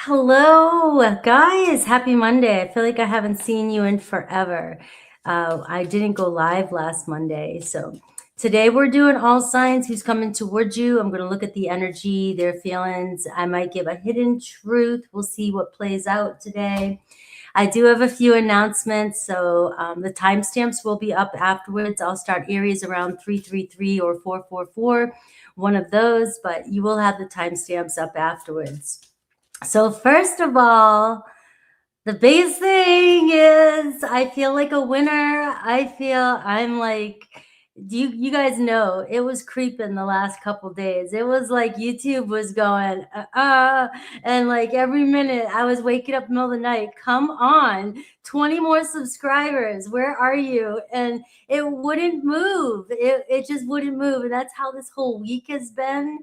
Hello, guys. Happy Monday. I feel like I haven't seen you in forever. I didn't go live last Monday. So today we're doing all signs who's coming towards you. I'm going to look at the energy, their feelings. I might give a hidden truth. We'll see what plays out today. I do have a few announcements. So the timestamps will be up afterwards. I'll start Aries around 333 or 444, one of those, but you will have the timestamps up afterwards. So first of all, the biggest thing is I feel like a winner. I feel I'm like, you guys know it was creeping the last couple days. It was like YouTube was going, and like every minute I was waking up in the middle of the night. Come on, 20 more subscribers. Where are you? And it wouldn't move. It just wouldn't move. And that's how this whole week has been.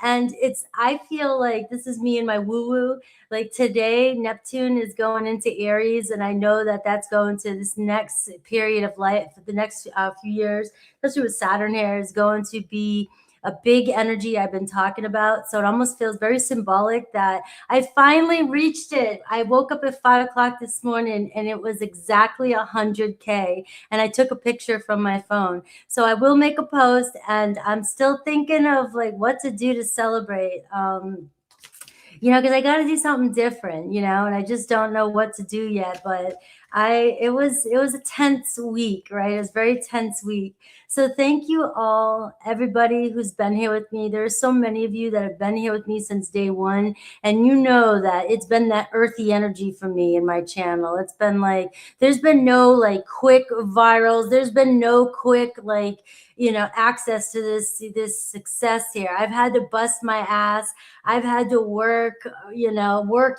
And I feel like this is me and my woo-woo. Like today, Neptune is going into Aries, and I know that that's going to this next period of life, the next few years, especially with Saturn here, is going to be a big energy I've been talking about. So it almost feels very symbolic that I finally reached it. I woke up at 5 o'clock this morning and it was exactly 100K. And I took a picture from my phone. So I will make a post, and I'm still thinking of like what to do to celebrate. Because I got to do something different, and I just don't know what to do yet. But it was a tense week, right? It was a very tense week. So thank you all, everybody who's been here with me. There's so many of you that have been here with me since day one. And you know that it's been that earthy energy for me in my channel. It's been like, there's been no like quick virals. There's been no quick access to this success here. I've had to bust my ass. I've had to work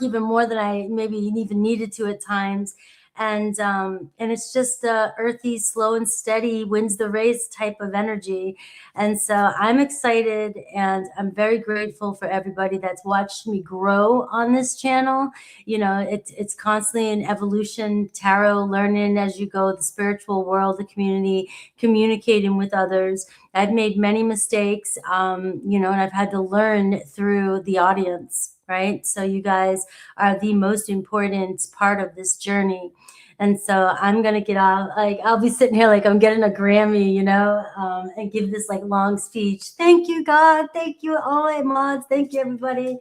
even more than I maybe even needed to at times. And it's just earthy, slow and steady, wins the race type of energy. And so I'm excited, and I'm very grateful for everybody that's watched me grow on this channel. It's constantly an evolution, tarot, learning as you go, the spiritual world, the community, communicating with others. I've made many mistakes, and I've had to learn through the audience. Right? So you guys are the most important part of this journey. And so I'm going to get off, like, I'll be sitting here like I'm getting a Grammy, and give this like long speech. Thank you, God. Thank you, all my mods. Thank you, everybody.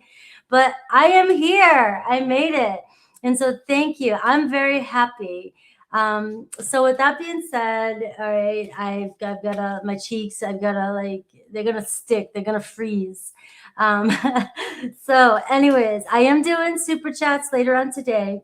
But I am here. I made it. And so thank you. I'm very happy. So with that being said, all right, I've got my cheeks, they're going to stick, they're going to freeze. So anyways, I am doing super chats later on today.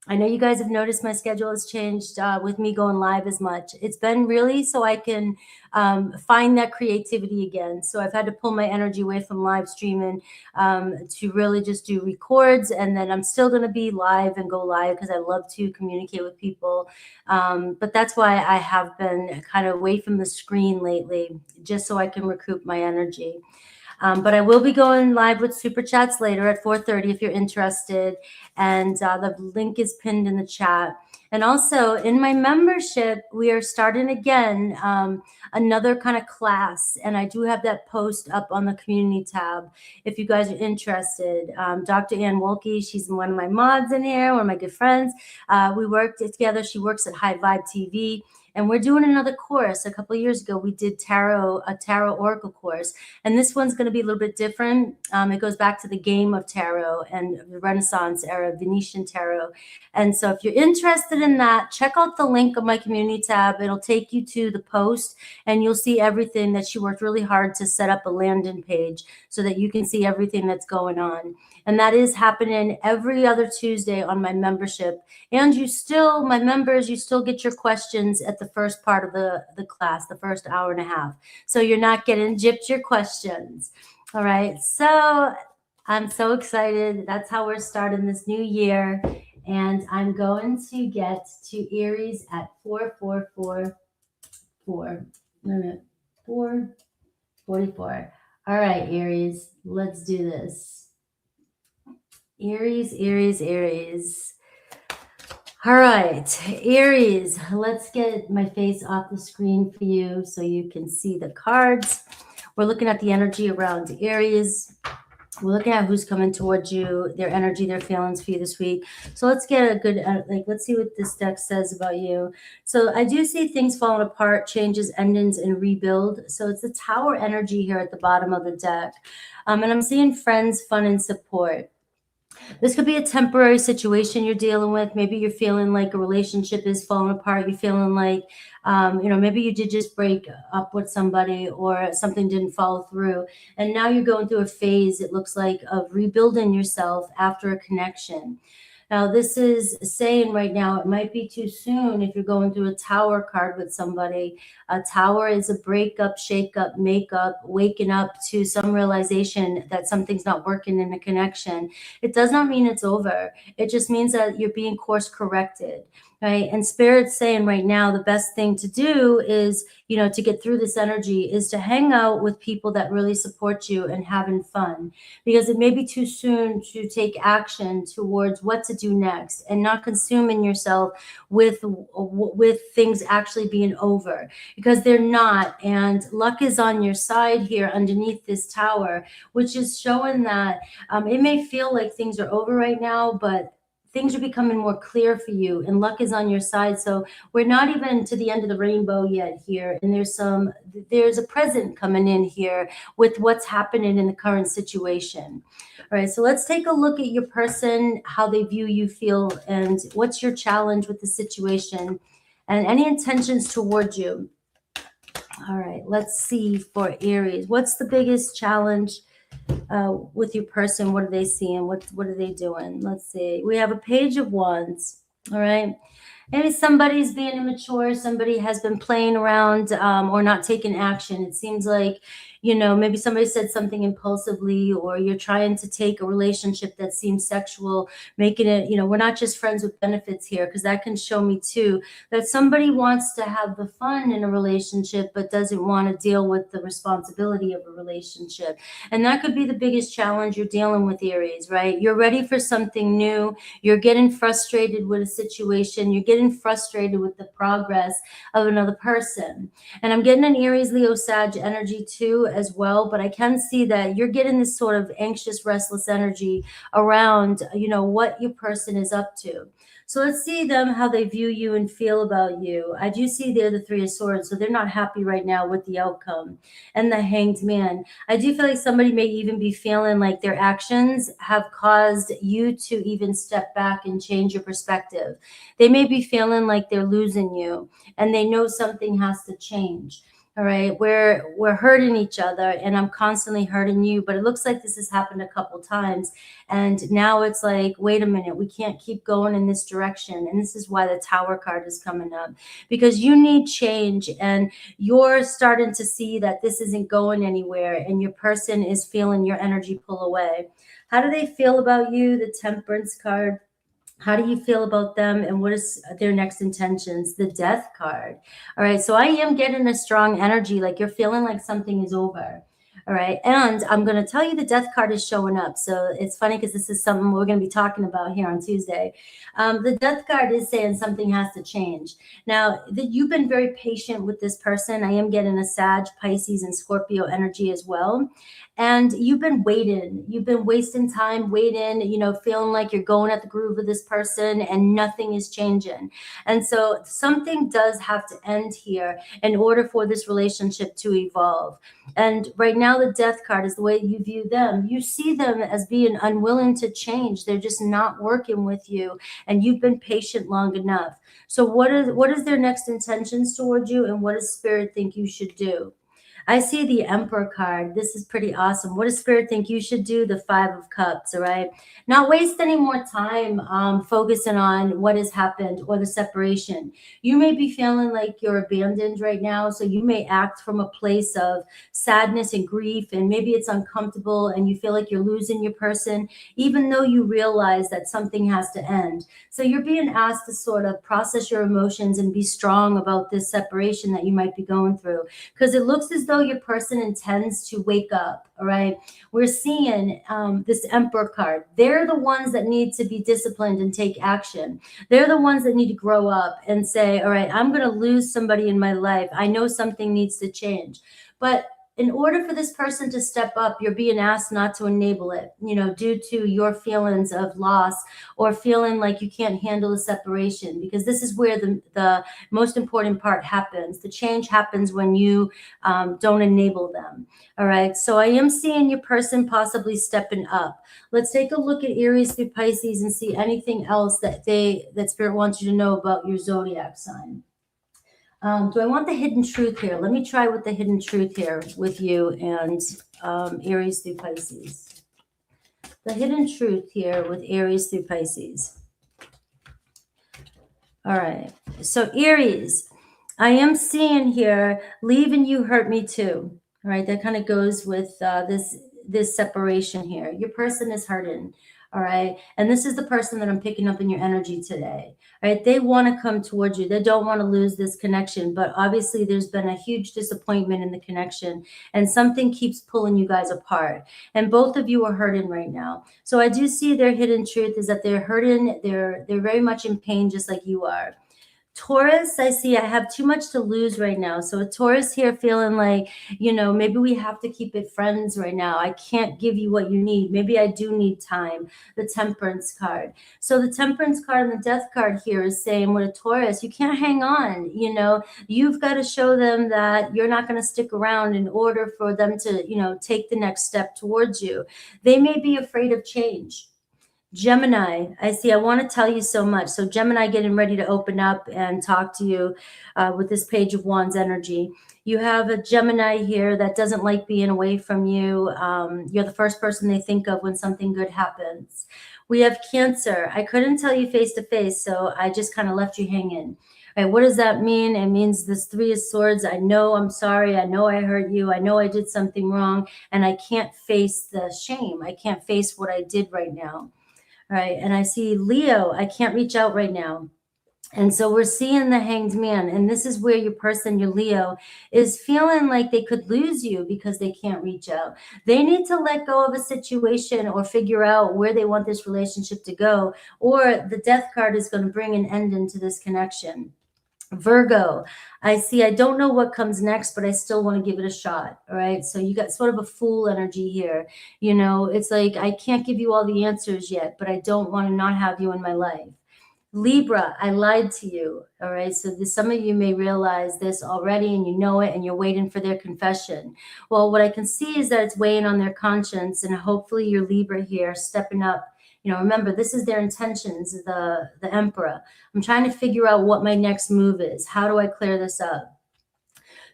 I know you guys have noticed my schedule has changed with me going live as much. It's been really so I can find that creativity again. So I've had to pull my energy away from live streaming to really just do records. And then I'm still going to be live and go live because I love to communicate with people. But that's why I have been kind of away from the screen lately, just so I can recoup my energy. But I will be going live with Super Chats later at 4:30 if you're interested. And the link is pinned in the chat. And also in my membership, we are starting again another kind of class. And I do have that post up on the community tab if you guys are interested. Dr. Ann Wolke, she's one of my mods in here, one of my good friends. We worked together. She works at High Vibe TV. And we're doing another course. A couple of years ago, we did a tarot oracle course. And this one's going to be a little bit different. It goes back to the game of tarot and the Renaissance era, Venetian tarot. And so if you're interested in that, check out the link on my community tab. It'll take you to the post, and you'll see everything that she worked really hard to set up a landing page so that you can see everything that's going on. And that is happening every other Tuesday on my membership. And my members, you still get your questions at the first part of the class, the first hour and a half. So you're not getting gypped your questions. All right. So I'm so excited. That's how we're starting this new year. And I'm going to get to Aries at 444. All right, Aries, let's do this. Aries. All right, Aries, let's get my face off the screen for you so you can see the cards. We're looking at the energy around Aries. We're looking at who's coming towards you, their energy, their feelings for you this week. So let's get a good, let's see what this deck says about you. So I do see things falling apart, changes, endings, and rebuild. So it's the Tower energy here at the bottom of the deck. And I'm seeing friends, fun, and support. This could be a temporary situation you're dealing with. Maybe you're feeling like a relationship is falling apart. You're feeling like, maybe you did just break up with somebody or something didn't follow through. And now you're going through a phase, it looks like, of rebuilding yourself after a connection. Now, this is saying right now, it might be too soon if you're going through a Tower card with somebody. A Tower is a breakup, shake up, make up, waking up to some realization that something's not working in a connection. It does not mean it's over. It just means that you're being course corrected, right? And Spirit's saying right now, the best thing to do is, to get through this energy is to hang out with people that really support you and having fun, because it may be too soon to take action towards what to do next and not consuming yourself with things actually being over, because they're not. And luck is on your side here underneath this Tower, which is showing that it may feel like things are over right now, but things are becoming more clear for you and luck is on your side. So we're not even to the end of the rainbow yet here. And there's a present coming in here with what's happening in the current situation. All right, so let's take a look at your person, how they view you, feel, and what's your challenge with the situation and any intentions towards you. All right, let's see for Aries. What's the biggest challenge with your person? What are they seeing? What are they doing? Let's see. We have a Page of Wands. All right. Maybe somebody's being immature. Somebody has been playing around or not taking action. It seems like, maybe somebody said something impulsively, or you're trying to take a relationship that seems sexual, making it, we're not just friends with benefits here, because that can show me too that somebody wants to have the fun in a relationship, but doesn't want to deal with the responsibility of a relationship. And that could be the biggest challenge you're dealing with, Aries, right? You're ready for something new. You're getting frustrated with a situation. You're getting frustrated with the progress of another person. And I'm getting an Aries, Leo, Sag energy too as well, but I can see that you're getting this sort of anxious, restless energy around, what your person is up to. So let's see them, how they view you and feel about you. I do see they're the Three of Swords, so they're not happy right now with the outcome. And the Hanged Man. I do feel like somebody may even be feeling like their actions have caused you to even step back and change your perspective. They may be feeling like they're losing you and they know something has to change. All right, we're hurting each other and I'm constantly hurting you, but it looks like this has happened a couple times. And now it's like, wait a minute, we can't keep going in this direction. And this is why the Tower card is coming up, because you need change and you're starting to see that this isn't going anywhere and your person is feeling your energy pull away. How do they feel about you? The Temperance card. How do you feel about them and what is their next intentions? The Death card. All right, so I am getting a strong energy, like you're feeling like something is over. All right, and I'm going to tell you the Death card is showing up. So it's funny because this is something we're going to be talking about here on Tuesday. The Death card is saying something has to change. Now, you've been very patient with this person. I am getting a Sag, Pisces, and Scorpio energy as well. And you've been waiting. You've been wasting time waiting, feeling like you're going at the groove of this person and nothing is changing. And so something does have to end here in order for this relationship to evolve. And right now, the Death card is the way you view them. You see them as being unwilling to change. They're just not working with you. And you've been patient long enough. So what is their next intentions towards you? And what does Spirit think you should do? I see the Emperor card. This is pretty awesome. What does Spirit think you should do? The Five of Cups, all right? Not waste any more time focusing on what has happened or the separation. You may be feeling like you're abandoned right now, so you may act from a place of sadness and grief, and maybe it's uncomfortable and you feel like you're losing your person, even though you realize that something has to end. So you're being asked to sort of process your emotions and be strong about this separation that you might be going through, because it looks as though your person intends to wake up. All right, we're seeing this Emperor card. They're the ones that need to be disciplined and take action. They're the ones that need to grow up and say, all right, I'm going to lose somebody in my life. I know something needs to change. But in order for this person to step up, you're being asked not to enable it, you know, due to your feelings of loss or feeling like you can't handle the separation, because this is where the most important part happens. The change happens when you don't enable them. All right. So I am seeing your person possibly stepping up. Let's take a look at Aries through Pisces and see anything else that Spirit wants you to know about your zodiac sign. Do I want the hidden truth here? Let me try with the hidden truth here with you and Aries through Pisces. The hidden truth here with Aries through Pisces. All right. So Aries, I am seeing here, leaving you hurt me too. All right. That kind of goes with this separation here. Your person is hurting. All right. And this is the person that I'm picking up in your energy today. All right. They want to come towards you. They don't want to lose this connection. But obviously, there's been a huge disappointment in the connection. And something keeps pulling you guys apart. And both of you are hurting right now. So I do see their hidden truth is that they're hurting. They're very much in pain, just like you are. Taurus, I see I have too much to lose right now. So a Taurus here feeling like, you know, maybe we have to keep it friends right now. I can't give you what you need. Maybe I do need time. The Temperance card. So the Temperance card and the Death card here is saying with a Taurus, you can't hang on. You know, you've got to show them that you're not going to stick around in order for them to, you know, take the next step towards you. They may be afraid of change. Gemini, I see, I want to tell you so much. So Gemini getting ready to open up and talk to you with this Page of Wands energy. You have a Gemini here that doesn't like being away from you. You're the first person they think of when something good happens. We have Cancer. I couldn't tell you face to face, so I just kind of left you hanging. All right, what does that mean? It means this Three of Swords. I know I'm sorry. I know I hurt you. I know I did something wrong, and I can't face the shame. I can't face what I did right now. All right. And I see Leo, I can't reach out right now. And so we're seeing the Hanged Man. And this is where your person, your Leo, is feeling like they could lose you because they can't reach out. They need to let go of a situation or figure out where they want this relationship to go, or the Death card is going to bring an end into this connection. Virgo, I see, I don't know what comes next, but I still want to give it a shot. All right. So you got sort of a fool energy here. You know, it's like, I can't give you all the answers yet, but I don't want to not have you in my life. Libra, I lied to you. All right. So some of you may realize this already and you know it and you're waiting for their confession. Well, what I can see is that it's weighing on their conscience, and hopefully your Libra here stepping up. You know, remember, this is their intentions, the Emperor. I'm trying to figure out what my next move is. How do I clear this up?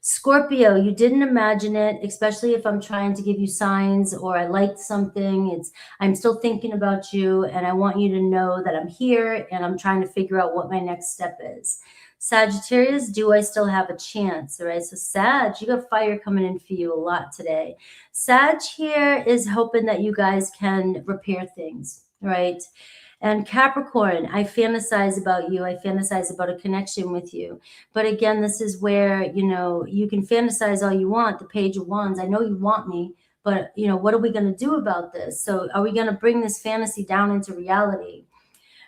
Scorpio, you didn't imagine it, especially if I'm trying to give you signs or I liked something. I'm still thinking about you, and I want you to know that I'm here and I'm trying to figure out what my next step is. Sagittarius, do I still have a chance? All right, so Sag, you got fire coming in for you a lot today. Sag here is hoping that you guys can repair things, right? And Capricorn, I fantasize about you. I fantasize about a connection with you. But again, this is where, you know, you can fantasize all you want. The Page of Wands, I know you want me, but, you know, what are we going to do about this? So are we going to bring this fantasy down into reality?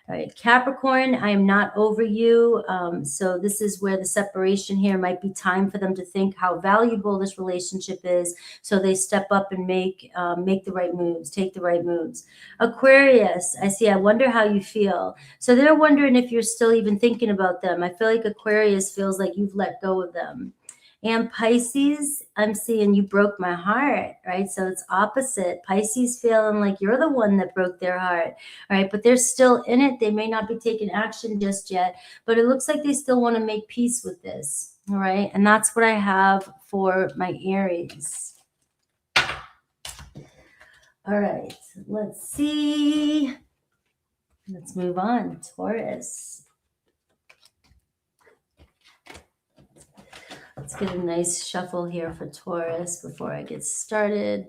All right, Capricorn, I am not over you. So this is where the separation here might be time for them to think how valuable this relationship is. So they step up and make the right moves, take the right moves. Aquarius, I see, I wonder how you feel. So they're wondering if you're still even thinking about them. I feel like Aquarius feels like you've let go of them. And Pisces, I'm seeing you broke my heart, right? So it's opposite. Pisces feeling like you're the one that broke their heart, right? But they're still in it. They may not be taking action just yet, but it looks like they still want to make peace with this, all right? And that's what I have for my Aries. All right, let's see. Let's move on. Taurus. Let's get a nice shuffle here for Taurus before I get started.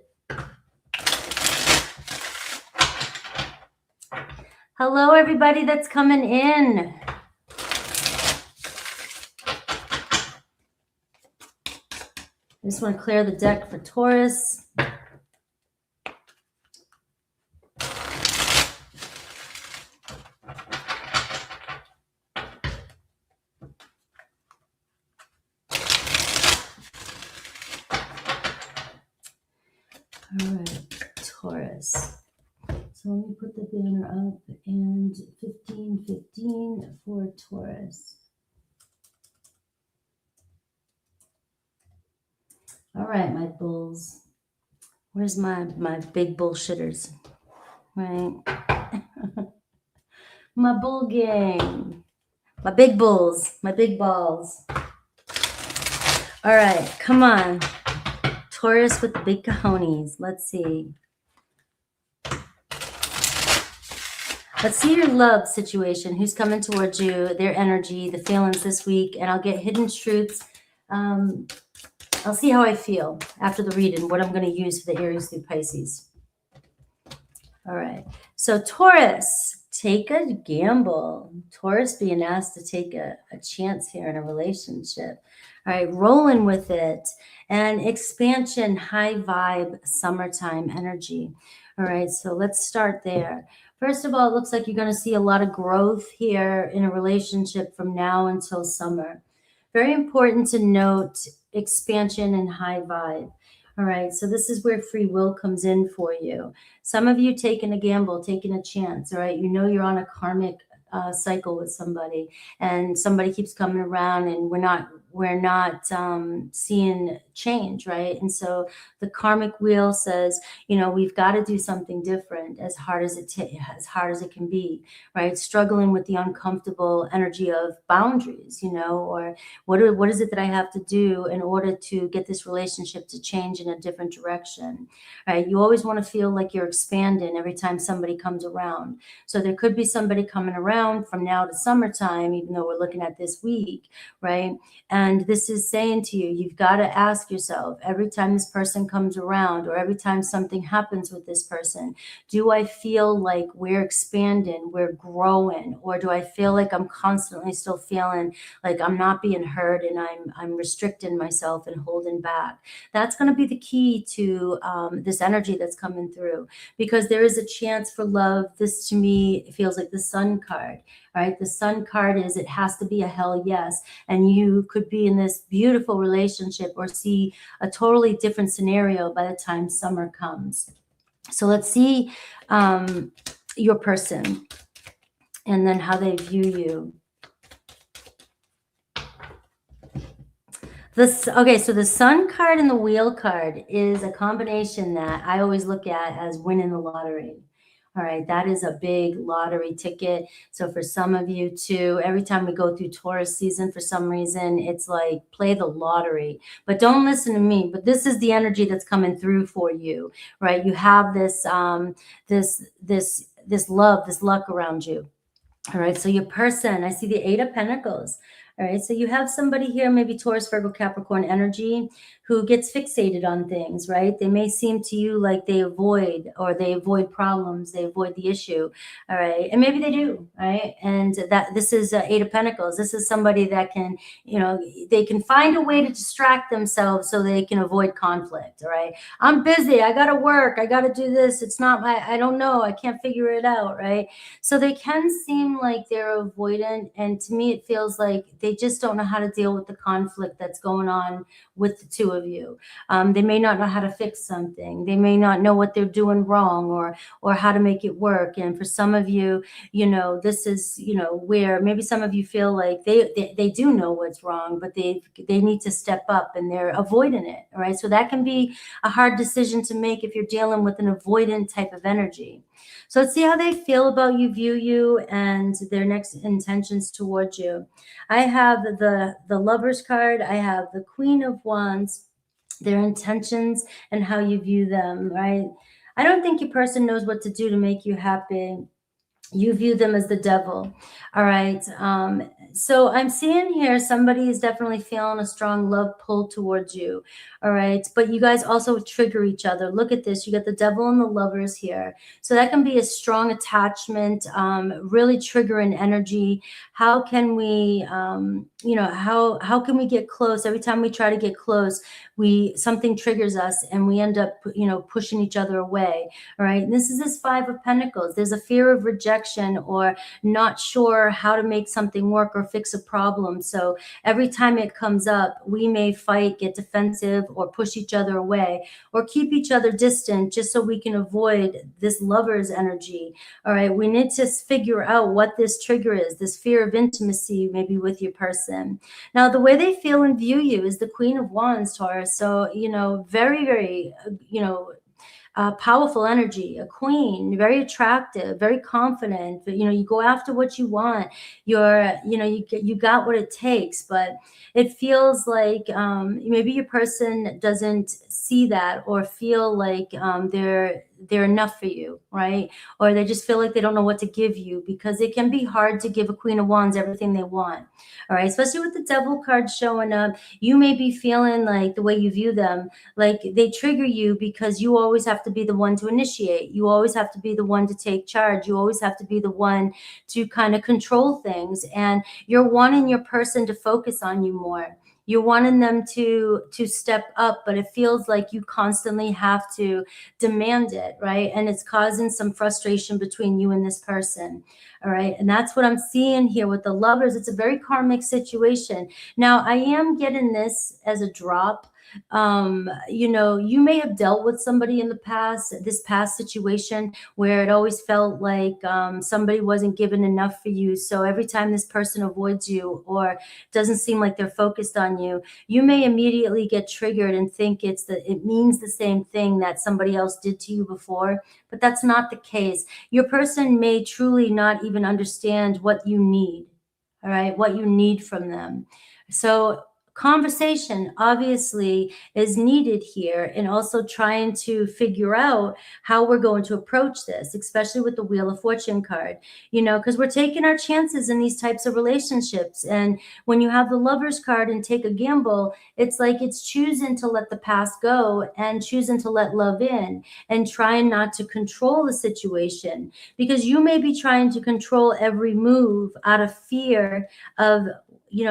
Hello, everybody that's coming in. I just want to clear the deck for Taurus. Taurus. So let me put the banner up, and 1515 for Taurus. All right, my bulls. Where's my big bullshitters? Right. My bull gang. My big bulls. My big balls. All right, come on. Taurus with the big cojones. Let's see. Let's see your love situation. Who's coming towards you, their energy, the feelings this week, and I'll get hidden truths. I'll see how I feel after the reading, what I'm going to use for the Aries through Pisces. All right. So Taurus, take a gamble. Taurus being asked to take a chance here in a relationship. All right. Rolling with it. And expansion, high vibe, summertime energy. All right. So let's start there. First of all, it looks like you're going to see a lot of growth here in a relationship from now until summer. Very important to note expansion and high vibe. All right, so this is where free will comes in for you. Some of you taking a gamble, taking a chance, all right? You know you're on a karmic cycle with somebody, and somebody keeps coming around, and we're not seeing change, right? And so the karmic wheel says, you know, we've got to do something different, as hard as it can be, right? Struggling with the uncomfortable energy of boundaries, you know, or what is it that I have to do in order to get this relationship to change in a different direction, right? You always want to feel like you're expanding every time somebody comes around. So there could be somebody coming around from now to summertime, even though we're looking at this week, right? And this is saying to you, you've got to ask yourself every time this person comes around, or every time something happens with this person, do I feel like we're expanding, we're growing, or do I feel like I'm constantly still feeling like I'm not being heard and I'm restricting myself and holding back? That's going to be the key to this energy that's coming through, because there is a chance for love. This to me feels like the Sun card. Right? The Sun card is, it has to be a hell yes. And you could be in this beautiful relationship or see a totally different scenario by the time summer comes. So let's see your person and then how they view you. Okay, so the Sun card and the Wheel card is a combination that I always look at as winning the lottery. All right, that is a big lottery ticket. So for some of you too, every time we go through Taurus season, for some reason, it's like play the lottery. But don't listen to me. But this is the energy that's coming through for you, right? You have this this love, this luck around you. All right, so your person, I see the Eight of Pentacles. All right, so you have somebody here, maybe Taurus, Virgo, Capricorn energy, who gets fixated on things, right? They may seem to you like they avoid problems, they avoid the issue, all right? And maybe they do, right? And that this is Eight of Pentacles. This is somebody that can, you know, they can find a way to distract themselves so they can avoid conflict, all right? I'm busy, I gotta work, I gotta do this. It's not I don't know, I can't figure it out, right? So they can seem like they're avoidant, and to me it feels like they just don't know how to deal with the conflict that's going on with the two of you. They may not know how to fix something. They may not know what they're doing wrong or how to make it work. And for some of you, you know, this is, you know, where maybe some of you feel like they do know what's wrong, but they need to step up and they're avoiding it. All right. So that can be a hard decision to make if you're dealing with an avoidant type of energy. So let's see how they feel about you, view you, and their next intentions towards you. I have the Lovers card. I have the Queen of Wands, their intentions and how you view them, right? I don't think your person knows what to do to make you happy. You view them as the devil. All right. So I'm seeing here somebody is definitely feeling a strong love pull towards you. All right. But you guys also trigger each other. Look at this. You got the devil and the Lovers here. So that can be a strong attachment, really triggering energy. How can we, you know, how can we get close? Every time we try to get close, something triggers us and we end up, you know, pushing each other away. All right. And this is this Five of Pentacles. There's a fear of rejection rejection or not sure how to make something work or fix a problem. So every time it comes up, we may fight, get defensive, or push each other away, or keep each other distant just so we can avoid this lover's energy. All right, we need to figure out what this trigger is, this fear of intimacy, maybe with your person. Now, the way they feel and view you is the Queen of Wands, Taurus. So, you know, very, very, powerful energy, a queen, very attractive, very confident. You know, you go after what you want. You got what it takes, but it feels like maybe your person doesn't see that or feel like they're enough for you, right? Or they just feel like they don't know what to give you, because it can be hard to give a Queen of Wands everything they want. All right, especially with the Devil card showing up, you may be feeling like the way you view them, like they trigger you because you always have to be the one to initiate. You always have to be the one to take charge. You always have to be the one to kind of control things. And you're wanting your person to focus on you more. You're wanting them to step up, but it feels like you constantly have to demand it, right? And it's causing some frustration between you and this person. All right. And that's what I'm seeing here with the Lovers. It's a very karmic situation. Now, I am getting this as a drop. You may have dealt with somebody in the past, this past situation, where it always felt like somebody wasn't given enough for you. So every time this person avoids you or doesn't seem like they're focused on you, you may immediately get triggered and think it means the same thing that somebody else did to you before. But that's not the case. Your person may truly not even understand what you need, all right, what you need from them. So conversation obviously is needed here, and also trying to figure out how we're going to approach this, especially with the Wheel of Fortune card, because we're taking our chances in these types of relationships. And when you have the Lovers card and take a gamble, it's like it's choosing to let the past go and choosing to let love in and trying not to control the situation, because you may be trying to control every move out of fear of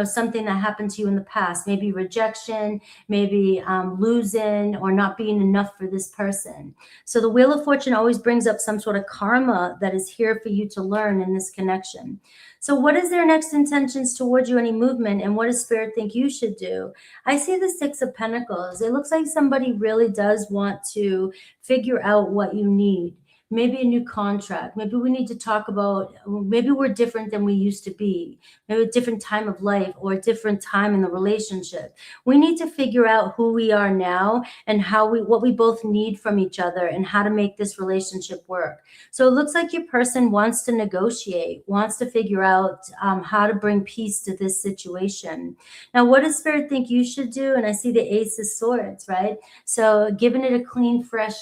something that happened to you in the past, maybe rejection, maybe losing or not being enough for this person. So the Wheel of Fortune always brings up some sort of karma that is here for you to learn in this connection. So what is their next intentions towards you, any movement, and what does Spirit think you should do? I see the Six of Pentacles. It looks like somebody really does want to figure out what you need. Maybe a new contract. Maybe we need to talk about, maybe we're different than we used to be. Maybe a different time of life or a different time in the relationship. We need to figure out who we are now and what we both need from each other and how to make this relationship work. So it looks like your person wants to negotiate, wants to figure out how to bring peace to this situation. Now, what does Spirit think you should do? And I see the Ace of Swords, right? So giving it a clean, fresh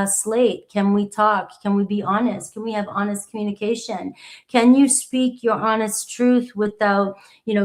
slate. Can we talk? Can we be honest? Can we have honest communication? Can you speak your honest truth without,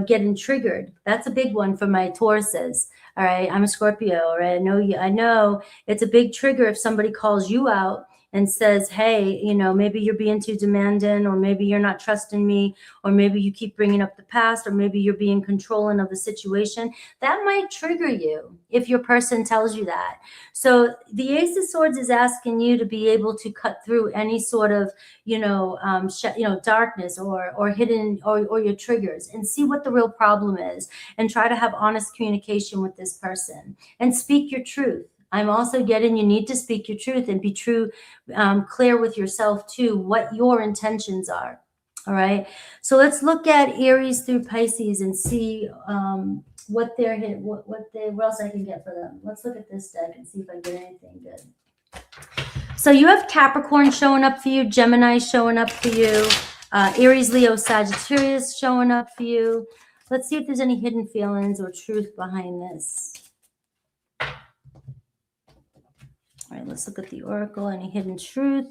getting triggered? That's a big one for my Tauruses. All right. I'm a Scorpio. All right. I know it's a big trigger if somebody calls you out and says, hey, maybe you're being too demanding, or maybe you're not trusting me, or maybe you keep bringing up the past, or maybe you're being controlling of the situation. That might trigger you if your person tells you that. So the Ace of Swords is asking you to be able to cut through any sort of, darkness or hidden or your triggers, and see what the real problem is, and try to have honest communication with this person and speak your truth. I'm also getting you need to speak your truth and be clear with yourself too, what your intentions are. All right. So let's look at Aries through Pisces and see what else I can get for them. Let's look at this deck and see if I get anything good. So you have Capricorn showing up for you, Gemini showing up for you, Aries, Leo, Sagittarius showing up for you. Let's see if there's any hidden feelings or truth behind this. All right, let's look at the Oracle. Any hidden truth?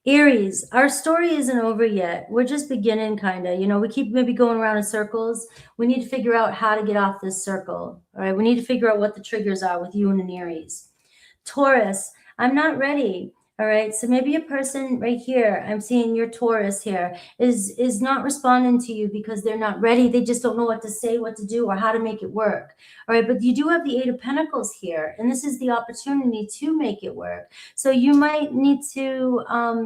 Aries, our story isn't over yet. We're just beginning, kind of. We keep maybe going around in circles. We need to figure out how to get off this circle. All right, we need to figure out what the triggers are with you and an Aries. Taurus, I'm not ready. All right, so maybe a person right here, I'm seeing your Taurus here, is not responding to you because they're not ready. They just don't know what to say, what to do, or how to make it work. All right, but you do have the Eight of Pentacles here, and this is the opportunity to make it work. So you might need to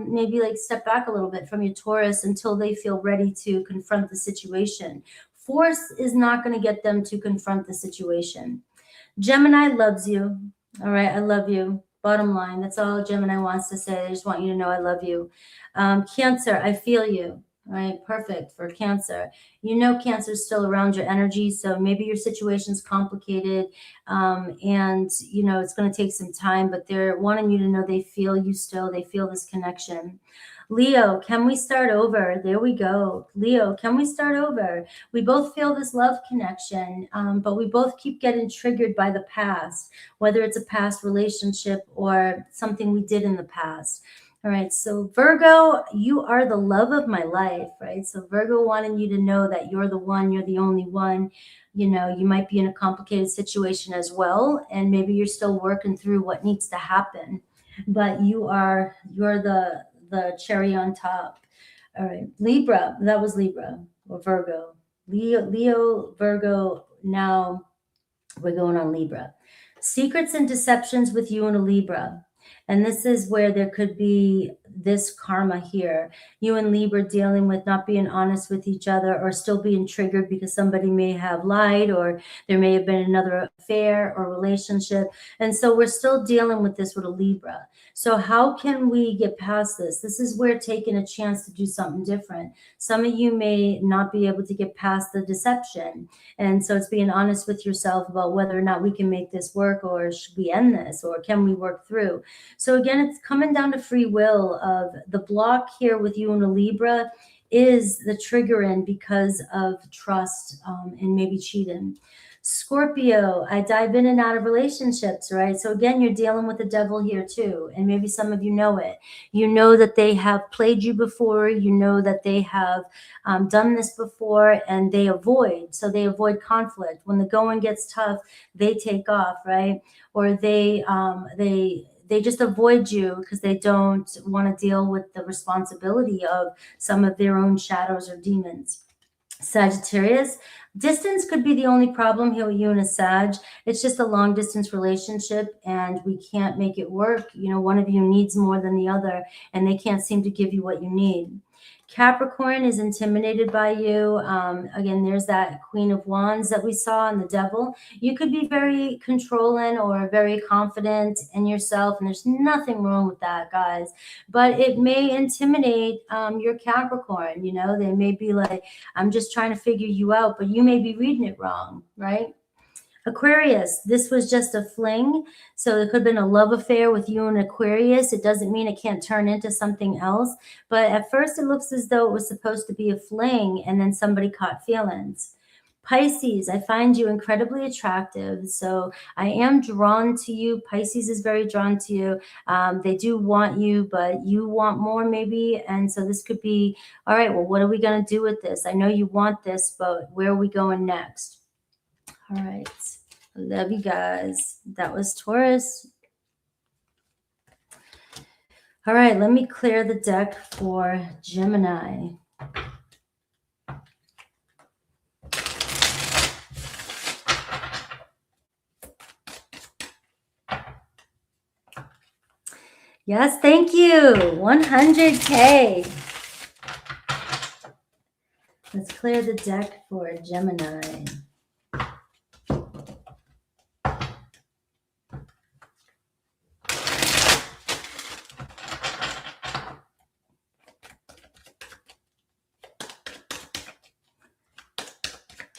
maybe like step back a little bit from your Taurus until they feel ready to confront the situation. Force is not going to get them to confront the situation. Gemini loves you. All right, I love you. Bottom line, that's all Gemini wants to say. I just want you to know I love you. Cancer, I feel you. All right, perfect for Cancer. You know Cancer is still around your energy, so maybe your situation's complicated, and you know it's going to take some time, but they're wanting you to know they feel you still. They feel this connection. Leo, can we start over? There we go. Leo, can we start over? We both feel this love connection, but we both keep getting triggered by the past, whether it's a past relationship or something we did in the past. All right, so Virgo, you are the love of my life, right? So Virgo wanting you to know that you're the one, you're the only one. You know, you might be in a complicated situation as well, and maybe you're still working through what needs to happen, but you're the cherry on top. All right, Libra, that was Libra or Virgo. Leo, Virgo, now we're going on Libra. Secrets and deceptions with you and a Libra. And this is where there could be this karma here. You and Libra dealing with not being honest with each other or still being triggered because somebody may have lied or there may have been another affair or relationship. And so we're still dealing with this with a Libra. So how can we get past this? This is where taking a chance to do something different. Some of you may not be able to get past the deception. And so it's being honest with yourself about whether or not we can make this work, or should we end this, or can we work through? So again, it's coming down to free will. Of the block here with you and a Libra is the triggering because of trust, and maybe cheating. Scorpio, I dive in and out of relationships, right? So again, you're dealing with the devil here too. And maybe some of you know it. You know that they have played you before. You know that they have done this before, and they avoid. So they avoid conflict. When the going gets tough, they take off, right? Or they just avoid you because they don't want to deal with the responsibility of some of their own shadows or demons. Sagittarius, distance could be the only problem here with you and a Sag. It's just a long distance relationship and we can't make it work. You know, one of you needs more than the other and they can't seem to give you what you need. Capricorn is intimidated by you. Again, there's that Queen of Wands that we saw in the devil. You could be very controlling or very confident in yourself, and there's nothing wrong with that, guys. But it may intimidate your Capricorn. You know, they may be like, I'm just trying to figure you out, but you may be reading it wrong, right? Aquarius, this was just a fling. So there could have been a love affair with you and Aquarius. It doesn't mean it can't turn into something else. But at first it looks as though it was supposed to be a fling and then somebody caught feelings. Pisces, I find you incredibly attractive. So I am drawn to you. Pisces is very drawn to you. They do want you, but you want more maybe. And so this could be, all right, well, what are we going to do with this? I know you want this, but where are we going next? All right. Love you guys. That was Taurus. All right, let me clear the deck for Gemini. Yes, thank you. 100K. Let's clear the deck for Gemini.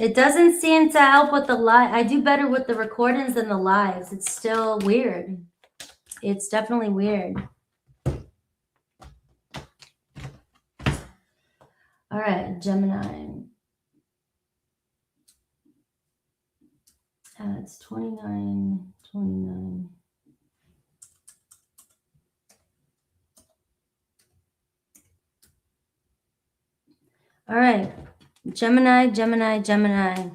It doesn't seem to help with the live. I do better with the recordings than the lives. It's still weird. It's definitely weird. All right, Gemini. It's 29, 29. All right. Gemini, Gemini, Gemini.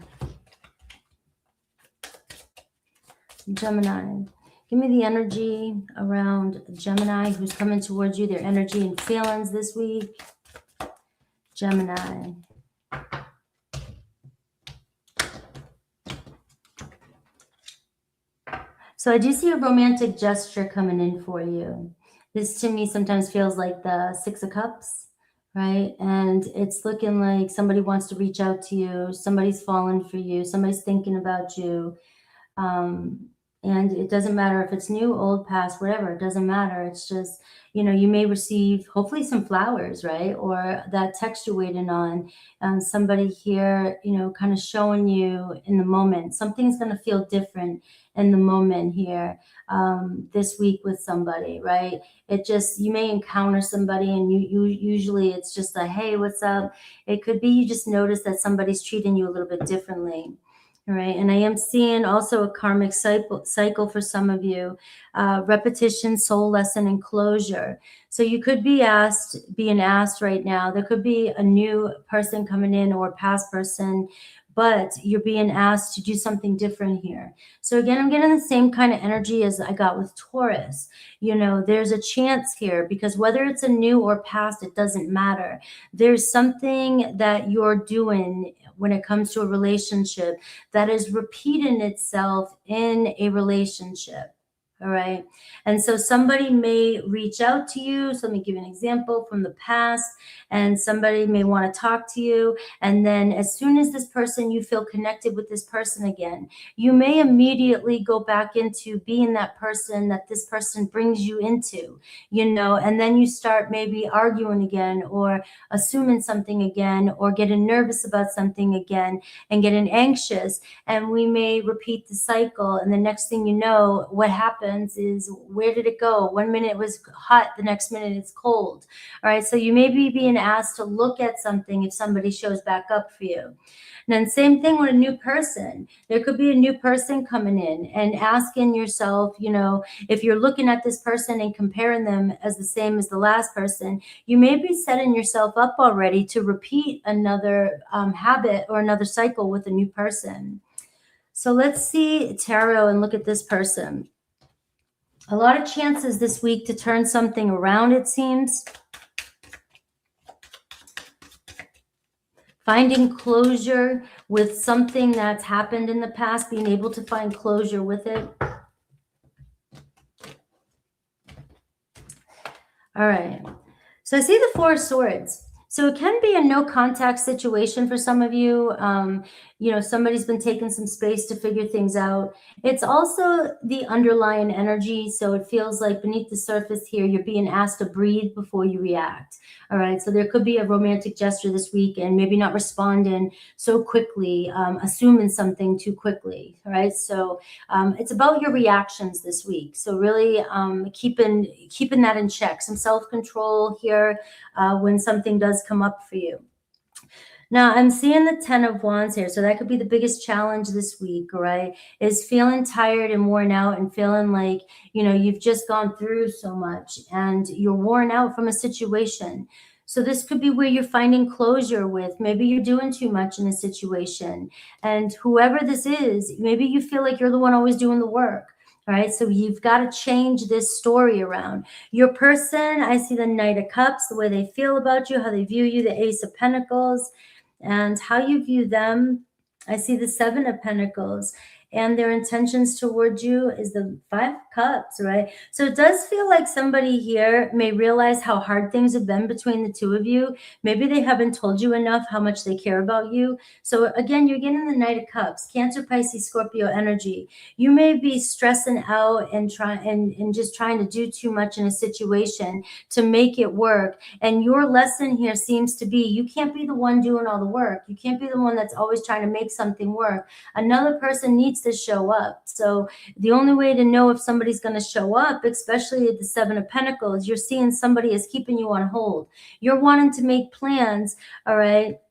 Gemini. Give me the energy around Gemini, who's coming towards you, their energy and feelings this week. Gemini. So I do see a romantic gesture coming in for you. This to me sometimes feels like the Six of Cups, right? And it's looking like somebody wants to reach out to you. Somebody's falling for you. Somebody's thinking about you. And it doesn't matter if it's new, old, past, whatever. It doesn't matter. It's just, you know, you may receive hopefully some flowers, right? Or that text you're waiting on. Somebody here, you know, kind of showing you in the moment. Something's going to feel different in the moment here this week with somebody, right? It just, you may encounter somebody and you usually it's just a, hey, what's up? It could be you just notice that somebody's treating you a little bit differently. All right, and I am seeing also a karmic cycle for some of you, repetition, soul lesson, and closure. So you could be being asked right now. There could be a new person coming in or a past person, but you're being asked to do something different here. So again, I'm getting the same kind of energy as I got with Taurus. You know, there's a chance here because whether it's a new or past, it doesn't matter. There's something that you're doing when it comes to a relationship that is repeating itself in a relationship. All right. And so somebody may reach out to you. So let me give you an example from the past. And somebody may want to talk to you. And then as soon as this person, you feel connected with this person again, you may immediately go back into being that person that this person brings you into, you know, and then you start maybe arguing again or assuming something again or getting nervous about something again and getting anxious. And we may repeat the cycle. And the next thing you know, what happens is, where did it go? 1 minute it was hot, the next minute it's cold. All right, so you may be being asked to look at something if somebody shows back up for you. And then same thing with a new person. There could be a new person coming in and asking yourself, you know, if you're looking at this person and comparing them as the same as the last person, you may be setting yourself up already to repeat another habit or another cycle with a new person. So let's see tarot and look at this person. A lot of chances this week to turn something around, it seems. Finding closure with something that's happened in the past, being able to find closure with it. All right. So I see the Four of Swords. So it can be a no contact situation for some of you. You know, somebody's been taking some space to figure things out. It's also the underlying energy. So it feels like beneath the surface here, you're being asked to breathe before you react. All right. So there could be a romantic gesture this week and maybe not responding so quickly, assuming something too quickly. All right. So it's about your reactions this week. So really keeping that in check, some self-control here when something does come up for you. Now, I'm seeing the 10 of Wands here. So that could be the biggest challenge this week, right? Is feeling tired and worn out and feeling like, you know, you've just gone through so much and you're worn out from a situation. So this could be where you're finding closure with, maybe you're doing too much in a situation. And whoever this is, maybe you feel like you're the one always doing the work. All right, so you've got to change this story around. Your person, I see the Knight of Cups, the way they feel about you, how they view you, the Ace of Pentacles, and how you view them. I see the Seven of Pentacles, and their intentions towards you is the Five of Cups, right? So it does feel like somebody here may realize how hard things have been between the two of you. Maybe they haven't told you enough how much they care about you. So again, you're getting the Knight of Cups, Cancer, Pisces, Scorpio energy. You may be stressing out and just trying to do too much in a situation to make it work. And your lesson here seems to be, you can't be the one doing all the work. You can't be the one that's always trying to make something work. Another person needs to show up. So the only way to know if somebody's going to show up, especially at the Seven of Pentacles, you're seeing somebody is keeping you on hold. You're wanting to make plans, all right?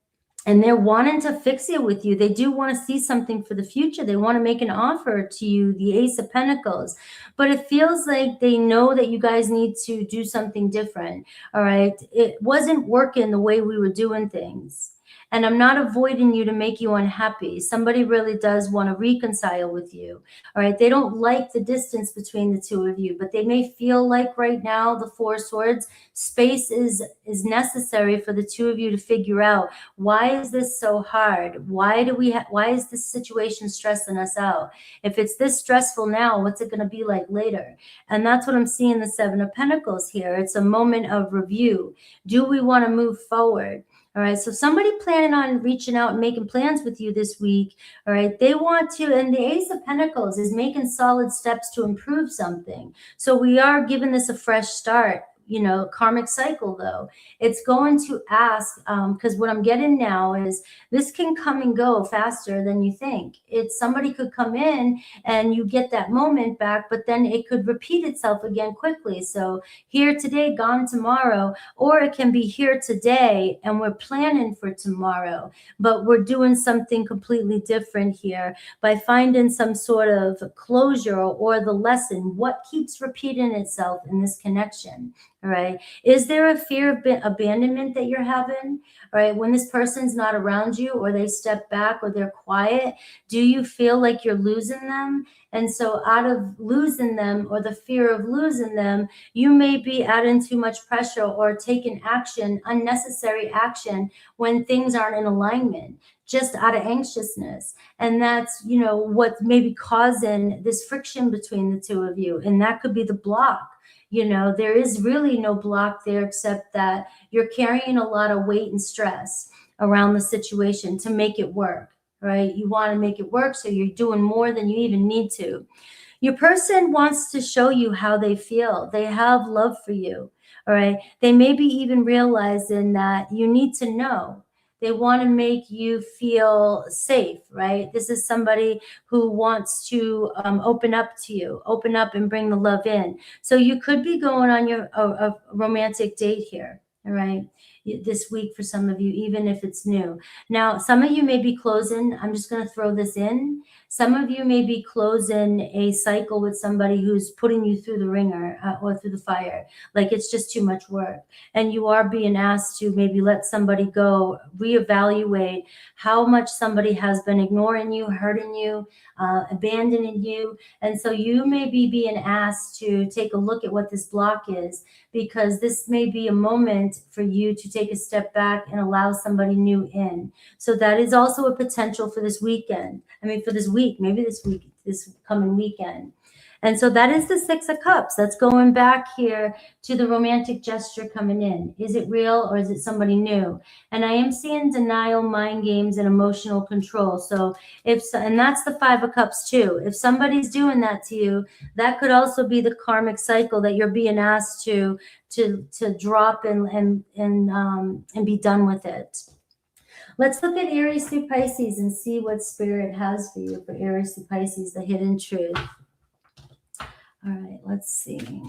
And they're wanting to fix it with you. They do want to see something for the future. They want to make an offer to you, the Ace of Pentacles. But it feels like they know that you guys need to do something different, all right? It wasn't working the way we were doing things. And I'm not avoiding you to make you unhappy. Somebody really does want to reconcile with you. All right. They don't like the distance between the two of you, but they may feel like right now, the Four of Swords, space is necessary for the two of you to figure out, why is this so hard? Why is this situation stressing us out? If it's this stressful now, what's it going to be like later? And that's what I'm seeing the Seven of Pentacles here. It's a moment of review. Do we want to move forward? All right. So somebody planning on reaching out and making plans with you this week. All right. They want to, and the Ace of Pentacles is making solid steps to improve something. So we are giving this a fresh start. You know, karmic cycle, though. It's going to ask, because what I'm getting now is this can come and go faster than you think. It's somebody could come in and you get that moment back, but then it could repeat itself again quickly. So here today, gone tomorrow, or it can be here today and we're planning for tomorrow, but we're doing something completely different here by finding some sort of closure or the lesson. What keeps repeating itself in this connection? All right. Is there a fear of abandonment that you're having? All right. When this person's not around you, or they step back, or they're quiet, do you feel like you're losing them? And so out of losing them, or the fear of losing them, you may be adding too much pressure or taking action, unnecessary action, when things aren't in alignment, just out of anxiousness. And that's, you know, what may be causing this friction between the two of you. And that could be the block. You know, there is really no block there, except that you're carrying a lot of weight and stress around the situation to make it work, right? You want to make it work, so you're doing more than you even need to. Your person wants to show you how they feel. They have love for you, all right? They may be even realizing that you need to know. They want to make you feel safe, right? This is somebody who wants to open up to you, open up and bring the love in. So you could be going on a romantic date here, all right, this week for some of you, even if it's new. Now, some of you may be closing. I'm just going to throw this in. Some of you may be closing a cycle with somebody who's putting you through the ringer or through the fire. Like it's just too much work. And you are being asked to maybe let somebody go, reevaluate how much somebody has been ignoring you, hurting you, abandoning you. And so you may be being asked to take a look at what this block is, because this may be a moment for you to take a step back and allow somebody new in. So that is also a potential for this weekend. I mean, for this week, maybe this week, this coming weekend. And so that is the Six of Cups. That's going back here to the romantic gesture coming in. Is it real, or is it somebody new? And I am seeing denial, mind games, and emotional control. So and that's the Five of Cups too. If somebody's doing that to you, that could also be the karmic cycle that you're being asked to drop and be done with it. Let's look at Aries through Pisces and see what Spirit has for you for Aries through Pisces, the hidden truth. All right, let's see.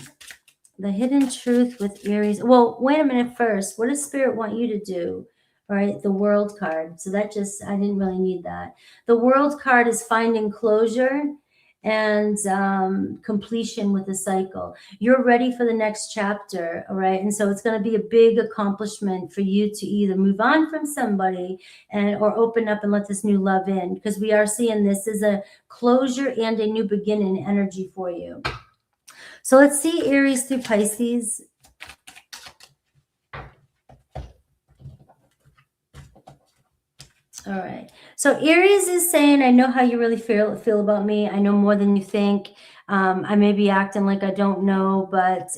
The hidden truth with Aries. Well, wait a minute first. What does Spirit want you to do? All right, the World card. So that just, I didn't really need that. The World card is finding closure and completion with the cycle. You're ready for the next chapter, all right? And so it's going to be a big accomplishment for you to either move on from somebody or open up and let this new love in, because we are seeing this as a closure and a new beginning energy for you. So let's see Aries through Pisces. All right. So Aries is saying, I know how you really feel about me. I know more than you think. I may be acting like I don't know, but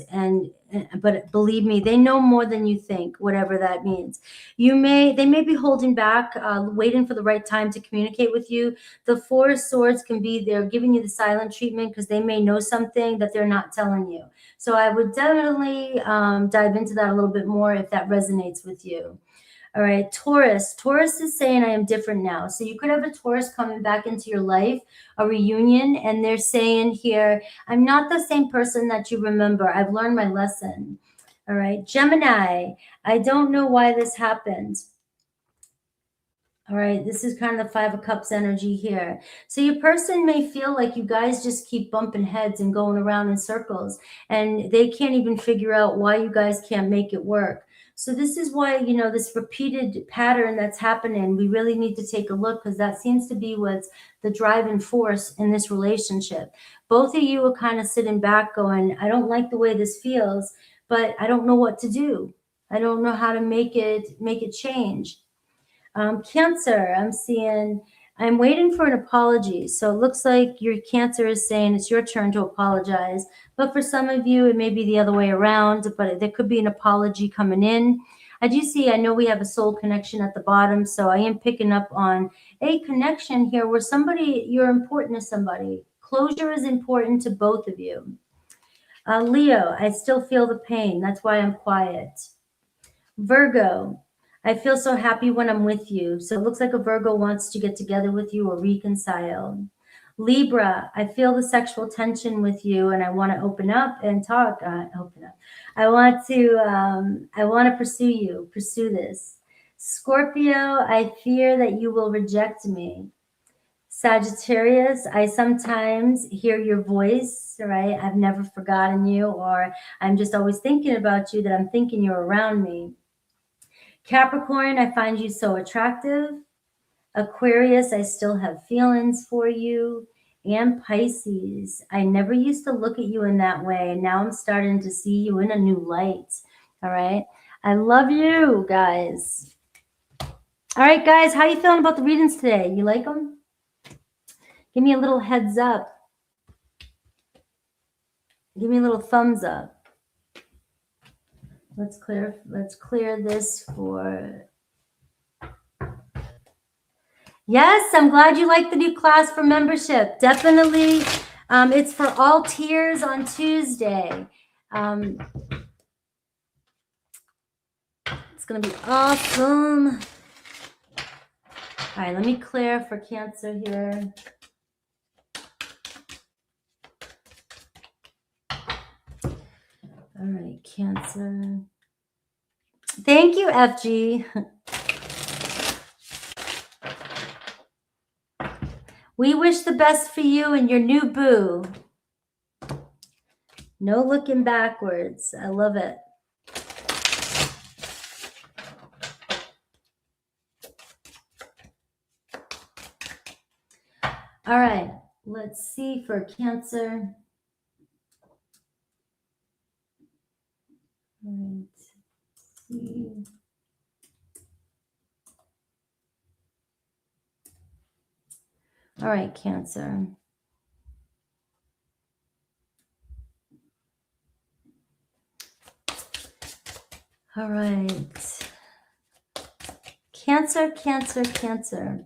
believe me, they know more than you think, whatever that means. They may be holding back, waiting for the right time to communicate with you. The Four of Swords can be, they're giving you the silent treatment because they may know something that they're not telling you. So I would definitely dive into that a little bit more if that resonates with you. All right, Taurus. Taurus is saying, I am different now. So you could have a Taurus coming back into your life, a reunion, and they're saying here, I'm not the same person that you remember. I've learned my lesson. All right, Gemini. I don't know why this happened. All right, this is kind of the Five of Cups energy here. So your person may feel like you guys just keep bumping heads and going around in circles, and they can't even figure out why you guys can't make it work. So this is why, you know, this repeated pattern that's happening, we really need to take a look, because that seems to be what's the driving force in this relationship. Both of you are kind of sitting back going, I don't like the way this feels, but I don't know what to do. I don't know how to make it change. Cancer, I'm seeing, I'm waiting for an apology. So it looks like your Cancer is saying it's your turn to apologize. But for some of you, it may be the other way around, but there could be an apology coming in. I do see, I know we have a soul connection at the bottom. So I am picking up on a connection here where somebody, you're important to somebody. Closure is important to both of you. Leo, I still feel the pain. That's why I'm quiet. Virgo, I feel so happy when I'm with you. So it looks like a Virgo wants to get together with you or reconcile. Libra, I feel the sexual tension with you and I want to open up and talk. Open up. I want to pursue this. Scorpio, I fear that you will reject me. Sagittarius, I sometimes hear your voice, right? I've never forgotten you, or I'm just always thinking about you, that I'm thinking you're around me. Capricorn, I find you so attractive. Aquarius, I still have feelings for you. And Pisces, I never used to look at you in that way. Now I'm starting to see you in a new light. All right. I love you guys. All right, guys, how you feeling about the readings today? You like them? Give me a little heads up. Give me a little thumbs up. Let's clear this for... Yes, I'm glad you like the new class for membership. Definitely. It's for all tiers on Tuesday. It's going to be awesome. All right, let me clear for Cancer here. All right, Cancer. Thank you, FG. We wish the best for you and your new boo. No looking backwards. I love it. All right, let's see for Cancer. Let's see. All right, Cancer. All right. Cancer, Cancer, Cancer.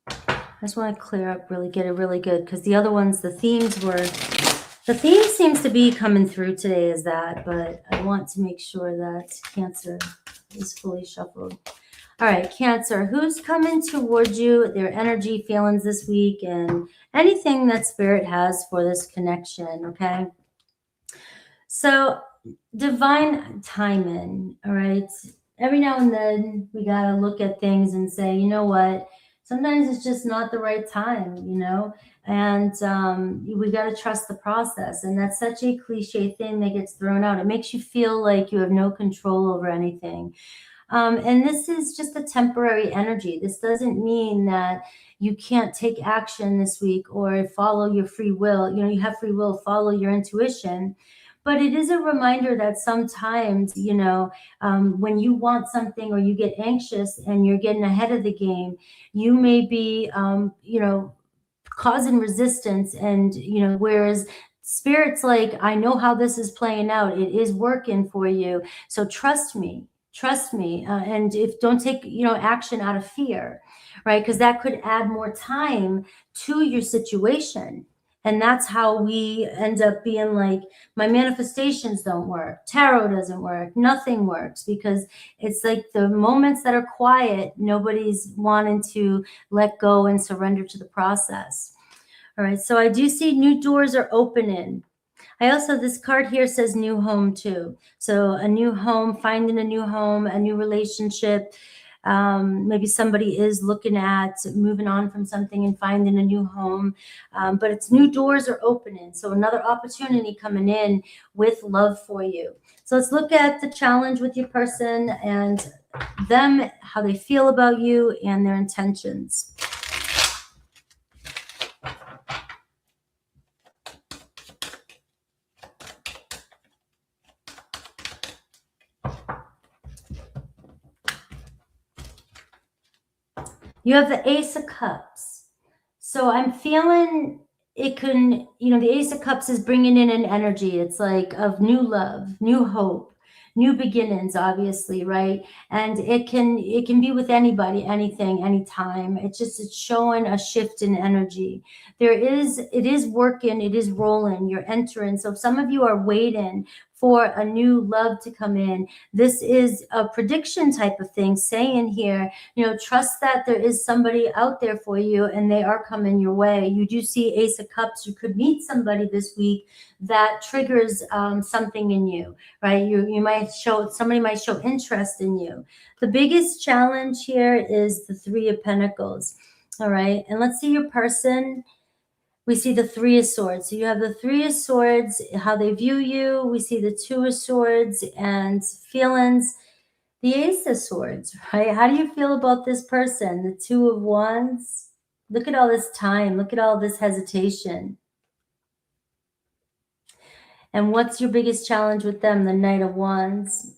I just want to clear up, get it really good, because the other ones, the theme seems to be coming through today as that, but I want to make sure that Cancer is fully shuffled. All right, Cancer, who's coming towards you, their energy, feelings this week, and anything that Spirit has for this connection, okay? So, divine timing, all right? Every now and then, we got to look at things and say, you know what? Sometimes it's just not the right time, you know? And we got to trust the process. And that's such a cliche thing that gets thrown out. It makes you feel like you have no control over anything. And this is just a temporary energy. This doesn't mean that you can't take action this week or follow your free will. You know, you have free will, follow your intuition. But it is a reminder that sometimes, you know, when you want something or you get anxious and you're getting ahead of the game, you may be, you know, causing resistance. And, you know, whereas Spirit's like, I know how this is playing out. It is working for you. So trust me. And if don't take, you know, action out of fear, right? Because that could add more time to your situation. And that's how we end up being like, my manifestations don't work. Tarot doesn't work. Nothing works, because it's like the moments that are quiet, nobody's wanting to let go and surrender to the process. All right. So I do see new doors are opening. I also, this card here says new home too. So a new home, finding a new home, a new relationship. Maybe somebody is looking at moving on from something and finding a new home, but it's new doors are opening. So another opportunity coming in with love for you. So let's look at the challenge with your person and them, how they feel about you and their intentions. You have the Ace of Cups. So I'm feeling it can, the Ace of Cups is bringing in an energy. It's like of new love, new hope, new beginnings, obviously, right? And it can be with anybody, anything, anytime. It's showing a shift in energy. It is working, it is rolling, you're entering. So some of you are waiting for a new love to come in. This is a prediction type of thing, saying here, trust that there is somebody out there for you and they are coming your way. You do see Ace of Cups. You could meet somebody this week that triggers something in you, right? Somebody might show interest in you. The biggest challenge here is the Three of Pentacles. All right. And let's see your person. We see the Three of Swords. So you have the Three of Swords, how they view you. We see the Two of Swords and feelings. The Ace of Swords, right? How do you feel about this person? The Two of Wands. Look at all this time. Look at all this hesitation. And what's your biggest challenge with them? The Knight of Wands.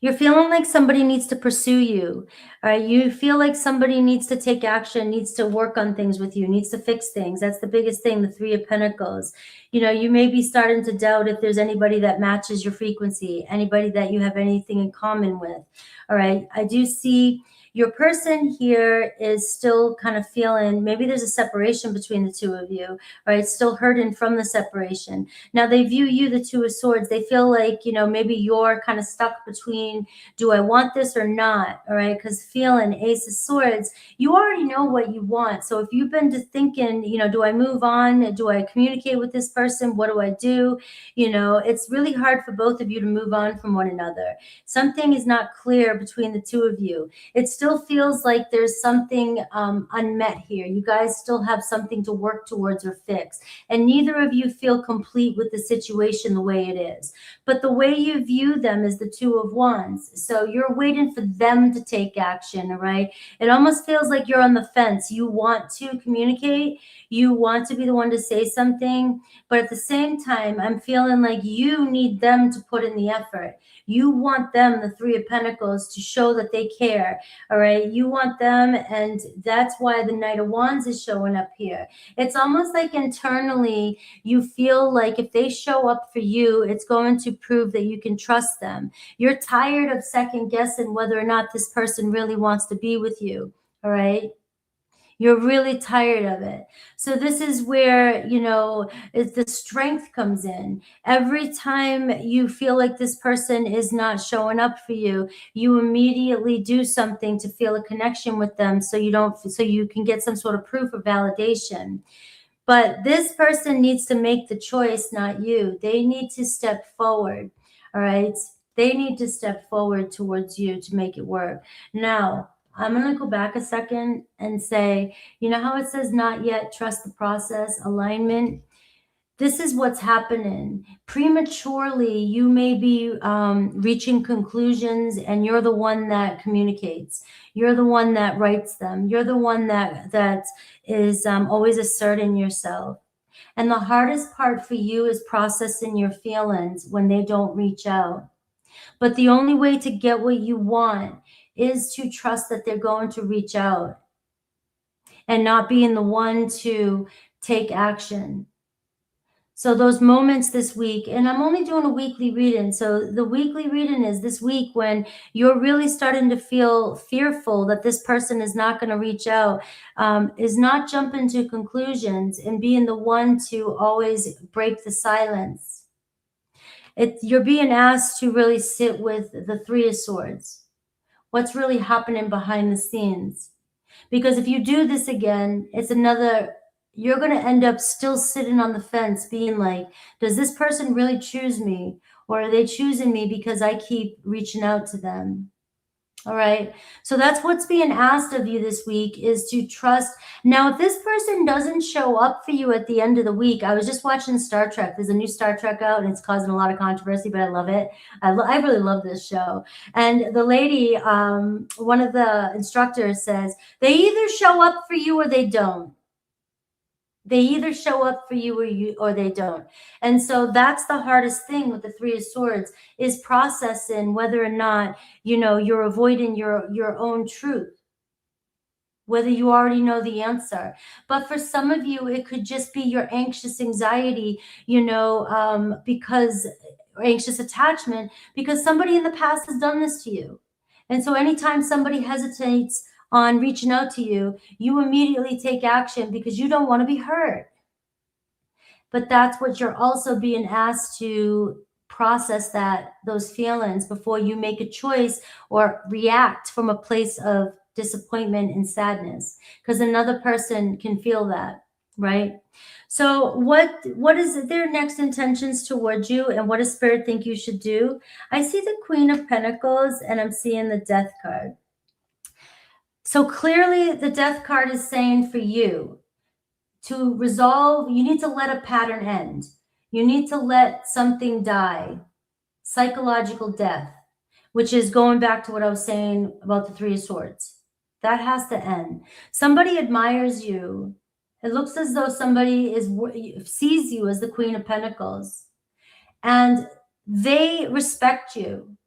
You're feeling like somebody needs to pursue you, all right? You feel like somebody needs to take action, needs to work on things with you, needs to fix things. That's the biggest thing, the Three of Pentacles. You may be starting to doubt if there's anybody that matches your frequency, anybody that you have anything in common with, all right? I do see your person here is still kind of feeling, maybe there's a separation between the two of you, right? Still hurting from the separation. Now they view you, the Two of Swords. They feel like, maybe you're kind of stuck between, do I want this or not? All right. Because feeling Ace of Swords, you already know what you want. So if you've been thinking, do I move on? Do I communicate with this person? What do I do? It's really hard for both of you to move on from one another. Something is not clear between the two of you. It still feels like there's something unmet here. You guys still have something to work towards or fix. And neither of you feel complete with the situation the way it is. But the way you view them is the Two of Wands. So you're waiting for them to take action, all right? It almost feels like you're on the fence. You want to communicate. You want to be the one to say something. But at the same time, I'm feeling like you need them to put in the effort. You want them, the Three of Pentacles, to show that they care, all right? You want them, and that's why the Knight of Wands is showing up here. It's almost like internally you feel like if they show up for you, it's going to prove that you can trust them. You're tired of second guessing whether or not this person really wants to be with you, all right? You're really tired of it. So this is where, the strength comes in. Every time you feel like this person is not showing up for you, you immediately do something to feel a connection with them so you can get some sort of proof or validation. But this person needs to make the choice, not you. They need to step forward, all right? They need to step forward towards you to make it work. Now, I'm going to go back a second and say, how it says not yet, trust the process, alignment? This is what's happening. Prematurely, you may be reaching conclusions and you're the one that communicates. You're the one that writes them. You're the one that is always asserting yourself. And the hardest part for you is processing your feelings when they don't reach out. But the only way to get what you want is to trust that they're going to reach out and not being the one to take action. So those moments this week, and I'm only doing a weekly reading. So the weekly reading is this week when you're really starting to feel fearful that this person is not going to reach out, is not jumping to conclusions and being the one to always break the silence. You're being asked to really sit with the Three of Swords. What's really happening behind the scenes? Because if you do this again, you're going to end up still sitting on the fence being like, does this person really choose me? Or are they choosing me because I keep reaching out to them? All right. So that's what's being asked of you this week, is to trust. Now, if this person doesn't show up for you at the end of the week, I was just watching Star Trek. There's a new Star Trek out and it's causing a lot of controversy, but I love it. I really love this show. And the lady, one of the instructors says, they either show up for you or they don't. They either show up for you or they don't. And so that's the hardest thing with the Three of Swords, is processing whether or not, you know, you're avoiding your own truth, whether you already know the answer. But for some of you, it could just be your anxious anxiety, you know, because anxious attachment, because somebody in the past has done this to you. And so anytime somebody hesitates on reaching out to you, you immediately take action because you don't want to be hurt. But that's what you're also being asked to process, those feelings before you make a choice or react from a place of disappointment and sadness, because another person can feel that, right? So what is their next intentions towards you, and what does Spirit think you should do? I see the Queen of Pentacles and I'm seeing the Death card. So clearly the Death card is saying for you to resolve, you need to let a pattern end. You need to let something die. Psychological death, which is going back to what I was saying about the Three of Swords. That has to end. Somebody admires you. It looks as though somebody sees you as the Queen of Pentacles, and they respect you.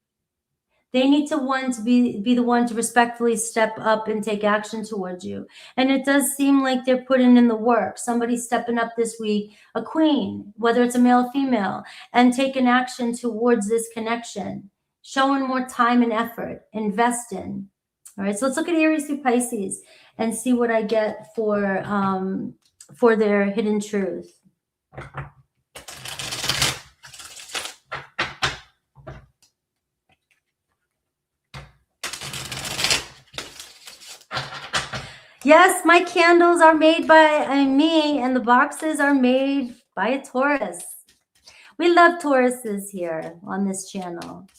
They need to be the one to respectfully step up and take action towards you. And it does seem like they're putting in the work. Somebody's stepping up this week, a queen, whether it's a male or female, and taking action towards this connection, showing more time and effort, investing. All right, so let's look at Aries through Pisces and see what I get for their hidden truth. Yes, my candles are made by me, and the boxes are made by a Taurus. We love Tauruses here on this channel.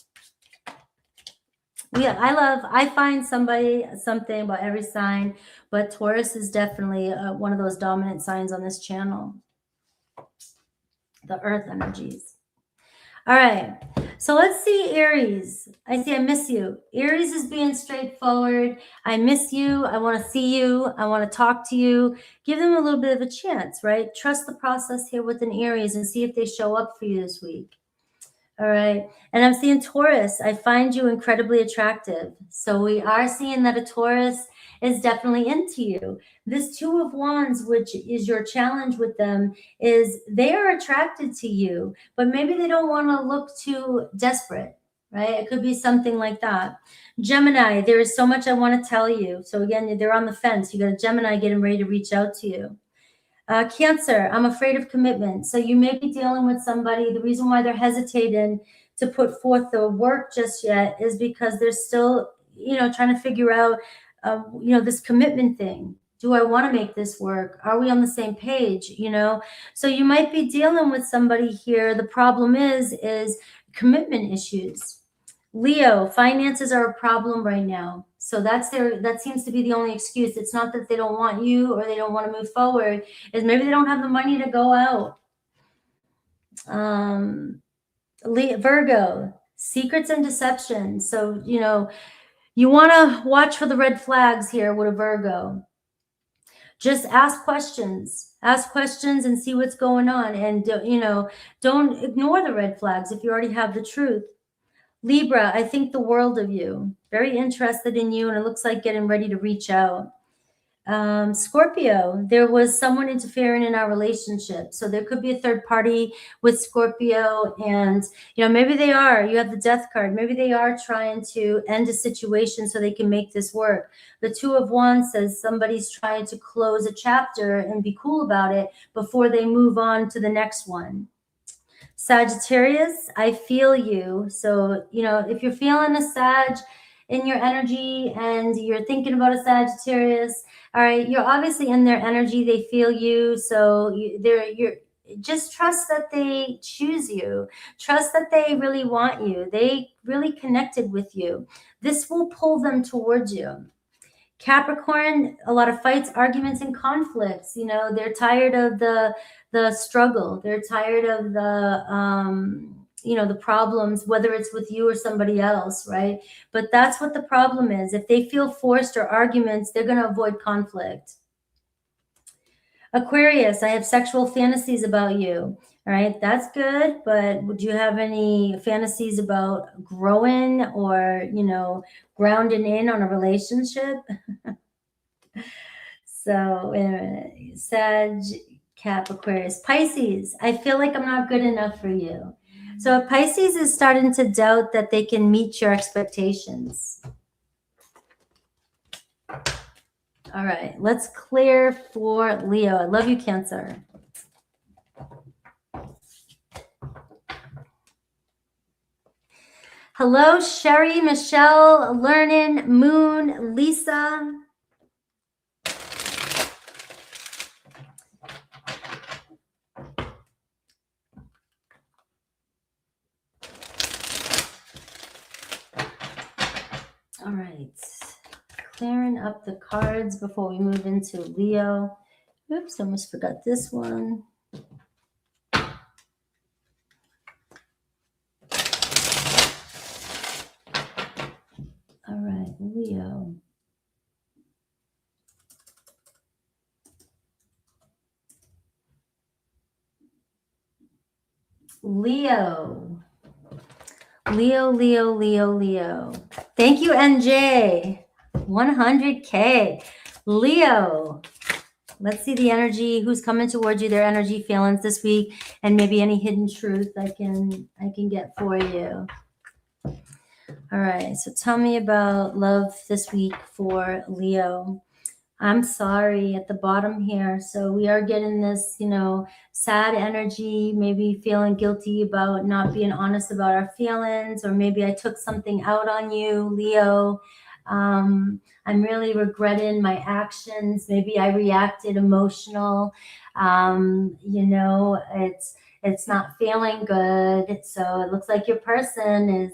I find something about every sign, but Taurus is definitely one of those dominant signs on this channel. The earth energies. All right, so let's see Aries. I miss you. Aries is being straightforward. I miss you. I want to see you. I want to talk to you. Give them a little bit of a chance, right? Trust the process here with an Aries and see if they show up for you this week. All right, and I'm seeing Taurus. I find you incredibly attractive. So we are seeing that a Taurus is definitely into you. This Two of Wands, which is your challenge with them, is they are attracted to you, but maybe they don't want to look too desperate, right? It could be something like that. Gemini, there is so much I want to tell you. So again, they're on the fence. You got a Gemini getting ready to reach out to you. Cancer, I'm afraid of commitment. So you may be dealing with somebody. The reason why they're hesitating to put forth the work just yet is because they're still, trying to figure out, this commitment thing. Do I want to make this work? Are we on the same page? So you might be dealing with somebody here. The problem is commitment issues. Leo, finances are a problem right now. So that seems to be the only excuse. It's not that they don't want you or they don't want to move forward. Is maybe they don't have the money to go out. Virgo, secrets and deception. So, you want to watch for the red flags here with a Virgo. Just ask questions and see what's going on. And, don't ignore the red flags if you already have the truth. Libra, I think the world of you. Very interested in you, and it looks like getting ready to reach out. Scorpio, there was someone interfering in our relationship. So there could be a third party with Scorpio, and, maybe they are. You have the Death card. Maybe they are trying to end a situation so they can make this work. The Two of Wands says somebody's trying to close a chapter and be cool about it before they move on to the next one. Sagittarius, I feel you. So, if you're feeling a Sag in your energy and you're thinking about a Sagittarius, all right, you're obviously in their energy. They feel you. So just trust that they choose you. Trust that they really want you. They really connected with you. This will pull them towards you. Capricorn, a lot of fights, arguments, and conflicts. You know, they're tired of the struggle. They're tired of you know, the problems, whether it's with you or somebody else, right? But that's what the problem is. If they feel forced or arguments, they're going to avoid conflict. Aquarius, I have sexual fantasies about you. All right, that's good, but would you have any fantasies about growing or, you know, grounding in on a relationship? So, Sag, Cap, Aquarius, Pisces, I feel like I'm not good enough for you. So Pisces is starting to doubt that they can meet your expectations. All right, let's clear for Leo. I love you, Cancer. Hello, Sherry, Michelle, Lernan, Moon, Lisa. All right, clearing up the cards before we move into Leo. Oops, almost forgot this one. All right, Leo. Leo. Leo, Leo, Leo, Leo. Thank you, NJ. 100K. Leo. Let's see the energy, who's coming towards you, their energy feelings this week, and maybe any hidden truth I can get for you. All right, so tell me about love this week for Leo. I'm sorry at the bottom here. So we are getting this, you know, sad energy, maybe feeling guilty about not being honest about our feelings, or maybe I took something out on you, Leo. I'm really regretting my actions. Maybe I reacted emotional. You know, it's not feeling good. So it looks like your person is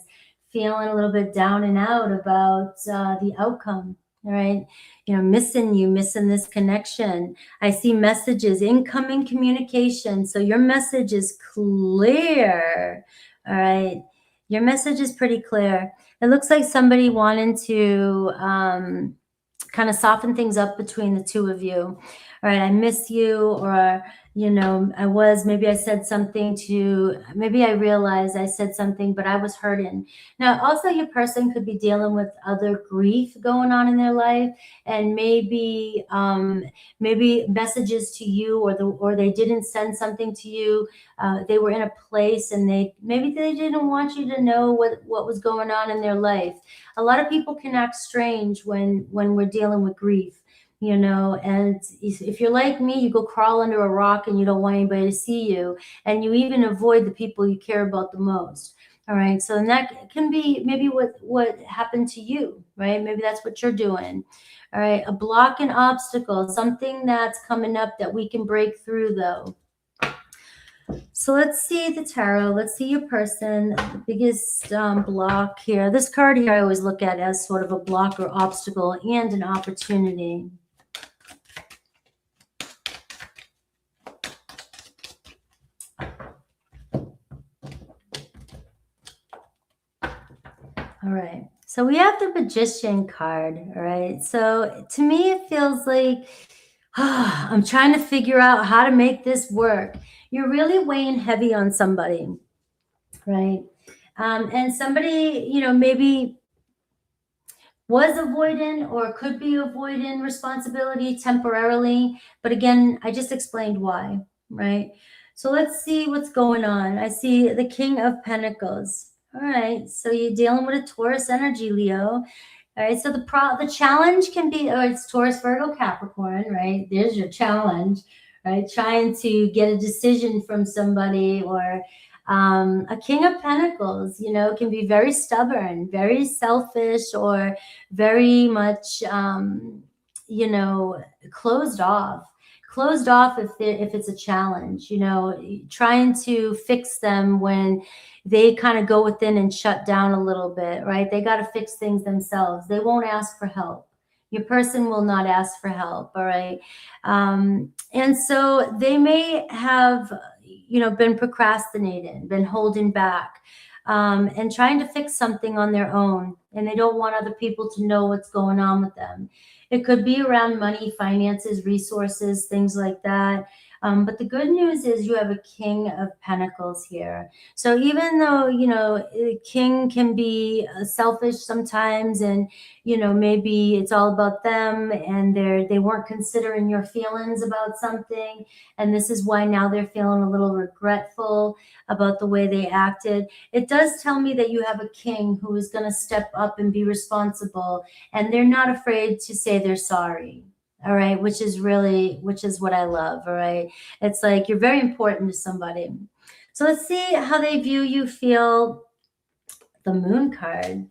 feeling a little bit down and out about the outcome. All right. You know, missing you, missing this connection. I see messages, incoming communication. So your message is clear. All right. Your message is pretty clear. It looks like somebody wanted to kind of soften things up between the two of you. All right, I miss you, or, you know, maybe I said something maybe I realized I said something, but I was hurting. Now, also your person could be dealing with other grief going on in their life, and maybe messages to you, or they didn't send something to you. They were in a place and maybe they didn't want you to know what was going on in their life. A lot of people can act strange when we're dealing with grief. You know, and if you're like me, you go crawl under a rock and you don't want anybody to see you, and you even avoid the people you care about the most. All right, so that can be maybe what happened to you, right? Maybe that's what you're doing. All right, a block, an obstacle, something that's coming up that we can break through, though. So let's see the tarot. Let's see your person, the biggest block here. This card here I always look at as sort of a block or obstacle and an opportunity. All right, so we have the Magician card, all right? So to me, it feels like I'm trying to figure out how to make this work. You're really weighing heavy on somebody, right? And somebody, you know, maybe was avoiding or could be avoiding responsibility temporarily. But again, I just explained why, right? So let's see what's going on. I see the King of Pentacles. All right, so you're dealing with a Taurus energy, Leo. All right, so the challenge can be, it's Taurus, Virgo, Capricorn, right? There's your challenge, right? Trying to get a decision from somebody, or a King of Pentacles, you know, can be very stubborn, very selfish, or very much, you know, closed off closed off if it's a challenge, you know, trying to fix them when they kind of go within and shut down a little bit, right? They got to fix things themselves. They won't ask for help. Your person will not ask for help, all right? And so they may have, you know, been procrastinating, been holding back, and trying to fix something on their own, and they don't want other people to know what's going on with them. It could be around money, finances, resources, things like that. But the good news is you have a King of Pentacles here. So even though, you know, a king can be selfish sometimes, and, you know, maybe it's all about them and they weren't considering your feelings about something, and this is why now they're feeling a little regretful about the way they acted. It does tell me that you have a king who is going to step up and be responsible, and they're not afraid to say they're sorry. All right, which is what I love. All right, it's like you're very important to somebody. So let's see how they view you, feel. The Moon card,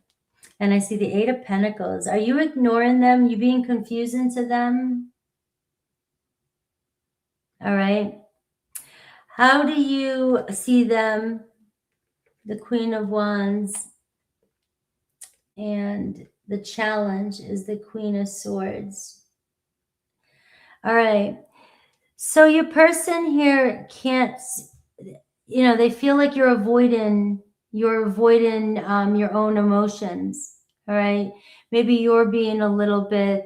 and I see the Eight of Pentacles. Are you ignoring them? You being confusing to them? All right. How do you see them? The Queen of Wands, and the challenge is the Queen of Swords. All right. So your person here can't, you know, they feel like you're avoiding your own emotions. All right. Maybe you're being a little bit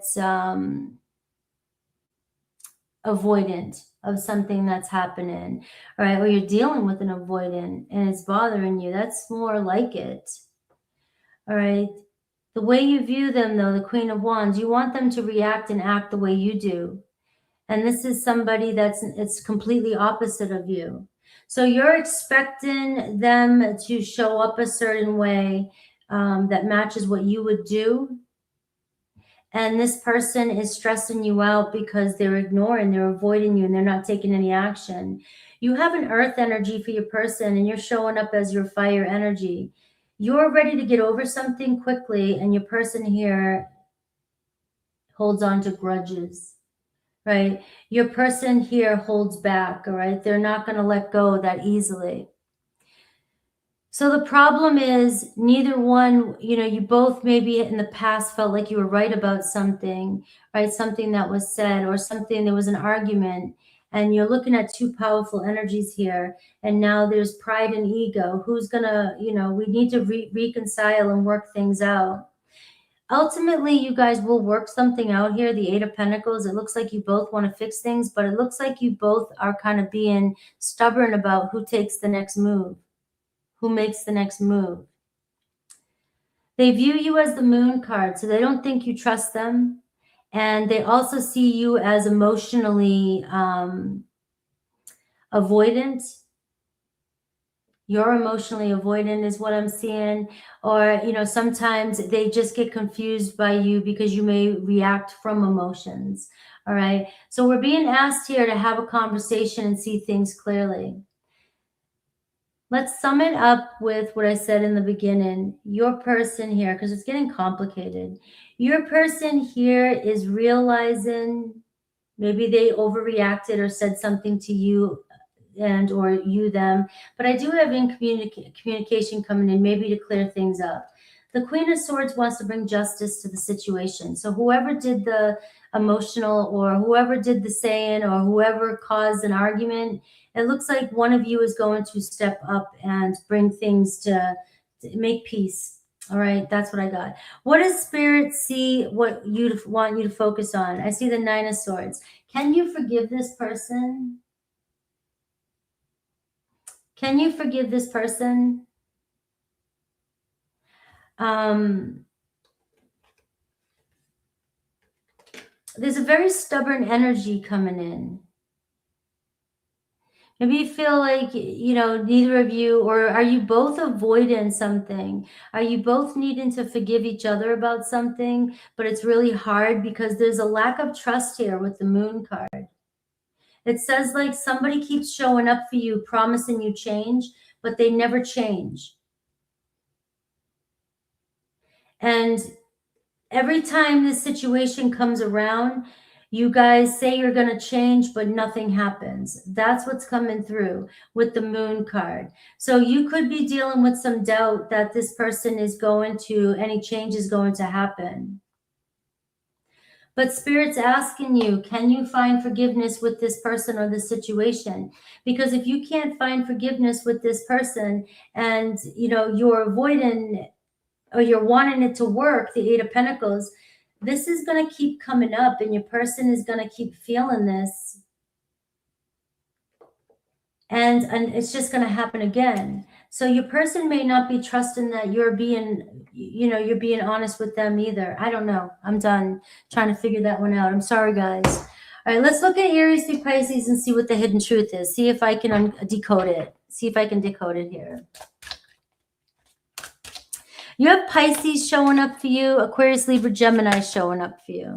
avoidant of something that's happening. All right. Or you're dealing with an avoidant and it's bothering you. That's more like it. All right. The way you view them, though, the Queen of Wands, you want them to react and act the way you do. And this is somebody it's completely opposite of you. So you're expecting them to show up a certain way that matches what you would do. And this person is stressing you out because they're ignoring, they're avoiding you, and they're not taking any action. You have an earth energy for your person, and you're showing up as your fire energy. You're ready to get over something quickly, and your person here holds on to grudges. Right? Your person here holds back, all right? They're not going to let go that easily. So the problem is neither one, you know, you both maybe in the past felt like you were right about something, right? Something that was said or something, there was an argument, and you're looking at two powerful energies here. And now there's pride and ego. Who's going to, you know, we need to reconcile and work things out. Ultimately, you guys will work something out here. The Eight of Pentacles, it looks like you both want to fix things, but it looks like you both are kind of being stubborn about who takes the next move, who makes the next move. They view you as the Moon card, so they don't think you trust them. And they also see you as emotionally avoidant. You're emotionally avoidant is what I'm seeing. Or, you know, sometimes they just get confused by you because you may react from emotions. All right. So we're being asked here to have a conversation and see things clearly. Let's sum it up with what I said in the beginning. Your person here, because it's getting complicated. Your person here is realizing maybe they overreacted or said something to you and or you them, but I do have communication coming in, maybe to clear things up. The Queen of Swords wants to bring justice to the situation. So whoever did the emotional, or whoever did the saying, or whoever caused an argument, it looks like one of you is going to step up and bring things to make peace. All right, that's what I got. What does Spirit see what you want you to focus on? I see the Nine of Swords. Can you forgive this person? Can you forgive this person? There's a very stubborn energy coming in. Maybe you feel like, you know, neither of you, or are you both avoiding something? Are you both needing to forgive each other about something, but it's really hard because there's a lack of trust here with the Moon card. It says like somebody keeps showing up for you, promising you change, but they never change. And every time this situation comes around, You guys say you're going to change, but nothing happens. That's what's coming through with the moon card. So you could be dealing with some doubt that this person is going to, any change is going to happen. But Spirit's asking you, can you find forgiveness with this person or this situation? Because if you can't find forgiveness with this person and, you know, you're avoiding or you're wanting it to work, the Eight of Pentacles, this is going to keep coming up and your person is going to keep feeling this. And it's just going to happen again. So your person may not be trusting that you're being, you know, you're being honest with them either. I don't know. I'm done trying to figure that one out. I'm sorry, guys. All right, let's look at Aries through Pisces and see what the hidden truth is. See if I can decode it. See if I can decode it here. You have Pisces showing up for you, Aquarius, Libra, Gemini showing up for you.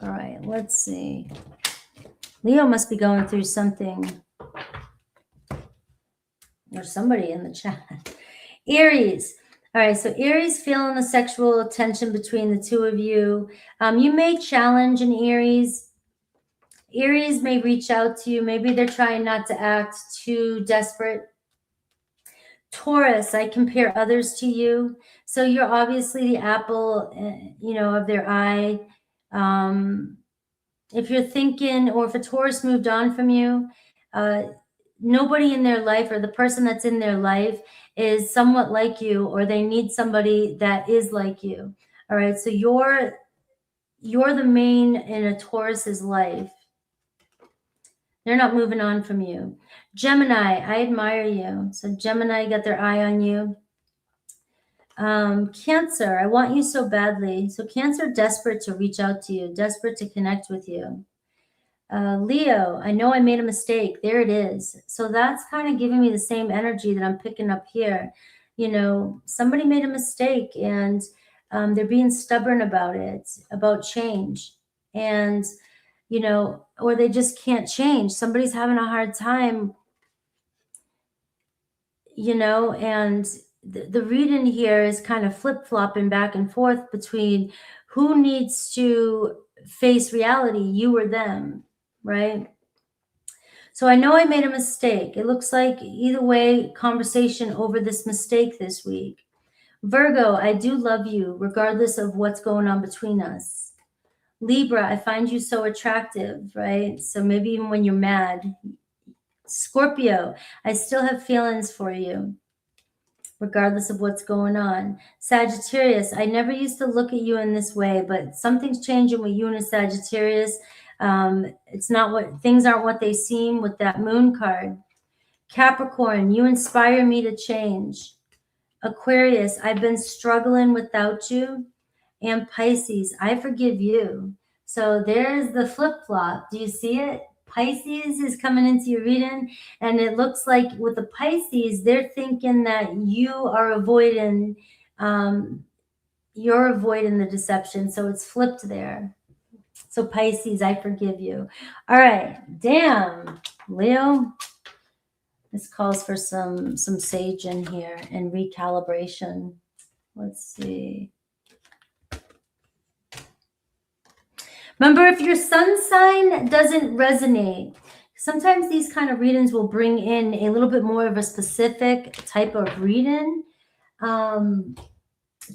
All right, let's see. Leo must be going through something. Or somebody in the chat. Aries. All right, so Aries feeling the sexual tension between the two of you. You may challenge an Aries. Aries may reach out to you. Maybe they're trying not to act too desperate. Taurus, I compare others to you. So you're obviously the apple, you know, of their eye. If you're thinking, or if a Taurus moved on from you, nobody in their life or the person that's in their life is somewhat like you, or they need somebody that is like you. All right, so you're the main in a Taurus's life. They're not moving on from you. Gemini, I admire you. So Gemini got their eye on you. Cancer, I want you so badly. So Cancer, desperate to reach out to you, desperate to connect with you. Leo, I know I made a mistake. There it is. So that's kind of giving me the same energy that I'm picking up here. You know, somebody made a mistake and they're being stubborn about it, about change. And, you know, or they just can't change. Somebody's having a hard time, you know, and the reading here is kind of flip-flopping back and forth between who needs to face reality, you or them, right? So I know I made a mistake. It looks like either way, conversation over this mistake this week. Virgo, I do love you regardless of what's going on between us. Libra, I find you so attractive, right? So maybe even when you're mad. Scorpio, I still have feelings for you regardless of what's going on. Sagittarius, I never used to look at you in this way, but something's changing with you and a Sagittarius. It's not what, things aren't what they seem with that moon card. Capricorn, you inspire me to change. Aquarius, I've been struggling without you. And Pisces, I forgive you. So there's the flip-flop. Do you see it? Pisces is coming into your reading, and it looks like with the Pisces, they're thinking that you are avoiding, you're avoiding the deception. So it's flipped there. So Pisces, I forgive you. All right, damn, Leo. This calls for some sage in here and recalibration. Let's see. Remember, if your sun sign doesn't resonate, sometimes these kind of readings will bring in a little bit more of a specific type of reading.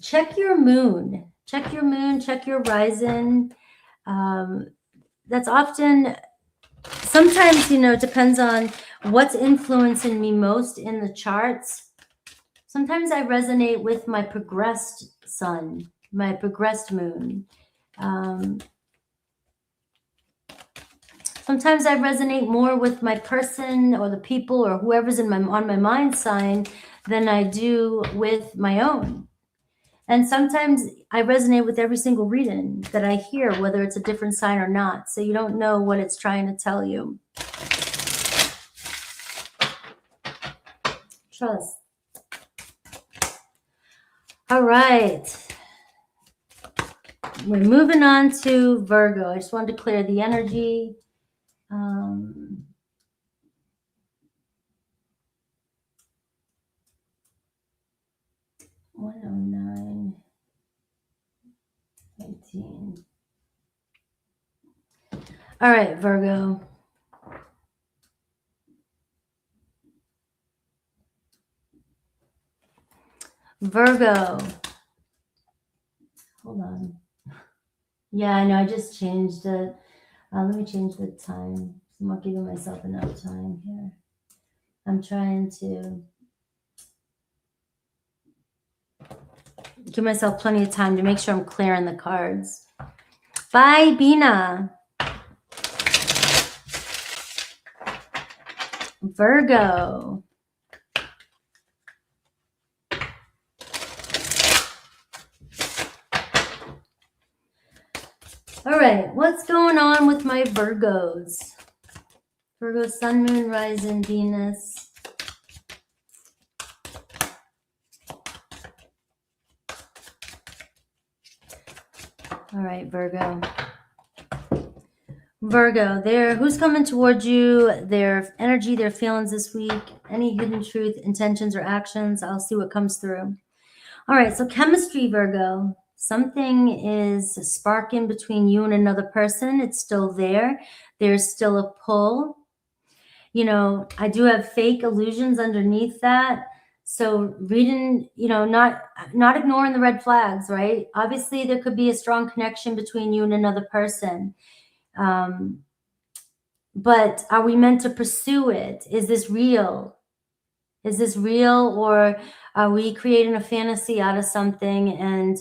Check your moon. Check your moon. Check your rising. That's often, sometimes, you know, it depends on what's influencing me most in the charts. Sometimes I resonate with my progressed sun, my progressed moon. Sometimes I resonate more with my person or the people or whoever's on my mind sign than I do with my own. And sometimes I resonate with every single reading that I hear, whether it's a different sign or not. So you don't know what it's trying to tell you. Trust. All right. We're moving on to Virgo. I just wanted to clear the energy. Um, 109, 19. All right, Virgo. Virgo. Hold on. Yeah, I know. I just changed it. Let me change the time. I'm not giving myself enough time here. I'm trying to give myself plenty of time to make sure I'm clearing the cards. Bye, Bina. Virgo. All right, what's going on with my Virgos? Virgo, Sun, Moon, Rising, Venus. All right, Virgo. Virgo, who's coming towards you, their energy, their feelings this week, any hidden truth, intentions, or actions. I'll see what comes through. All right, so chemistry, Virgo. Something is sparking between you and another person. It's still there. There's still a pull. You know, I do have fake illusions underneath that. So reading, you know, not ignoring the red flags, right? Obviously, there could be a strong connection between you and another person. But are we meant to pursue it? Is this real? Is this real, or are we creating a fantasy out of something and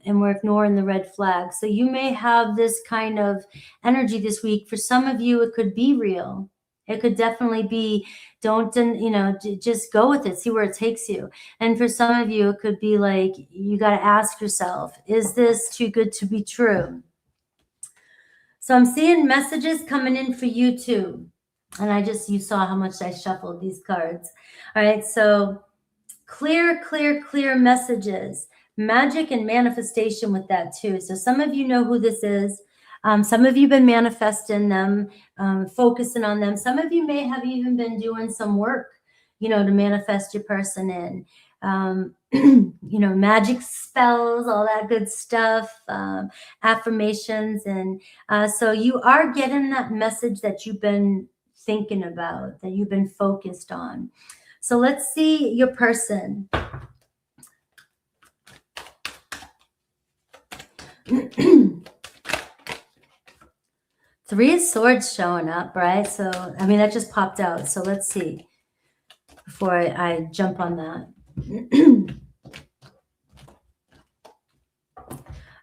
we're ignoring the red flags? So you may have this kind of energy this week. For some of you, it could be real. It could definitely be, just go with it, see where it takes you. And for some of you, it could be like, you got to ask yourself, is this too good to be true? So I'm seeing messages coming in for you too. And you saw how much I shuffled these cards. All right, so clear messages. Magic and manifestation with that too. So some of you know who this is. Some of you have been manifesting them, focusing on them. Some of you may have even been doing some work, to manifest your person in. Magic spells, all that good stuff, affirmations. And so you are getting that message that you've been thinking about, that you've been focused on. So let's see your person. Three of Swords showing up, right? So, that just popped out. So let's see before I jump on that.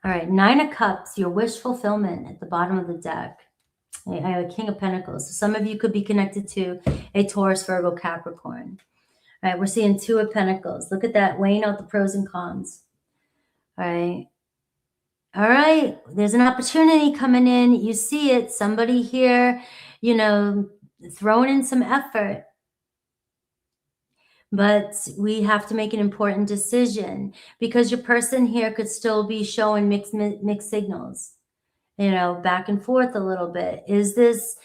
All right, Nine of Cups, your wish fulfillment at the bottom of the deck. I have a King of Pentacles. So some of you could be connected to a Taurus, Virgo, Capricorn. All right, we're seeing Two of Pentacles. Look at that, weighing out the pros and cons. All right. All right, there's an opportunity coming in. You see it. Somebody here, throwing in some effort. But we have to make an important decision because your person here could still be showing mixed signals, back and forth a little bit. Is this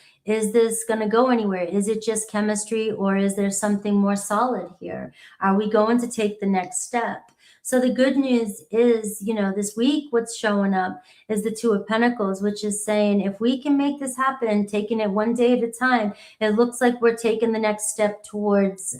going to go anywhere? Is it just chemistry, or is there something more solid here? Are we going to take the next step? So the good news is, this week, what's showing up is the Two of Pentacles, which is saying, if we can make this happen, taking it one day at a time, it looks like we're taking the next step towards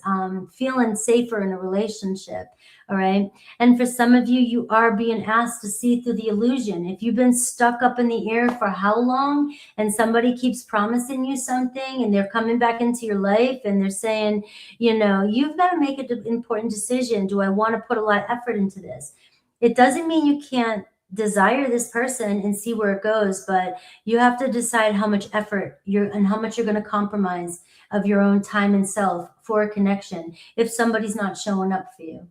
feeling safer in a relationship. All right. And for some of you, you are being asked to see through the illusion. If you've been stuck up in the air for how long, and somebody keeps promising you something, and they're coming back into your life and they're saying, you've got to make an important decision. Do I want to put a lot of effort into this? It doesn't mean you can't desire this person and see where it goes, but you have to decide how much effort and how much you're going to compromise of your own time and self for a connection if somebody's not showing up for you.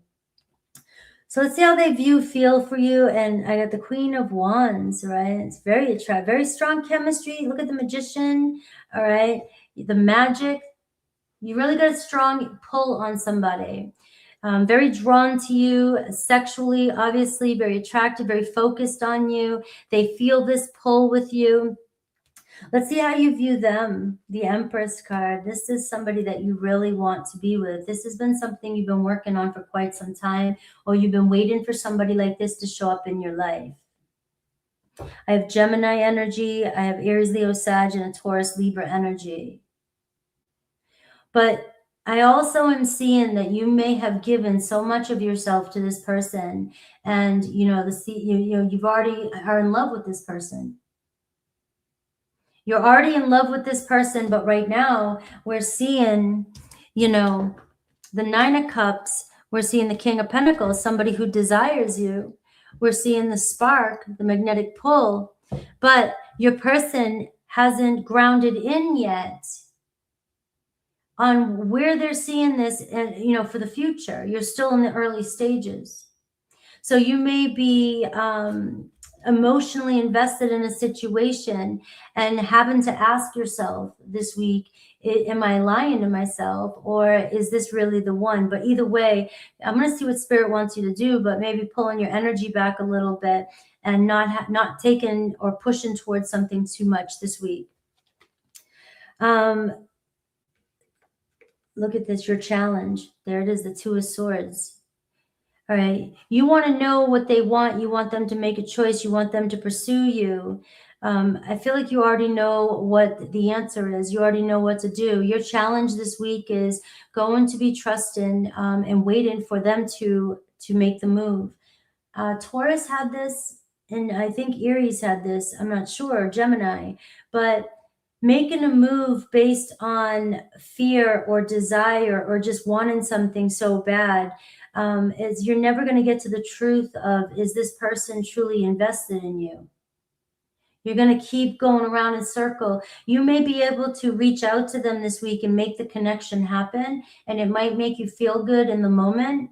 So let's see how they feel for you. And I got the Queen of Wands, right? It's very attractive, very strong chemistry. Look at the Magician, all right? The Magic. You really got a strong pull on somebody. Very drawn to you sexually, obviously, very attractive, very focused on you. They feel this pull with you. Let's see how you view them. The Empress card. This is somebody that you really want to be with. This has been something you've been working on for quite some time, or you've been waiting for somebody like this to show up in your life. I have Gemini energy. I have Aries, Leo, Sag, and a Taurus, Libra energy. But I also am seeing that you may have given so much of yourself to this person, and you've already are in love with this person. You're already in love with this person, but right now we're seeing, the Nine of Cups. We're seeing the King of Pentacles, somebody who desires you. We're seeing the spark, the magnetic pull, but your person hasn't grounded in yet on where they're seeing this, for the future. You're still in the early stages. So you may be emotionally invested in a situation and having to ask yourself this week, am I lying to myself, or is this really the one? But either way, I'm going to see what Spirit wants you to do, but maybe pulling your energy back a little bit and not taking or pushing towards something too much this week. Look at this, your challenge. There it is, the Two of Swords. All right. You want to know what they want. You want them to make a choice. You want them to pursue you. I feel like you already know what the answer is. You already know what to do. Your challenge this week is going to be trusting and waiting for them to make the move. Taurus had this, and I think Aries had this. I'm not sure, Gemini, but making a move based on fear or desire or just wanting something so bad is you're never going to get to the truth of, is this person truly invested in you? You're going to keep going around in circle. You may be able to reach out to them this week and make the connection happen, and it might make you feel good in the moment,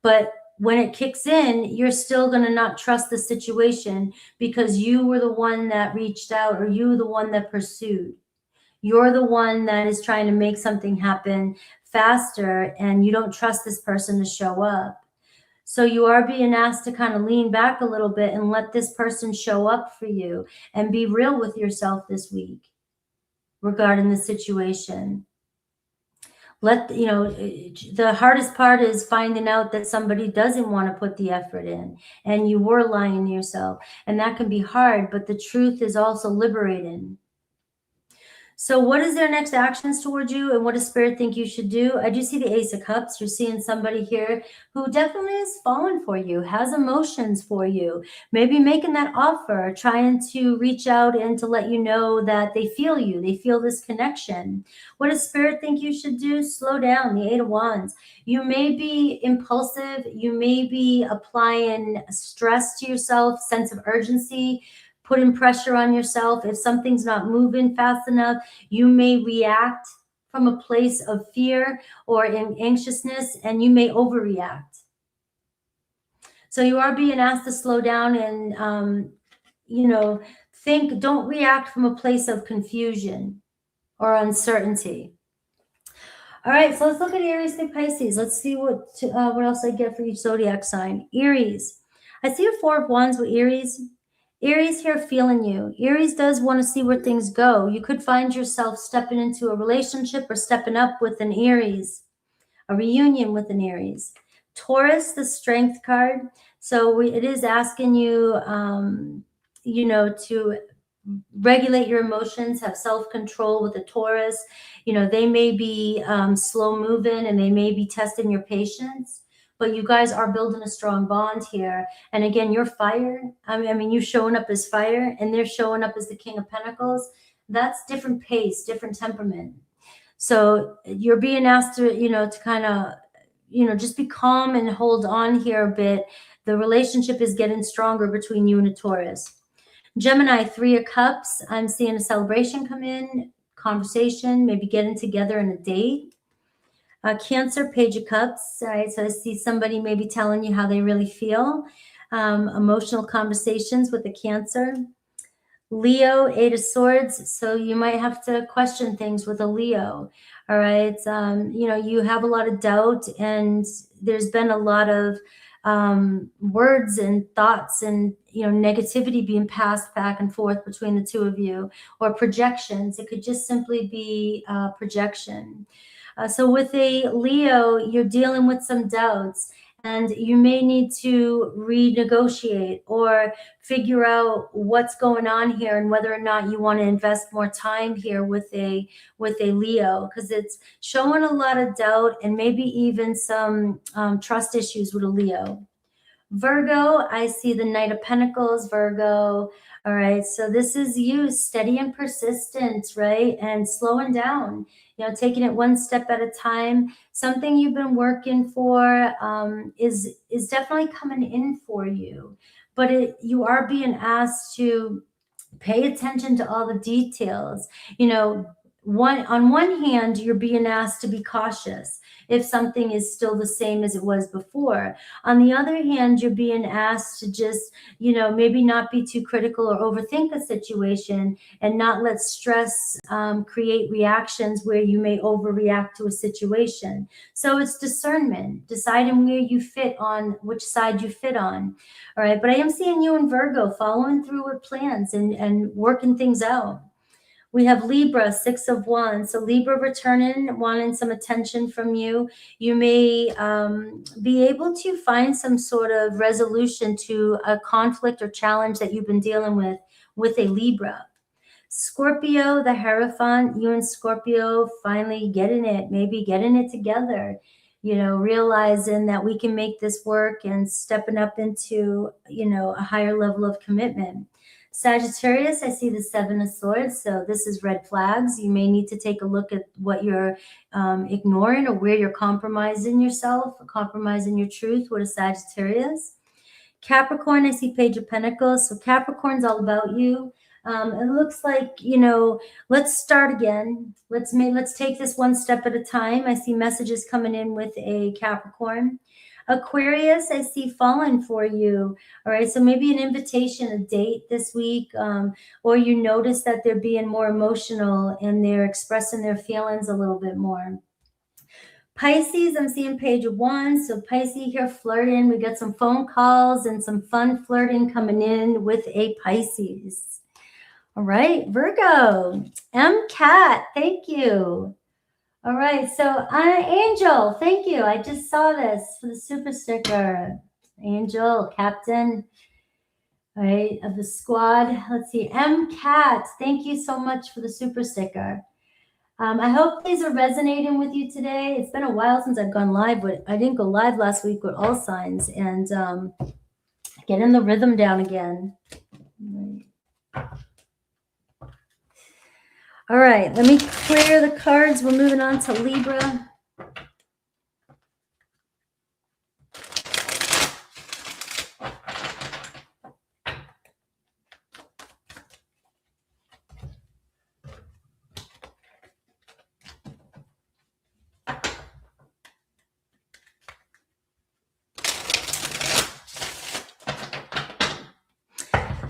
but when it kicks in, you're still going to not trust the situation because you were the one that reached out, or you were the one that pursued. You're the one that is trying to make something happen faster, and you don't trust this person to show up. So you are being asked to kind of lean back a little bit and let this person show up for you and be real with yourself this week regarding the situation. The hardest part is finding out that somebody doesn't want to put the effort in and you were lying to yourself, and that can be hard, but the truth is also liberating. So what is their next actions towards you, and what does Spirit think you should do? I do see the Ace of Cups. You're seeing somebody here who definitely is falling for you, has emotions for you, maybe making that offer, trying to reach out and to let you know that they feel you. They feel this connection. What does Spirit think you should do? Slow down, the Eight of Wands. You may be impulsive. You may be applying stress to yourself, sense of urgency, putting pressure on yourself. If something's not moving fast enough, you may react from a place of fear or in anxiousness, and you may overreact. So you are being asked to slow down and, don't react from a place of confusion or uncertainty. All right, so let's look at Aries and Pisces. Let's see what else I get for each zodiac sign. Aries. I see a Four of Wands with Aries. Aries here feeling you. Aries does want to see where things go. You could find yourself stepping into a relationship or stepping up with an Aries, a reunion with an Aries. Taurus, the Strength card. So it is asking you, to regulate your emotions, have self-control with a Taurus. They may be slow moving and they may be testing your patience, but you guys are building a strong bond here. And again, you're fire. I mean, you showing up as fire and they're showing up as the King of Pentacles. That's different pace, different temperament. So you're being asked to, to kind of, just be calm and hold on here a bit. The relationship is getting stronger between you and a Taurus. Gemini, Three of Cups. I'm seeing a celebration come in, conversation, maybe getting together in a date. Cancer, Page of Cups. All right, so I see somebody maybe telling you how they really feel. Emotional conversations with the Cancer. Leo, Eight of Swords. So you might have to question things with a Leo. All right. You have a lot of doubt, and there's been a lot of words and thoughts and, negativity being passed back and forth between the two of you, or projections. It could just simply be projection. So with a Leo, you're dealing with some doubts, and you may need to renegotiate or figure out what's going on here and whether or not you want to invest more time here with a Leo, because it's showing a lot of doubt and maybe even some trust issues with a Leo. Virgo, I see the Knight of Pentacles, Virgo. All right, so this is you, steady and persistent, right? And slowing down, taking it one step at a time. Something you've been working for is definitely coming in for you, but you are being asked to pay attention to all the details. On one hand, you're being asked to be cautious if something is still the same as it was before. On the other hand, you're being asked to just, maybe not be too critical or overthink a situation, and not let stress create reactions where you may overreact to a situation. So it's discernment, deciding where you fit on, which side you fit on. All right, but I am seeing you in Virgo following through with plans and working things out. We have Libra, 6 of Wands. So Libra returning, wanting some attention from you. You may be able to find some sort of resolution to a conflict or challenge that you've been dealing with a Libra. Scorpio, the Hierophant, you and Scorpio finally getting it, maybe getting it together, realizing that we can make this work and stepping up into, a higher level of commitment. Sagittarius, I see the 7 of Swords. So this is red flags. You may need to take a look at what you're ignoring, or where you're compromising yourself, or compromising your truth with a Sagittarius. Capricorn, I see Page of Pentacles. So Capricorn's all about you. It looks like, let's start again. Let's take this one step at a time. I see messages coming in with a Capricorn. Aquarius, I see falling for you. All right, so maybe an invitation, a date this week, or you notice that they're being more emotional and they're expressing their feelings a little bit more. Pisces, I'm seeing Page of Wands. So Pisces here flirting. We got some phone calls and some fun flirting coming in with a Pisces. All right, Virgo, Cat, thank you. All right, so Angel, thank you. I just saw this for the super sticker. Angel, captain, all right, of the squad. Let's see, Cat, thank you so much for the super sticker. I hope these are resonating with you today. It's been a while since I've gone live. I didn't go live last week with all signs, and getting the rhythm down again. All right, let me clear the cards. We're moving on to Libra.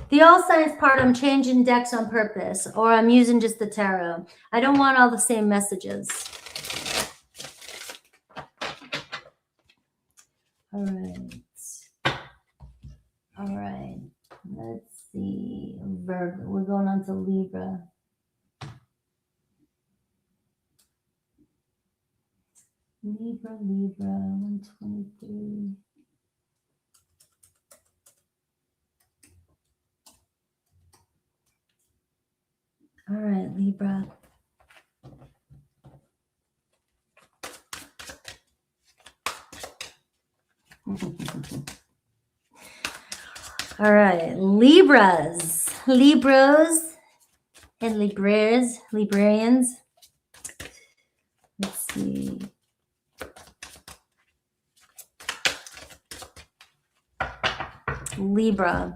The all signs part, I'm changing decks on purpose, or I'm using just the tarot. I don't want all the same messages. All right. All right. Let's see. Virgo. We're going on to Libra. Libra, 123. All right, Libra. All right, Libras and Librarians. Let's see. Libra.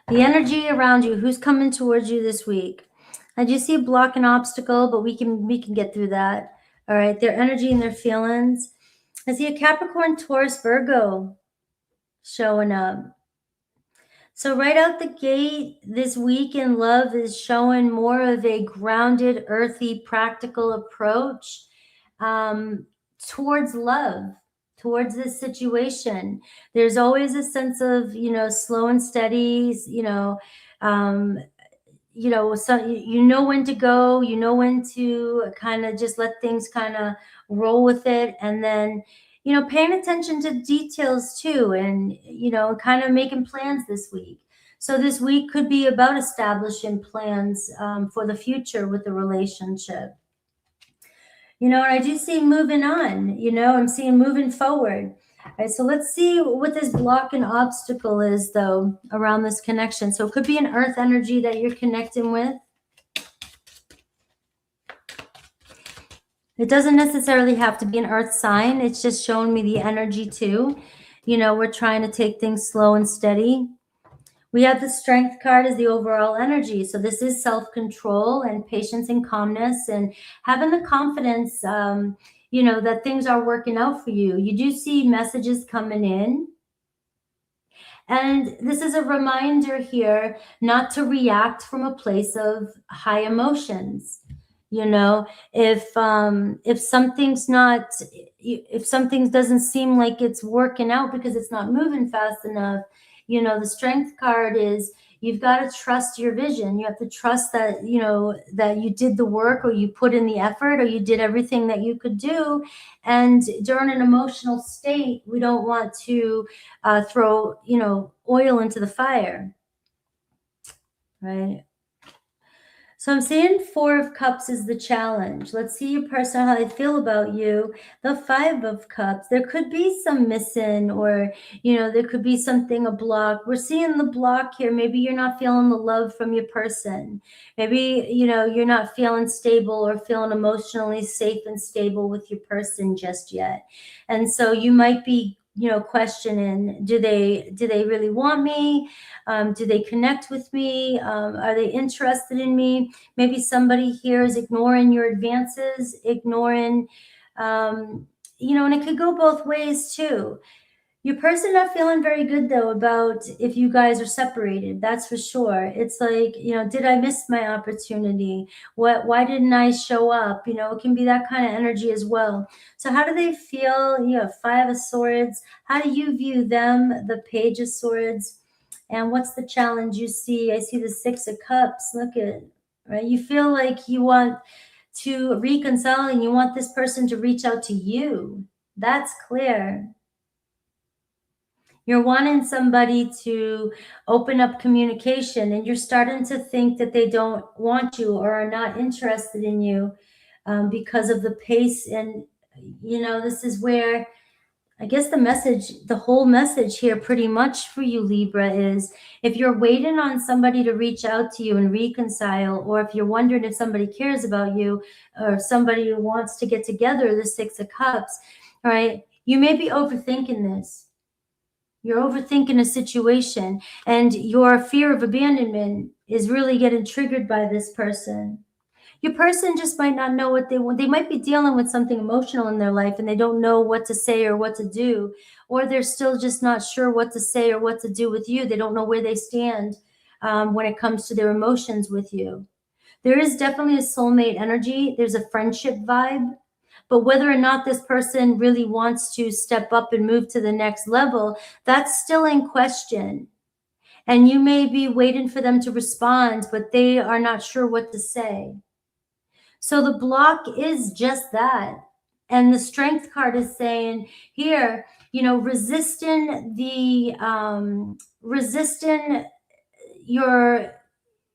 The energy around you, who's coming towards you this week? I do see a block and obstacle, but we can get through that. All right, their energy and their feelings. I see a Capricorn, Taurus, Virgo showing up. So right out the gate, this week in love is showing more of a grounded, earthy, practical approach. towards love, towards this situation. There's always a sense of, you know, slow and steady, so you know when to go, you know when to kind of just let things kind of roll with it, and then, you know, paying attention to details too, and, you know, kind of making plans this week. So this week could be about establishing plans for the future with the relationship. You know, and I do see moving on, you know, I'm seeing moving forward. All right, so let's see what this block and obstacle is, though, around this connection. So it could be an earth energy that you're connecting with. It doesn't necessarily have to be an earth sign. It's just showing me the energy too. You know, we're trying to take things slow and steady. We have the strength card as the overall energy. So this is self-control and patience and calmness and having the confidence, you know, that things are working out for you. You do see messages coming in. And this is a reminder here not to react from a place of high emotions. You know, if something's not, if something doesn't seem like it's working out because it's not moving fast enough, you know, the strength card is you've got to trust your vision. You have to trust that, you know, that you did the work, or you put in the effort, or you did everything that you could do. And during an emotional state, we don't want to throw, you know, oil into the fire, right? So I'm seeing 4 of Cups is the challenge. Let's see your person, how they feel about you. The 5 of Cups, there could be some missing, or, you know, there could be something, a block. We're seeing the block here. Maybe you're not feeling the love from your person. Maybe, you know, you're not feeling stable or feeling emotionally safe and stable with your person just yet. And so you might be, you know, questioning, do they really want me? Do they connect with me? Are they interested in me? Maybe somebody here is ignoring your advances, ignoring, you know, and it could go both ways too. Your person not feeling very good though about if you guys are separated. That's for sure. It's like, you know, did I miss my opportunity? Why didn't I show up? You know, it can be that kind of energy as well. So how do they feel? You have 5 of Swords. How do you view them? The Page of Swords. And what's the challenge you see? I see the 6 of Cups. Look at, right? You feel like you want to reconcile and you want this person to reach out to you. That's clear. You're wanting somebody to open up communication, and you're starting to think that they don't want you or are not interested in you because of the pace. And, you know, this is where I guess the whole message here pretty much for you, Libra, is if you're waiting on somebody to reach out to you and reconcile, or if you're wondering if somebody cares about you, or if somebody wants to get together, the 6 of Cups, all right, you may be overthinking this. You're overthinking a situation, and your fear of abandonment is really getting triggered by this person. Your person just might not know what they want. They might be dealing with something emotional in their life and they don't know what to say or what to do, or they're still just not sure what to say or what to do with you. They don't know where they stand when it comes to their emotions with you. There is definitely a soulmate energy. There's a friendship vibe. But whether or not this person really wants to step up and move to the next level, that's still in question. And you may be waiting for them to respond, but they are not sure what to say. So the block is just that. And the strength card is saying here, you know, resisting your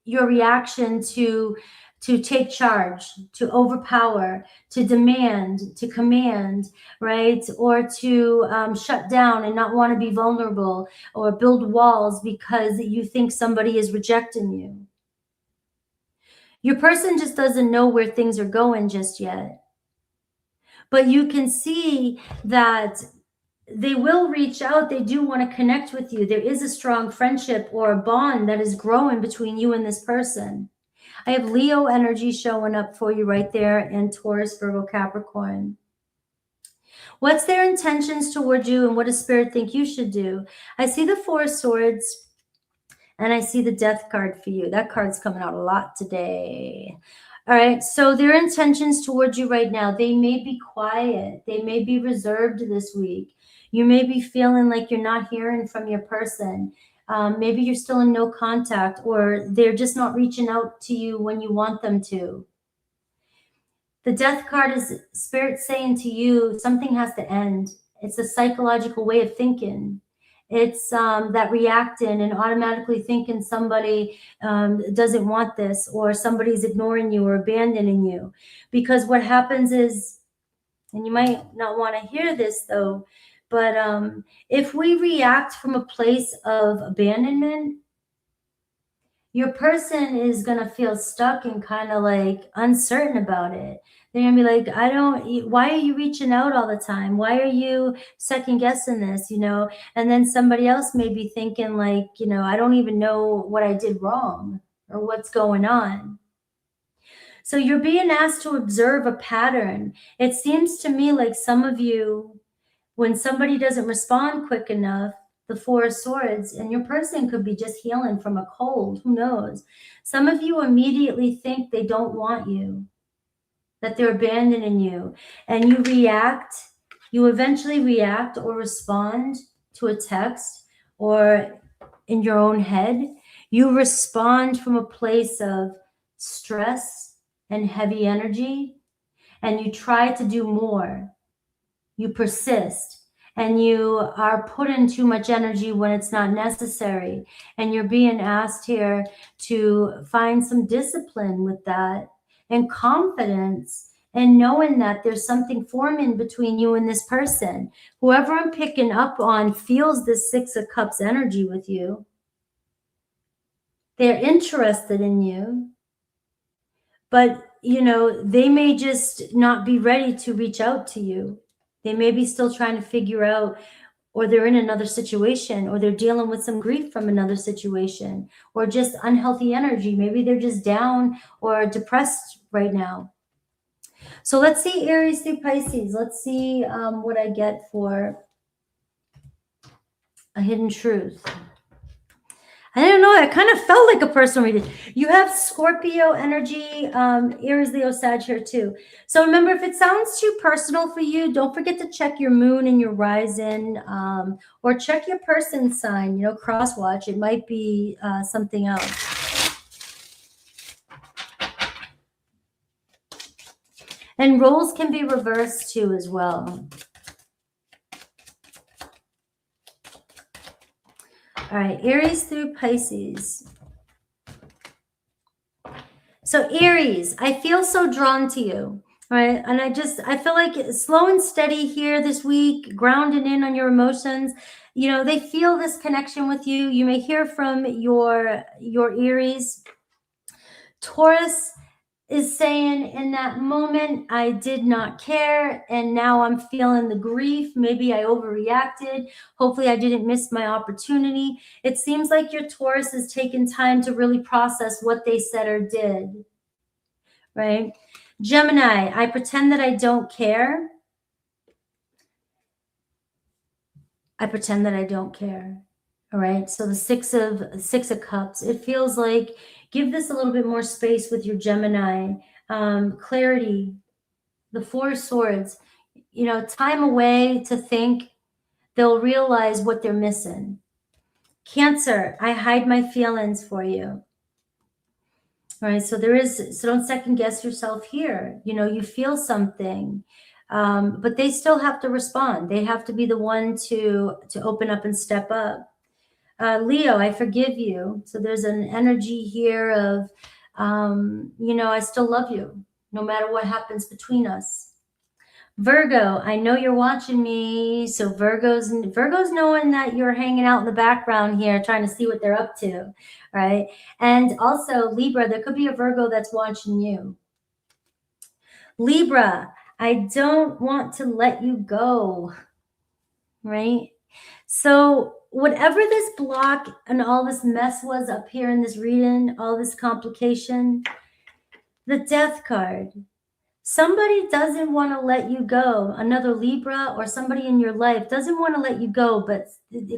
reaction to take charge, to overpower, to demand, to command, right? Or to shut down and not want to be vulnerable, or build walls because you think somebody is rejecting you. Your person just doesn't know where things are going just yet. But you can see that they will reach out. They do want to connect with you. There is a strong friendship or a bond that is growing between you and this person. I have Leo energy showing up for you right there, and Taurus, Virgo, Capricorn. What's their intentions toward you, and what does Spirit think you should do? I see the 4 of Swords, and I see the Death card for you. That card's coming out a lot today. All right, so their intentions towards you right now, they may be quiet. They may be reserved this week. You may be feeling like you're not hearing from your person. Maybe you're still in no contact, or they're just not reaching out to you when you want them to. The death card is spirit saying to you, something has to end. It's a psychological way of thinking. It's that reacting and automatically thinking somebody doesn't want this, or somebody's ignoring you or abandoning you. Because what happens is, and you might not want to hear this though, but if we react from a place of abandonment, your person is going to feel stuck and kind of like uncertain about it. They're going to be like, why are you reaching out all the time? Why are you second guessing this, And then somebody else may be thinking like, I don't even know what I did wrong or what's going on. So you're being asked to observe a pattern. It seems to me like some of you, when somebody doesn't respond quick enough, the Four of Swords, and your person could be just healing from a cold, who knows? Some of you immediately think they don't want you, that they're abandoning you, and you eventually react or respond to a text, or in your own head, you respond from a place of stress and heavy energy, and you try to do more. You persist. And you are putting too much energy when it's not necessary. And you're being asked here to find some discipline with that and confidence, and knowing that there's something forming between you and this person. Whoever I'm picking up on feels this Six of Cups energy with you. They're interested in you, but they may just not be ready to reach out to you. They may be still trying to figure out, or they're in another situation, or they're dealing with some grief from another situation, or just unhealthy energy. Maybe they're just down or depressed right now. So let's see Aries through Pisces. Let's see what I get for a hidden truth. I don't know. It kind of felt like a personal reading. You have Scorpio energy, Aries, Leo, Sag here too. So remember, if it sounds too personal for you, don't forget to check your moon and your rising, or check your person sign, cross watch. It might be something else. And roles can be reversed too as well. All right, Aries through Pisces. So Aries, I feel so drawn to you, right? And I feel like slow and steady here this week, grounded in on your emotions. They feel this connection with you. You may hear from your Aries. Taurus is saying, in that moment, I did not care, and now I'm feeling the grief. Maybe I overreacted. Hopefully I didn't miss my opportunity. It seems like your Taurus is taking time to really process what they said or did, right? Gemini, I pretend that I don't care. I pretend that I don't care. All right, so the Six of Cups, it feels like, give this a little bit more space with your Gemini. Clarity, the Four of Swords, time away to think. They'll realize what they're missing. Cancer, I hide my feelings for you. All right, so don't second guess yourself here. You feel something, but they still have to respond. They have to be the one to open up and step up. Leo, I forgive you. So there's an energy here of, I still love you no matter what happens between us. Virgo, I know you're watching me. So Virgo's knowing that you're hanging out in the background here, trying to see what they're up to, right? And also Libra, there could be a Virgo that's watching you. Libra, I don't want to let you go, right? So whatever this block and all this mess was up here in this reading, all this complication, the Death card, Somebody doesn't want to let you go. Another Libra or somebody in your life doesn't want to let you go, but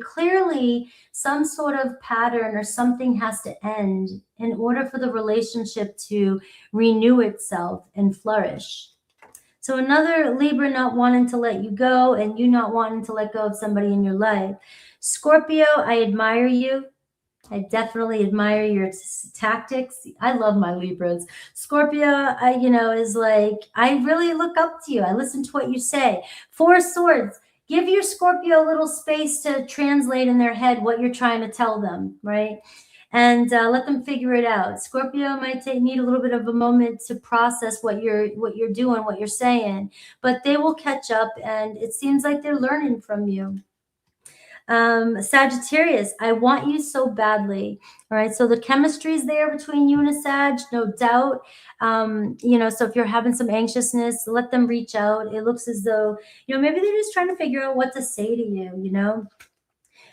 clearly some sort of pattern or something has to end in order for the relationship to renew itself and flourish. So another Libra not wanting to let you go and you not wanting to let go of somebody in your life. Scorpio, I admire you. I definitely admire your tactics. I love my Libras. Scorpio, is like, I really look up to you. I listen to what you say. Four of Swords. Give your Scorpio a little space to translate in their head what you're trying to tell them, right? And let them figure it out. Scorpio might need a little bit of a moment to process what you're doing, what you're saying, but they will catch up, and it seems like they're learning from you. Sagittarius, I want you so badly. All right. So the chemistry is there between you and a Sag, no doubt. So if you're having some anxiousness, let them reach out. It looks as though, maybe they're just trying to figure out what to say to you.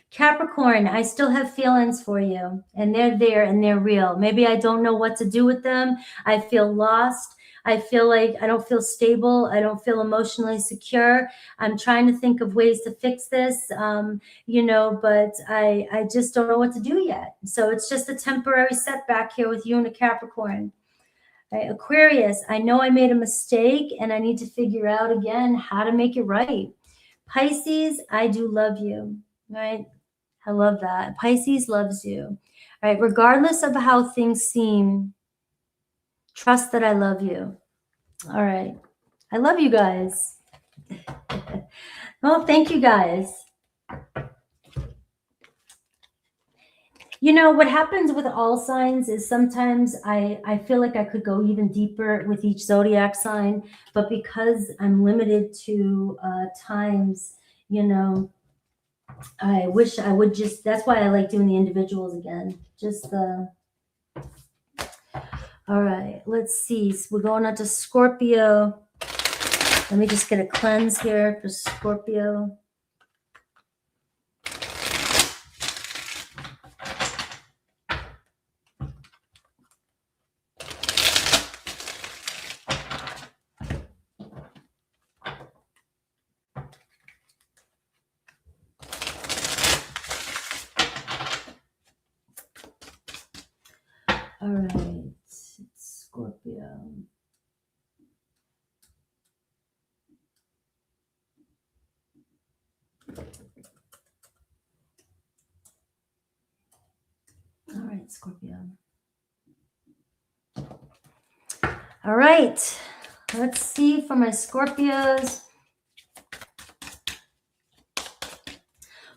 Capricorn, I still have feelings for you, and they're there and they're real. Maybe I don't know what to do with them. I feel lost. I feel like I don't feel stable. I don't feel emotionally secure. I'm trying to think of ways to fix this, but I just don't know what to do yet. So it's just a temporary setback here with you and a Capricorn. Right? Aquarius, I know I made a mistake and I need to figure out again how to make it right. Pisces, I do love you, right? I love that. Pisces loves you. All right. Regardless of how things seem, trust that I love you. All right. I love you guys. Well, thank you guys. What happens with all signs is sometimes I feel like I could go even deeper with each zodiac sign, but because I'm limited to times, I wish I would that's why I like doing the individuals again. All right, let's see. So we're going on to Scorpio. Let me just get a cleanse here for Scorpio. All right, it's Scorpio. All right, Scorpio. All right, let's see for my Scorpios.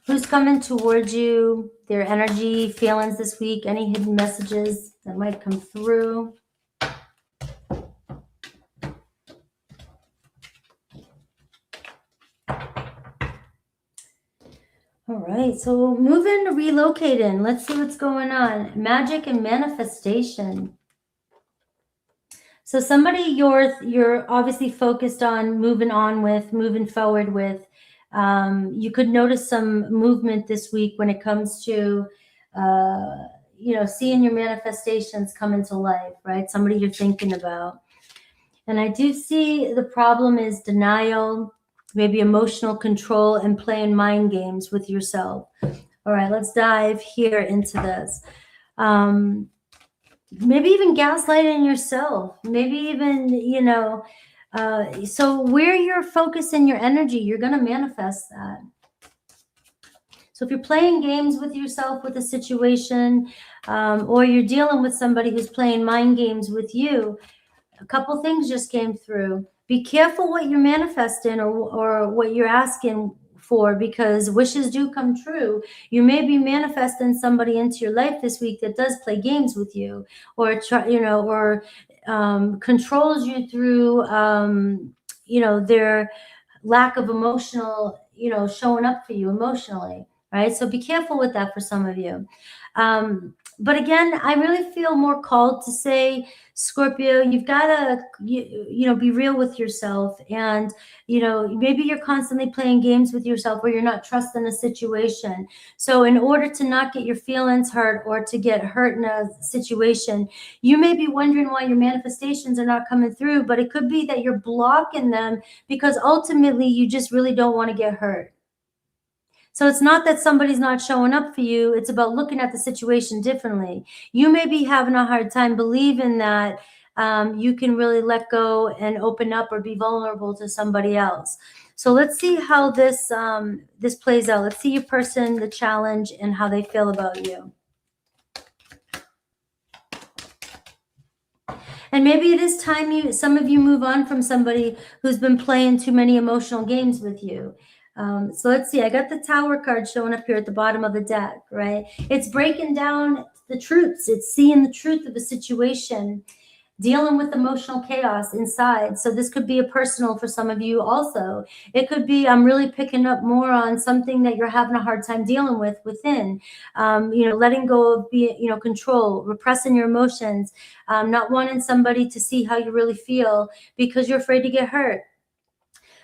Who's coming towards you? Their energy, feelings this week, any hidden messages that might come through. All right, so moving, relocating. Let's see what's going on. Magic and manifestation. So somebody you're obviously focused on moving on with, moving forward with. You could notice some movement this week when it comes to, seeing your manifestations come into life, right? Somebody you're thinking about. And I do see the problem is denial, maybe emotional control, and playing mind games with yourself. All right, let's dive here into this. Maybe even gaslighting yourself. Maybe even, so where you're focusing your energy, you're going to manifest that. So if you're playing games with yourself with a situation, or you're dealing with somebody who's playing mind games with you, a couple things just came through. Be careful what you're manifesting or what you're asking for, because wishes do come true. You may be manifesting somebody into your life this week that does play games with you, or controls you through, their lack of emotional, showing up for you emotionally. Right. So be careful with that for some of you. But again, I really feel more called to say, Scorpio, you've got to, you know, be real with yourself. And, you know, maybe you're constantly playing games with yourself where you're not trusting a situation. So in order to not get your feelings hurt or to get hurt in a situation, you may be wondering why your manifestations are not coming through, but it could be that you're blocking them because ultimately you just really don't want to get hurt. So it's not that somebody's not showing up for you. It's about looking at the situation differently. You may be having a hard time believing that you can really let go and open up or be vulnerable to somebody else. So let's see how this this plays out. Let's see your person, the challenge, and how they feel about you. And maybe it is time some of you move on from somebody who's been playing too many emotional games with you. So let's see, I got the Tower card showing up here at the bottom of the deck, right? It's breaking down the truths. It's seeing the truth of a situation, dealing with emotional chaos inside. So this could be a personal for some of you also. It could be, I'm really picking up more on something that you're having a hard time dealing with within, you know, letting go of control, repressing your emotions, not wanting somebody to see how you really feel because you're afraid to get hurt.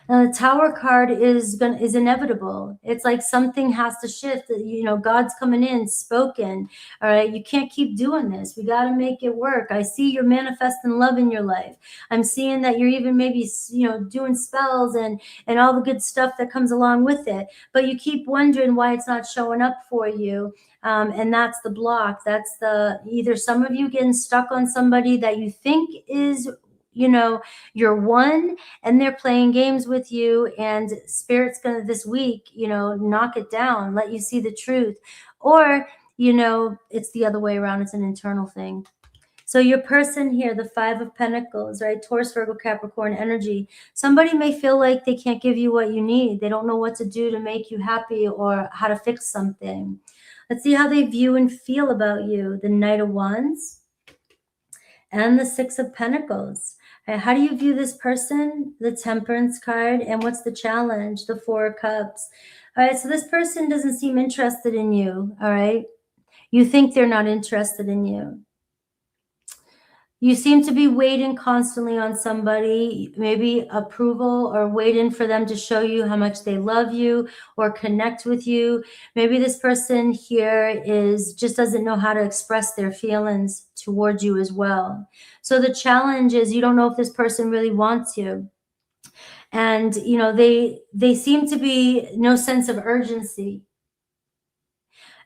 Now, the Tower card is inevitable. It's like something has to shift. You know, God's coming in, spoken. All right, you can't keep doing this. We got to make it work. I see you're manifesting love in your life. I'm seeing that you're even maybe, you know, doing spells and all the good stuff that comes along with it. But you keep wondering why it's not showing up for you. And that's the block. That's either some of you getting stuck on somebody that you think is, you know, you're one, and they're playing games with you, and Spirit's gonna this week, you know, knock it down, let you see the truth. Or, you know, it's the other way around. It's an internal thing. So your person here, the Five of Pentacles, right? Taurus, Virgo, Capricorn energy. Somebody may feel like they can't give you what you need. They don't know what to do to make you happy or how to fix something. Let's see how they view and feel about you. The Knight of Wands and the Six of Pentacles. How do you view this person? The Temperance card. And what's the challenge? The Four of Cups. All right, so this person doesn't seem interested in you, all right? You think they're not interested in you. You seem to be waiting constantly on somebody, maybe approval, or waiting for them to show you how much they love you or connect with you. Maybe this person here just doesn't know how to express their feelings towards you as well. So the challenge is you don't know if this person really wants you. And, you know, they seem to be no sense of urgency.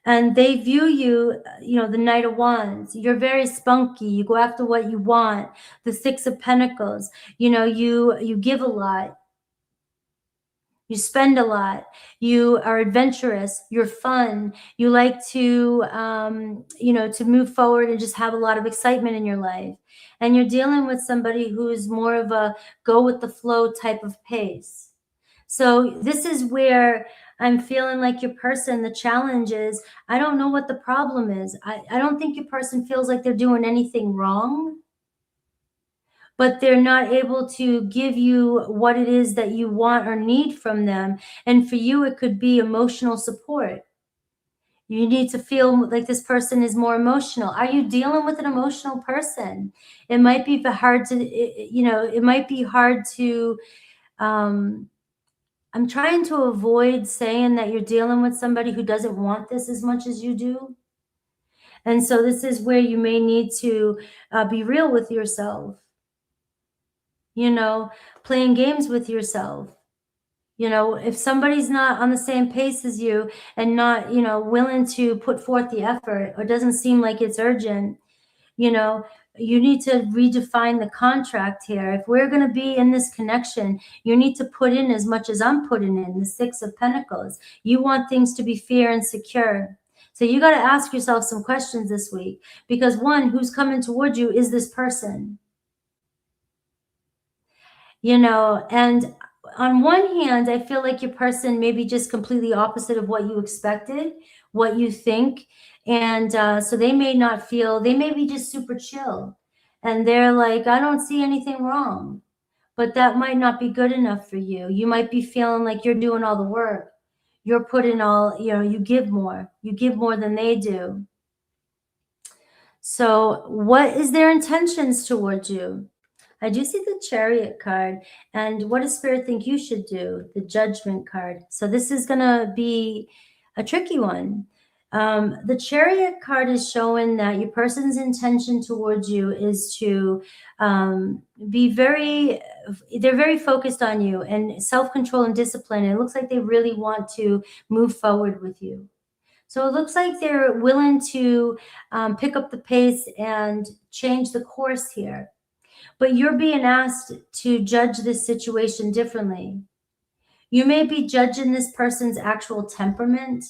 And they view you, you know, the Knight of Wands. You're very spunky. You go after what you want. The Six of Pentacles. You know, you give a lot. You spend a lot. You are adventurous. You're fun. You like to, you know, to move forward and just have a lot of excitement in your life. And you're dealing with somebody who's more of a go with the flow type of pace. So this is where I'm feeling like your person, the challenge is, I don't know what the problem is. I don't think your person feels like they're doing anything wrong, but they're not able to give you what it is that you want or need from them. And for you, it could be emotional support. You need to feel like this person is more emotional. Are you dealing with an emotional person? It might be hard to, you know, it might be hard to, I'm trying to avoid saying that you're dealing with somebody who doesn't want this as much as you do. And so this is where you may need to be real with yourself, you know, playing games with yourself. You know, if somebody's not on the same pace as you and not, you know, willing to put forth the effort or doesn't seem like it's urgent, you know, you need to redefine the contract here. If we're going to be in this connection, you need to put in as much as I'm putting in, the Six of Pentacles. You want things to be fair and secure. So you got to ask yourself some questions this week, because one, who's coming towards you is this person, you know, and on one hand, I feel like your person may be just completely opposite of what you expected, what you think. And so they may not feel, they may be just super chill. And they're like, I don't see anything wrong. But that might not be good enough for you. You might be feeling like you're doing all the work. You're putting all, you know, you give more than they do. So what is their intentions towards you? I do see the Chariot card. And what does Spirit think you should do? The Judgment card. So this is going to be a tricky one. The Chariot card is showing that your person's intention towards you is to be they're very focused on you and self-control and discipline. It looks like they really want to move forward with you. So it looks like they're willing to pick up the pace and change the course here. But you're being asked to judge this situation differently. You may be judging this person's actual temperament.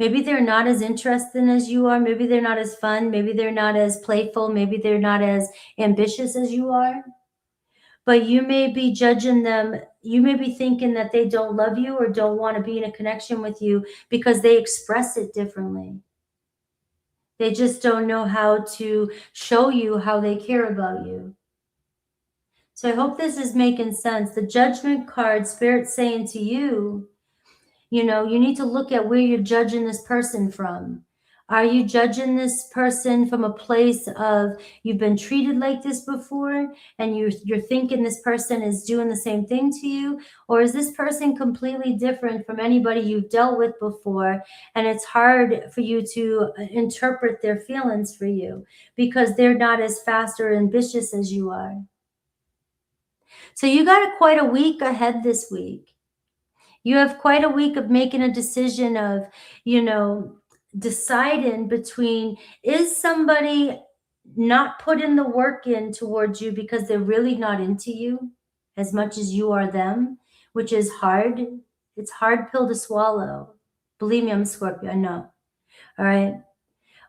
Maybe they're not as interested as you are. Maybe they're not as fun. Maybe they're not as playful. Maybe they're not as ambitious as you are. But you may be judging them. You may be thinking that they don't love you or don't want to be in a connection with you because they express it differently. They just don't know how to show you how they care about you. So I hope this is making sense. The Judgment card, Spirit's saying to you, you know, you need to look at where you're judging this person from. Are you judging this person from a place of you've been treated like this before and you're thinking this person is doing the same thing to you? Or is this person completely different from anybody you've dealt with before and it's hard for you to interpret their feelings for you because they're not as fast or ambitious as you are? So you got quite a week ahead this week. You have quite a week of making a decision of, you know, deciding between, is somebody not putting the work in towards you because they're really not into you as much as you are them, which is hard. It's a hard pill to swallow. Believe me, I'm a Scorpio, I know. All right.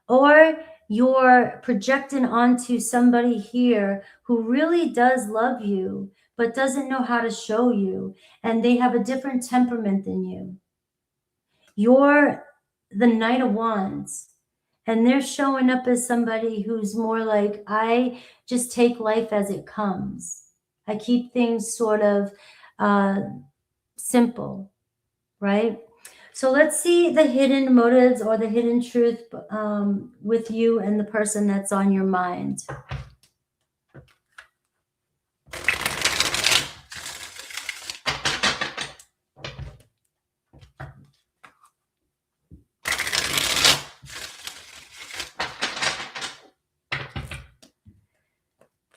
Or you're projecting onto somebody here who really does love you, but doesn't know how to show you, and they have a different temperament than you. You're the Knight of Wands, and they're showing up as somebody who's more like, I just take life as it comes. I keep things sort of simple, right? So let's see the hidden motives or the hidden truth with you and the person that's on your mind.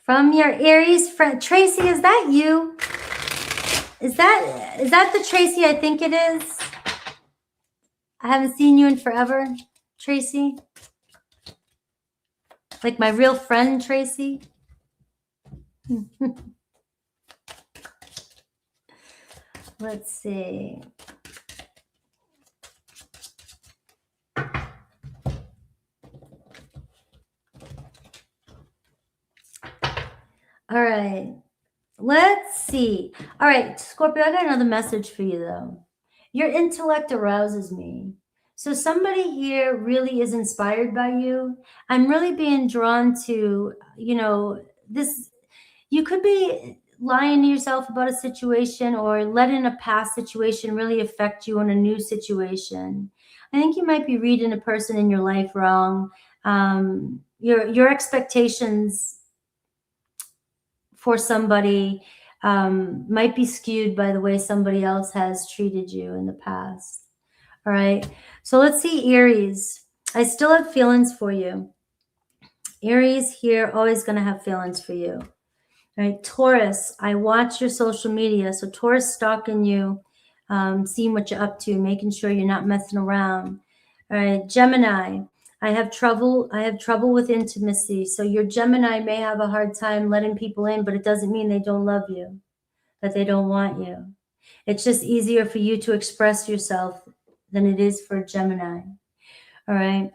From your Aries friend, Tracy, is that you? Is that the Tracy I think it is? I haven't seen you in forever, Tracy. Like my real friend, Tracy. Let's see. All right. Let's see. All right, Scorpio, I got another message for you, though. Your intellect arouses me. So somebody here really is inspired by you. I'm really being drawn to, you know, this. You could be lying to yourself about a situation or letting a past situation really affect you in a new situation. I think you might be reading a person in your life wrong. Your expectations for somebody might be skewed by the way somebody else has treated you in the past. All right. So let's see, Aries. I still have feelings for you. Aries here, always going to have feelings for you. All right. Taurus, I watch your social media. So Taurus stalking you, seeing what you're up to, making sure you're not messing around. All right. Gemini, I have trouble with intimacy. So your Gemini may have a hard time letting people in, but it doesn't mean they don't love you, that they don't want you. It's just easier for you to express yourself than it is for Gemini. All right.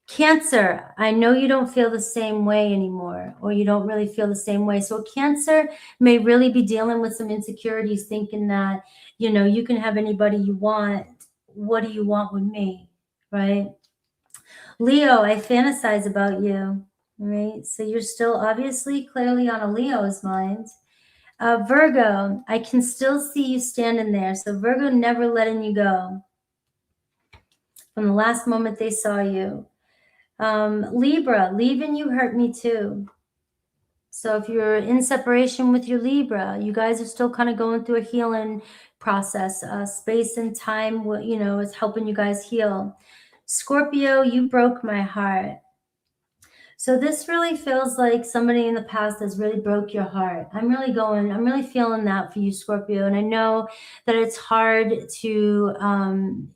Cancer, I know you don't feel the same way anymore, or you don't really feel the same way. So Cancer may really be dealing with some insecurities, thinking that, you know, you can have anybody you want. What do you want with me? Right? Leo, I fantasize about you. Right? So you're still obviously clearly on a Leo's mind. Virgo, I can still see you standing there. So Virgo never letting you go from the last moment they saw you. Libra, leaving you hurt me too. So if you're in separation with your Libra, you guys are still kind of going through a healing process. Space and time, you know, is helping you guys heal. Scorpio, you broke my heart. So this really feels like somebody in the past has really broke your heart. I'm really feeling that for you, Scorpio. And I know that it's hard to,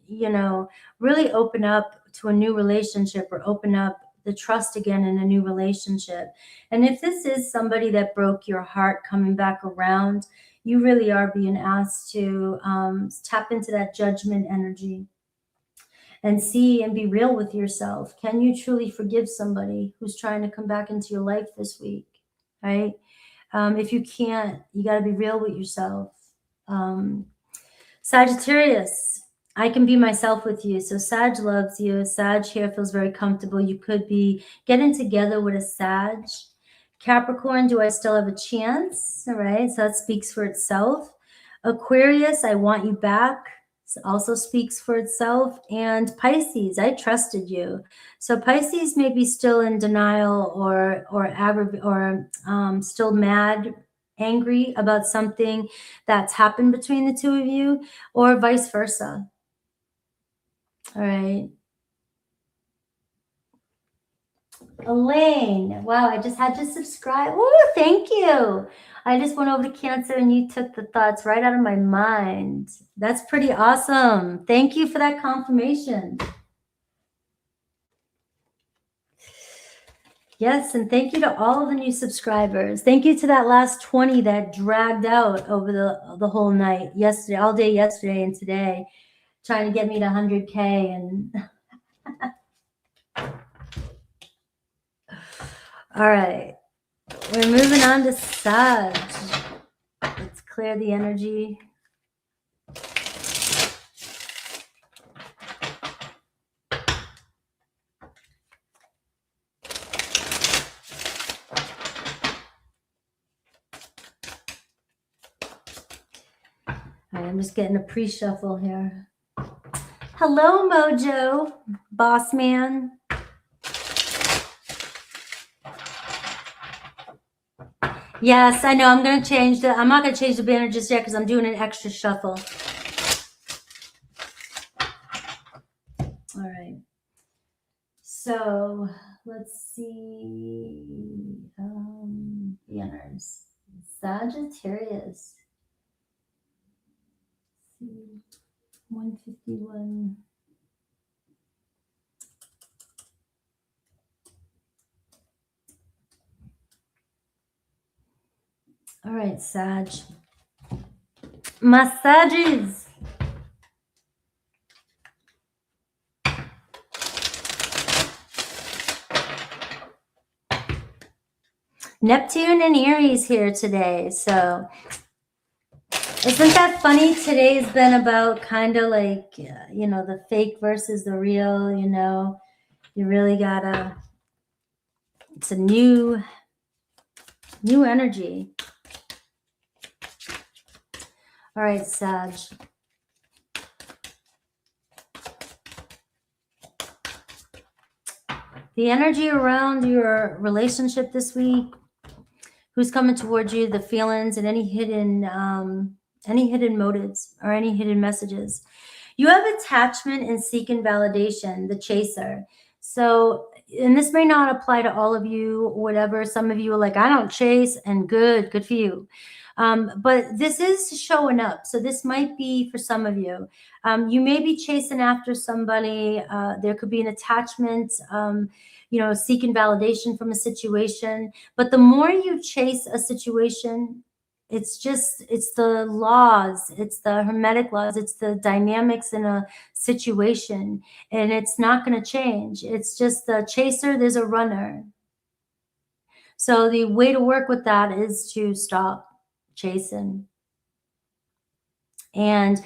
you know, really open up to a new relationship or open up the trust again in a new relationship. And if this is somebody that broke your heart coming back around, you really are being asked to tap into that judgment energy and see and be real with yourself. Can you truly forgive somebody who's trying to come back into your life this week, right? If you can't, you got to be real with yourself. Sagittarius, I can be myself with you. So Sag loves you. Sag here feels very comfortable. You could be getting together with a Sag. Capricorn, do I still have a chance? All right, so that speaks for itself. Aquarius, I want you back. Also speaks for itself. And Pisces, I trusted you. So Pisces may be still in denial or still mad, angry about something that's happened between the two of you, or vice versa. All right. Elaine, wow, I just had to subscribe. Oh, thank you. I just went over to Cancer and you took the thoughts right out of my mind. That's pretty awesome. Thank you for that confirmation. Yes, and thank you to all of the new subscribers. Thank you to that last 20 that dragged out over the whole night, yesterday, all day yesterday and today, trying to get me to 100K. And all right, we're moving on to Sag. Let's clear the energy. I'm just getting a pre-shuffle here. Hello, Mojo, boss man. Yes, I know. I'm going to change I'm not going to change the banner just yet because I'm doing an extra shuffle. All right. So let's see. Banners. Sagittarius. 151. All right, Sag. Massages. Neptune and Aries here today. So isn't that funny? Today's been about kind of like, you know, the fake versus the real, you know. You really gotta, it's a new energy. All right, Sag. The energy around your relationship this week, who's coming towards you, the feelings, and any hidden motives or any hidden messages. You have attachment and seeking validation, the chaser. So, and this may not apply to all of you, whatever. Some of you are like, I don't chase, and good for you. But this is showing up. So this might be for some of you. You may be chasing after somebody. There could be an attachment, you know, seeking validation from a situation. But the more you chase a situation, it's the laws, it's the hermetic laws, it's the dynamics in a situation, and it's not going to change. It's just the chaser, there's a runner. So the way to work with that is to stop chasing. And,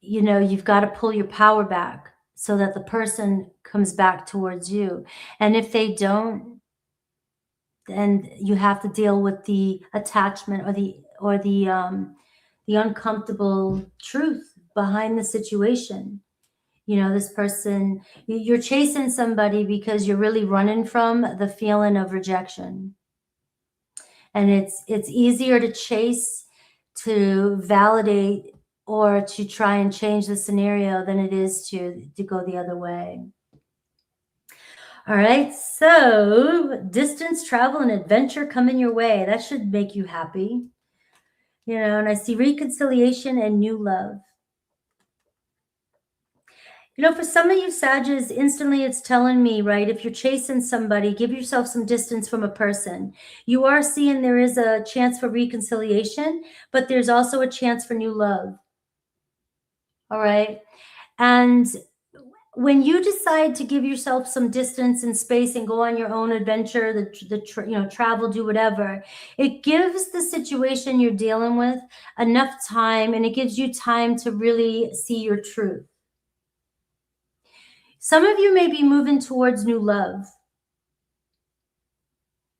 you know, you've got to pull your power back so that the person comes back towards you. And if they don't, then you have to deal with the attachment or the uncomfortable truth behind the situation. You know, this person, you're chasing somebody because you're really running from the feeling of rejection. And it's easier to chase, to validate, or to try and change the scenario than it is to go the other way. All right, so distance, travel, and adventure coming your way. That should make you happy. You know, and I see reconciliation and new love. You know, for some of you Sagittarius, instantly it's telling me, right, if you're chasing somebody, give yourself some distance from a person. You are seeing there is a chance for reconciliation, but there's also a chance for new love. All right. And when you decide to give yourself some distance and space and go on your own adventure, travel, do whatever, it gives the situation you're dealing with enough time, and it gives you time to really see your truth. Some of you may be moving towards new love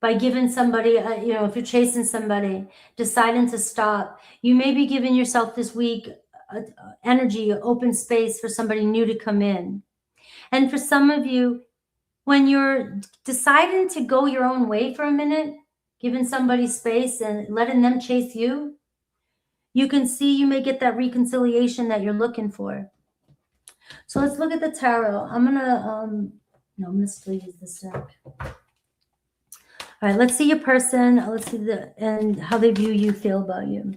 by giving somebody, if you're chasing somebody, deciding to stop. You may be giving yourself this week energy, open space for somebody new to come in. And for some of you, when you're deciding to go your own way for a minute, giving somebody space and letting them chase you, you can see you may get that reconciliation that you're looking for. So let's look at the tarot. I'm gonna still use this deck. All right, let's see your person. Let's see and how they view you, feel about you.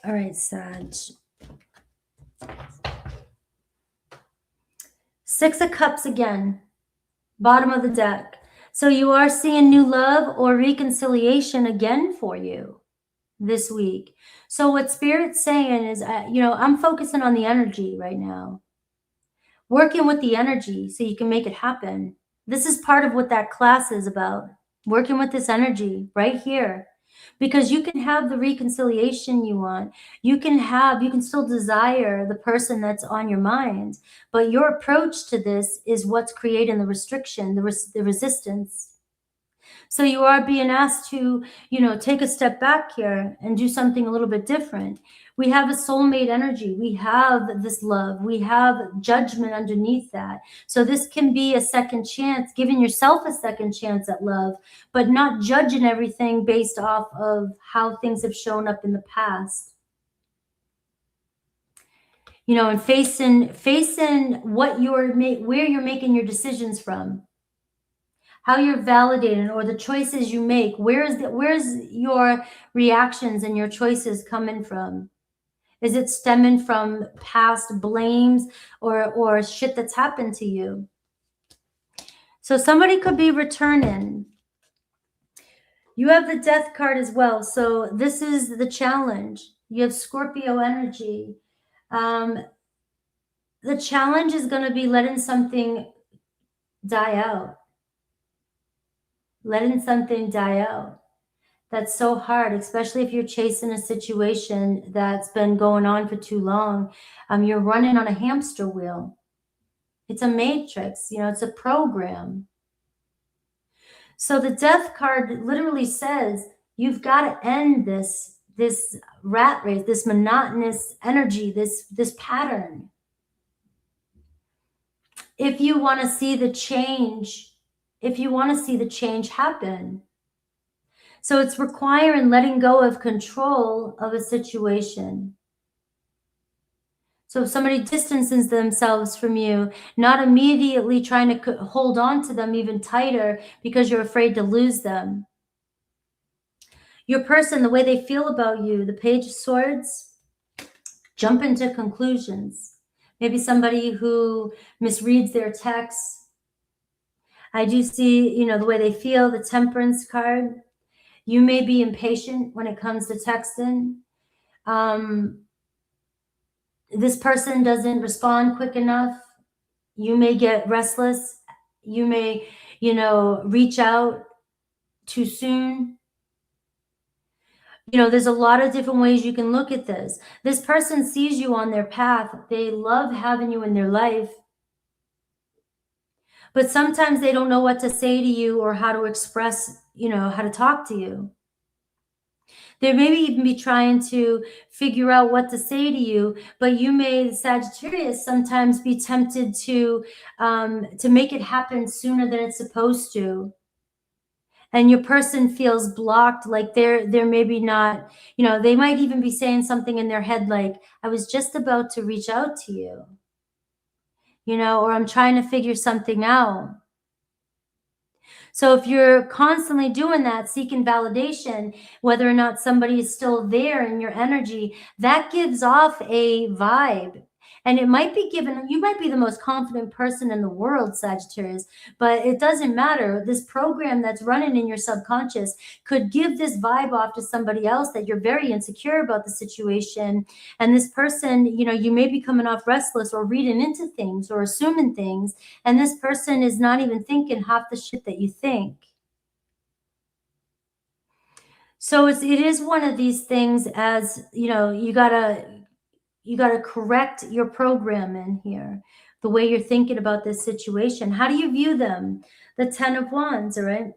All right, Sag. 6 of Cups again, bottom of the deck. So you are seeing new love or reconciliation again for you this week. So what Spirit's saying is, I'm focusing on the energy right now. Working with the energy so you can make it happen. This is part of what that class is about. Working with this energy right here. Because you can have the reconciliation you want. You can still desire the person that's on your mind. But your approach to this is what's creating the restriction, the resistance. So you are being asked to, take a step back here and do something a little bit different. We have a soulmate energy. We have this love. We have judgment underneath that. So this can be a second chance, giving yourself a second chance at love, but not judging everything based off of how things have shown up in the past. And facing where you're making your decisions from. How you're validating, or the choices you make. Where's your reactions and your choices coming from? Is it stemming from past blames or shit that's happened to you? So somebody could be returning. You have the Death card as well. So this is the challenge. You have Scorpio energy. The challenge is going to be letting something die out. Letting something die out. That's so hard, especially if you're chasing a situation that's been going on for too long. You're running on a hamster wheel. It's a matrix, it's a program. So the Death card literally says you've got to end this rat race, this monotonous energy, this pattern. If you want to see the change, happen. So it's requiring letting go of control of a situation. So if somebody distances themselves from you, not immediately trying to hold on to them even tighter because you're afraid to lose them. Your person, the way they feel about you, the Page of Swords, jump into conclusions. Maybe somebody who misreads their texts. I do see, the way they feel, the Temperance card. You may be impatient when it comes to texting. This person doesn't respond quick enough. You may get restless. You may, reach out too soon. There's a lot of different ways you can look at this. This person sees you on their path. They love having you in their life. But sometimes they don't know what to say to you or how to express you know, how to talk to you. They maybe even be trying to figure out what to say to you, but you may, Sagittarius, sometimes be tempted to make it happen sooner than it's supposed to. And your person feels blocked, like they're maybe not, you know, they might even be saying something in their head like, I was just about to reach out to you, you know, or I'm trying to figure something out. So if you're constantly doing that, seeking validation, whether or not somebody is still there in your energy, that gives off a vibe. And it might be given, you might be the most confident person in the world, Sagittarius, but it doesn't matter. This program that's running in your subconscious could give this vibe off to somebody else that you're very insecure about the situation. And this person, you know, you may be coming off restless or reading into things or assuming things. And this person is not even thinking half the shit that you think. So it is one of these things, as you know, you gotta correct your programming here, the way you're thinking about this situation. How do you view them? The 10 of Wands, all right?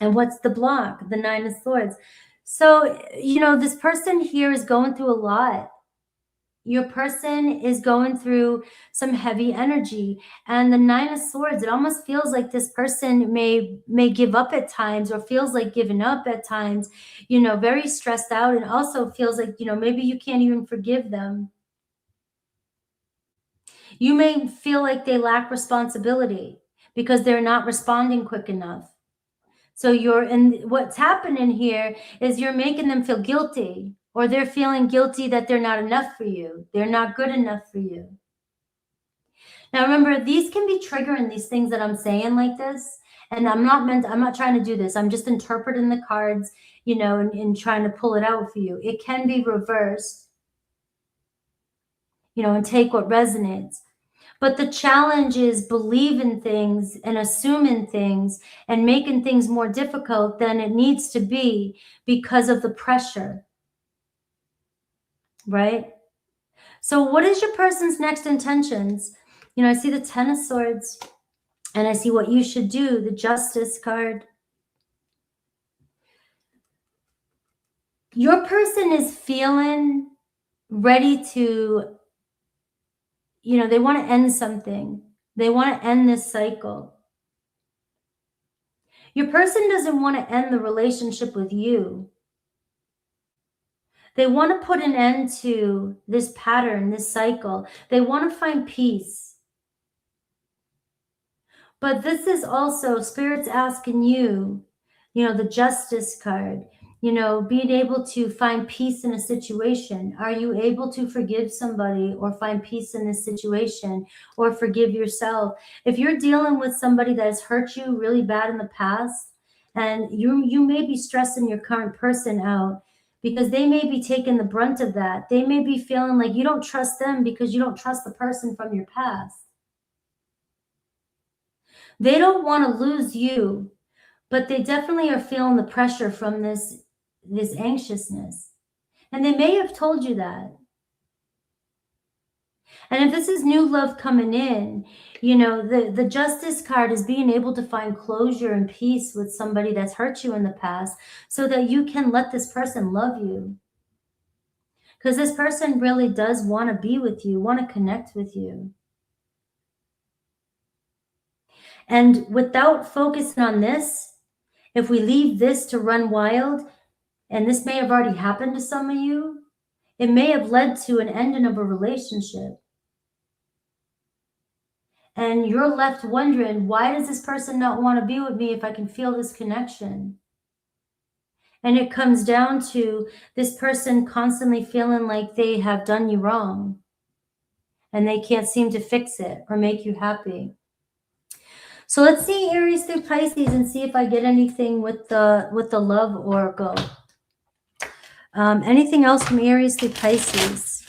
And what's the block? The 9 of Swords. So, you know, this person here is going through a lot. Your person is going through some heavy energy, and the 9 of Swords, it almost feels like this person may give up at times, or feels like giving up at times, you know, very stressed out, and also feels like, you know, maybe you can't even forgive them. You may feel like they lack responsibility because they're not responding quick enough. So and what's happening here is you're making them feel guilty, or they're feeling guilty that they're not enough for you. They're not good enough for you. Now, remember, these can be triggering, these things that I'm saying like this. And I'm not trying to do this. I'm just interpreting the cards, you know, and trying to pull it out for you. It can be reversed, you know, and take what resonates. But the challenge is believing things and assuming things and making things more difficult than it needs to be because of the pressure, right? So what is your person's next intentions? You know, I see the 10 of Swords, and I see what you should do, the Justice card. Your person is feeling ready to, you know, they want to end something. They want to end this cycle. Your person doesn't want to end the relationship with you. They want to put an end to this pattern, this cycle. They want to find peace. But this is also Spirit's asking you, you know, the Justice card, you know, being able to find peace in a situation. Are you able to forgive somebody or find peace in this situation, or forgive yourself? If you're dealing with somebody that has hurt you really bad in the past, and you may be stressing your current person out because they may be taking the brunt of that. They may be feeling like you don't trust them because you don't trust the person from your past. They don't want to lose you, but they definitely are feeling the pressure from this anxiousness. And they may have told you that. And if this is new love coming in, you know, the Justice card is being able to find closure and peace with somebody that's hurt you in the past, so that you can let this person love you. Because this person really does want to be with you, want to connect with you. And without focusing on this, if we leave this to run wild, and this may have already happened to some of you, it may have led to an ending of a relationship. And you're left wondering, why does this person not want to be with me if I can feel this connection? And it comes down to this person constantly feeling like they have done you wrong, and they can't seem to fix it or make you happy. So let's see Aries through Pisces and see if I get anything with the love oracle. Anything else from Aries through Pisces?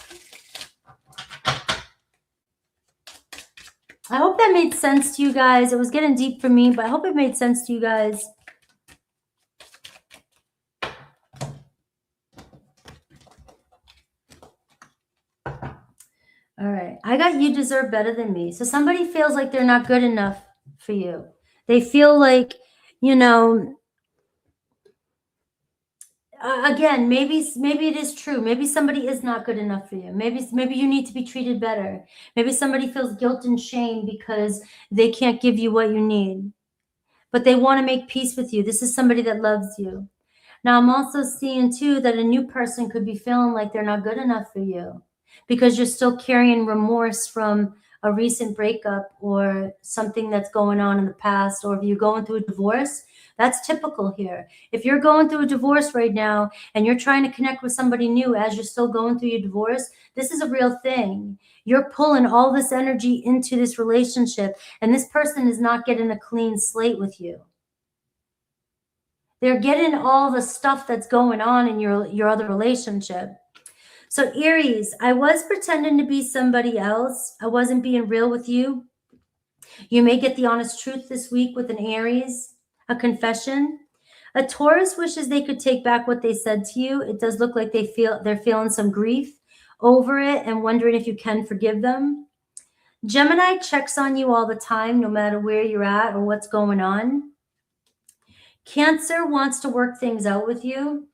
I hope that made sense to you guys. It was getting deep for me, but I hope it made sense to you guys. All right. I got you deserve better than me. So somebody feels like they're not good enough for you. They feel like, you know, again, maybe it is true. Maybe somebody is not good enough for you. Maybe you need to be treated better. Maybe somebody feels guilt and shame because they can't give you what you need, but they want to make peace with you. This is somebody that loves you. Now, I'm also seeing too that a new person could be feeling like they're not good enough for you because you're still carrying remorse from a recent breakup or something that's going on in the past, or if you're going through a divorce. That's typical here. If you're going through a divorce right now and you're trying to connect with somebody new as you're still going through your divorce, this is a real thing. You're pulling all this energy into this relationship, and this person is not getting a clean slate with you. They're getting all the stuff that's going on in your other relationship. So Aries, I was pretending to be somebody else. I wasn't being real with you. You may get the honest truth this week with an Aries, a confession. A Taurus wishes they could take back what they said to you. It does look like they're feeling some grief over it and wondering if you can forgive them. Gemini checks on you all the time, no matter where you're at or what's going on. Cancer wants to work things out with you.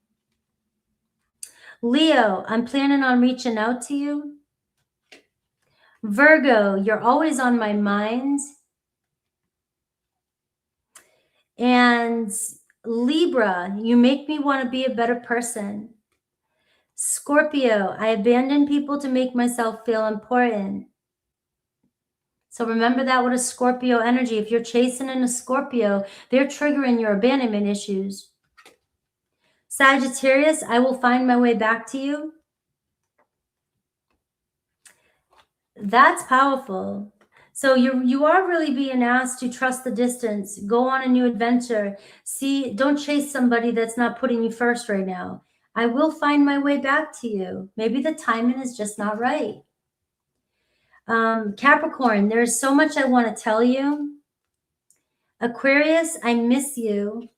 Leo, I'm planning on reaching out to you. Virgo, you're always on my mind. And Libra, you make me want to be a better person. Scorpio, I abandon people to make myself feel important. So remember that with a Scorpio energy. If you're chasing in a Scorpio, they're triggering your abandonment issues. Sagittarius, I will find my way back to you. That's powerful. So you are really being asked to trust the distance, go on a new adventure. See, don't chase somebody that's not putting you first right now. I will find my way back to you. Maybe the timing is just not right. Capricorn, there's so much I want to tell you. Aquarius, I miss you.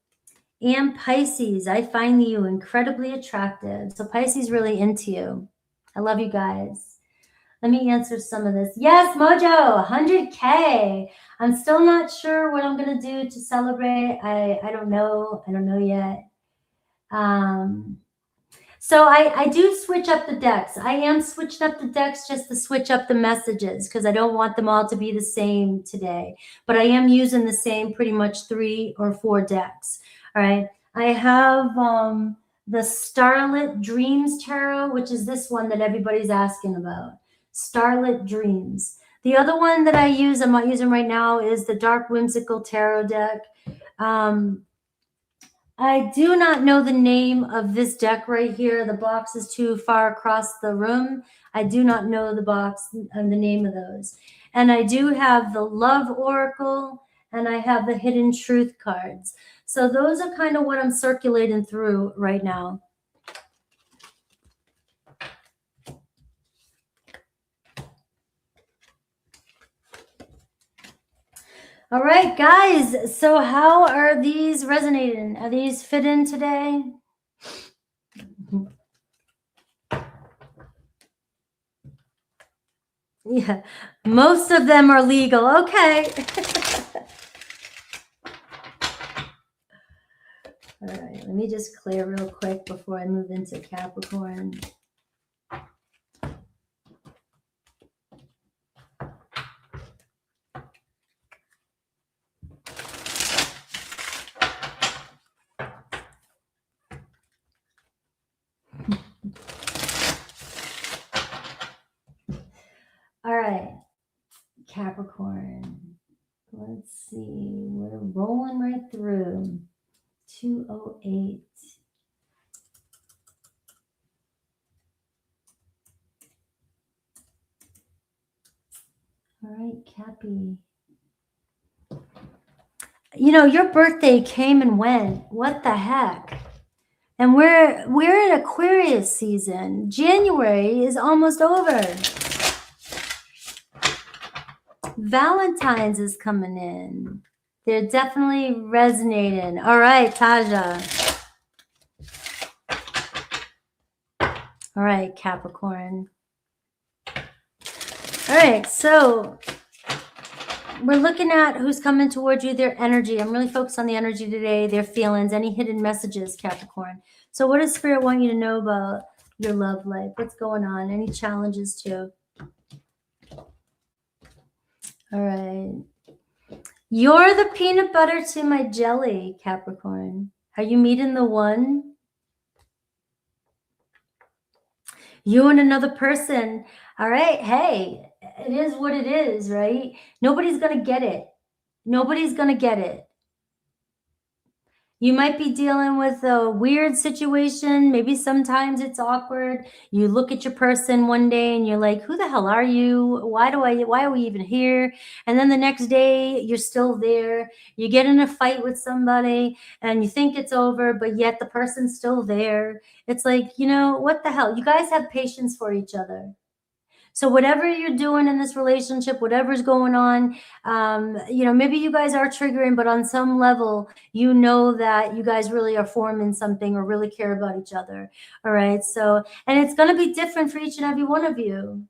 And Pisces, I find you incredibly attractive. So Pisces really into you. I love you guys. Let me answer some of this. Yes, Mojo, 100K. I'm still not sure what I'm going to do to celebrate. I don't know. I don't know yet. So I do switch up the decks. I am switching up the decks just to switch up the messages because I don't want them all to be the same today. But I am using the same pretty much 3 or 4 decks. All right. I have the Starlit Dreams Tarot, which is this one that everybody's asking about. Starlit Dreams. The other one that I'm not using right now, is the Dark Whimsical Tarot deck. I do not know the name of this deck right here. The box is too far across the room. I do not know the name of those. And I do have the Love Oracle, and I have the Hidden Truth cards. So those are kind of what I'm circulating through right now. All right, guys. So how are these resonating? Are these fit in today? Yeah, most of them are legal. Okay. All right, let me just clear real quick before I move into Capricorn. All right, Capricorn. Let's see, we're rolling right through. 208. All right, Cappy. You know, your birthday came and went. What the heck? And we're in Aquarius season. January is almost over. Valentine's is coming in. They're definitely resonating. All right, Taja. All right, Capricorn. All right, so we're looking at who's coming towards you, their energy. I'm really focused on the energy today, their feelings, any hidden messages, Capricorn. So what does Spirit want you to know about your love life? What's going on? Any challenges too? All right. You're the peanut butter to my jelly, Capricorn. Are you meeting the one? You and another person. All right. Hey, it is what it is, right? Nobody's going to get it. Nobody's going to get it. You might be dealing with a weird situation. Maybe sometimes it's awkward. You look at your person one day and you're like, who the hell are you? Why are we even here? And then the next day you're still there. You get in a fight with somebody and you think it's over, but yet the person's still there. It's like, what the hell? You guys have patience for each other. So whatever you're doing in this relationship, whatever's going on, maybe you guys are triggering, but on some level, you know that you guys really are forming something or really care about each other. All right. So, and it's going to be different for each and every one of you.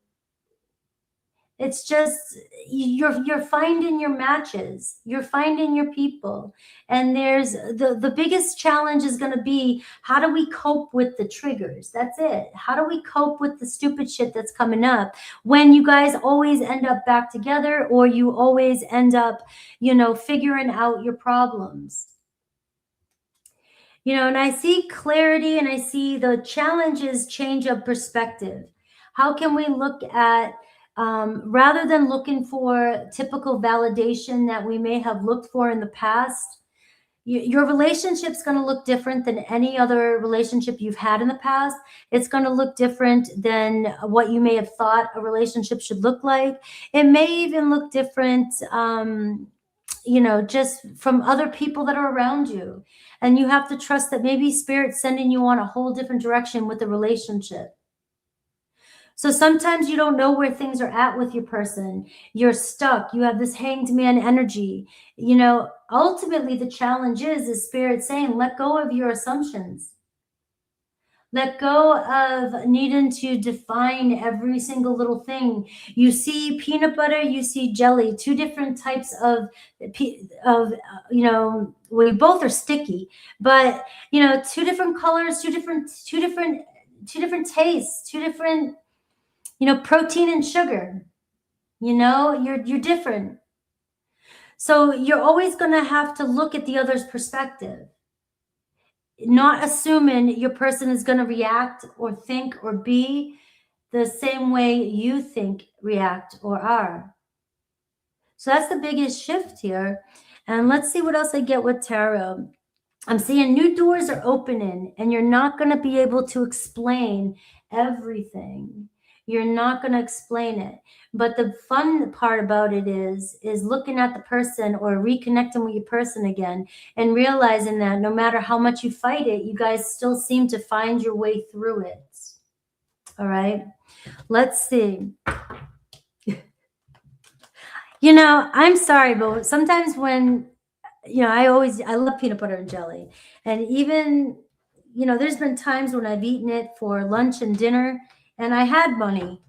It's just you're finding your matches, you're finding your people, and there's the biggest challenge is going to be, how do we cope with the triggers? That's it. How do we cope with the stupid shit that's coming up when you guys always end up back together, or you always end up figuring out your problems? And I see clarity, and I see the challenges change of perspective. How can we look at rather than looking for typical validation that we may have looked for in the past? Your relationship's going to look different than any other relationship you've had in the past. It's going to look different than what you may have thought a relationship should look like. It may even look different, just from other people that are around you. And you have to trust that maybe Spirit's sending you on a whole different direction with the relationship. So sometimes you don't know where things are at with your person. You're stuck. You have this hanged man energy. Ultimately the challenge is Spirit saying, let go of your assumptions. Let go of needing to define every single little thing. You see peanut butter, you see jelly, two different types of we both are sticky, but two different colors, two different tastes, two different protein and sugar. You're different. So you're always going to have to look at the other's perspective, not assuming your person is going to react or think or be the same way you think, react, or are. So that's the biggest shift here. And let's see what else I get with tarot. I'm seeing new doors are opening, and you're not going to be able to explain everything. You're not going to explain it. But the fun part about it is looking at the person or reconnecting with your person again and realizing that no matter how much you fight it, you guys still seem to find your way through it. All right. Let's see. I'm sorry, but sometimes when, I love peanut butter and jelly. And even, there's been times when I've eaten it for lunch and dinner and I had money.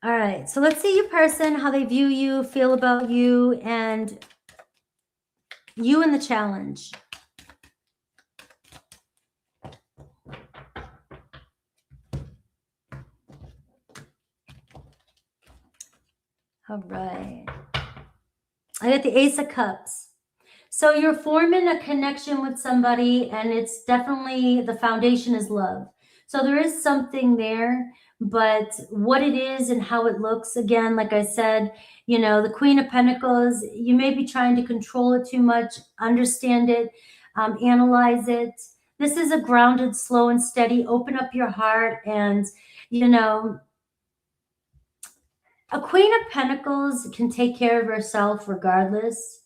All right, so let's see your person, how they view you, feel about you, and you and the challenge. All right. I got the Ace of Cups. So you're forming a connection with somebody, and it's definitely, the foundation is love. So there is something there, but what it is and how it looks, again, like I said, the Queen of Pentacles, you may be trying to control it too much, understand it, analyze it. This is a grounded, slow and steady, open up your heart. And, a Queen of Pentacles can take care of herself regardless.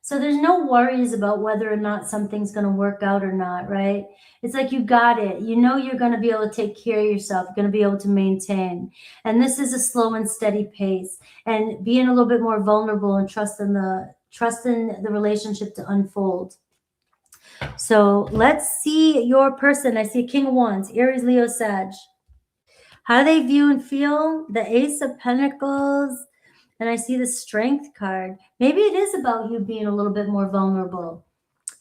So there's no worries about whether or not something's going to work out or not, right? It's like you got it. You're going to be able to take care of yourself. You're going to be able to maintain. And this is a slow and steady pace. And being a little bit more vulnerable and trusting the relationship to unfold. So let's see your person. I see a King of Wands, Aries, Leo, Sag. How do they view and feel? The Ace of Pentacles. And I see the Strength card. Maybe it is about you being a little bit more vulnerable.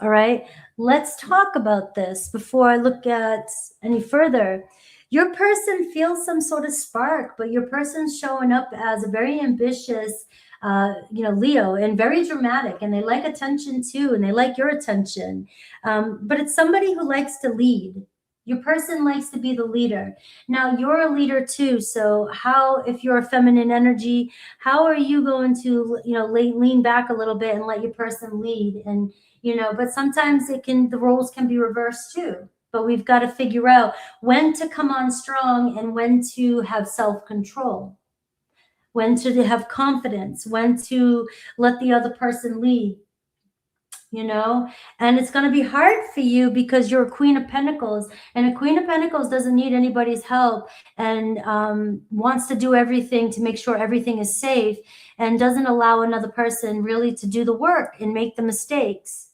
All right, let's talk about this before I look at any further. Your person feels some sort of spark, but your person's showing up as a very ambitious, Leo, and very dramatic, and they like attention too, and they like your attention. But it's somebody who likes to lead. Your person likes to be the leader. Now, you're a leader too. So how, if you're a feminine energy, how are you going to, lean back a little bit and let your person lead? And, but sometimes the roles can be reversed too. But we've got to figure out when to come on strong and when to have self-control, when to have confidence, when to let the other person lead. And it's going to be hard for you because you're a Queen of Pentacles, and a Queen of Pentacles doesn't need anybody's help, and wants to do everything to make sure everything is safe, and doesn't allow another person really to do the work and make the mistakes.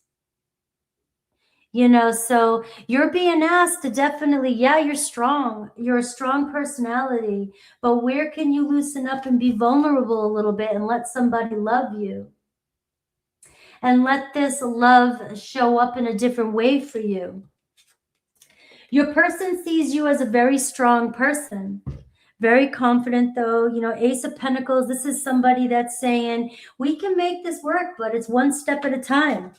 So you're being asked to definitely, you're strong. You're a strong personality, but where can you loosen up and be vulnerable a little bit and let somebody love you? And let this love show up in a different way for you. Your person sees you as a very strong person, very confident though. Ace of Pentacles, this is somebody that's saying, we can make this work, but it's one step at a time.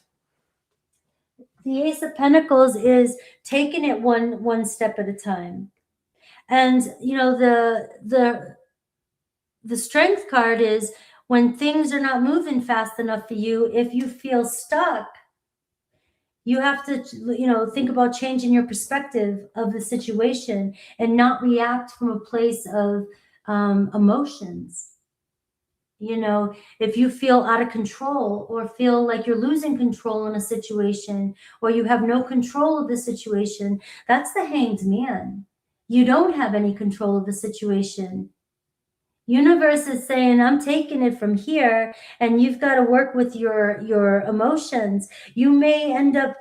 The Ace of Pentacles is taking it one step at a time. And, the Strength card is, when things are not moving fast enough for you, if you feel stuck, you have to, think about changing your perspective of the situation and not react from a place of emotions. If you feel out of control or feel like you're losing control in a situation, or you have no control of the situation, that's the Hanged Man. You don't have any control of the situation. Universe is saying, I'm taking it from here, and you've got to work with your emotions. You may end up,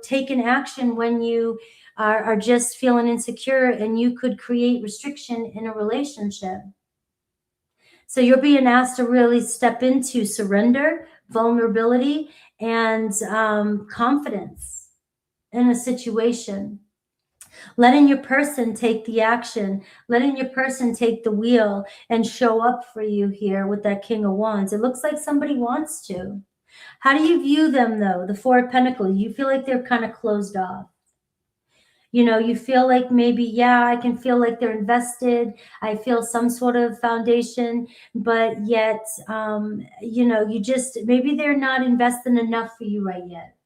taking action when you are just feeling insecure, and you could create restriction in a relationship. So you're being asked to really step into surrender, vulnerability, and confidence in a situation. Letting your person take the action, letting your person take the wheel and show up for you here with that King of Wands. It looks like somebody wants to. How do you view them though? The Four of Pentacles, you feel like they're kind of closed off. You feel like maybe, I can feel like they're invested. I feel some sort of foundation, but yet, you just, maybe they're not investing enough for you right yet.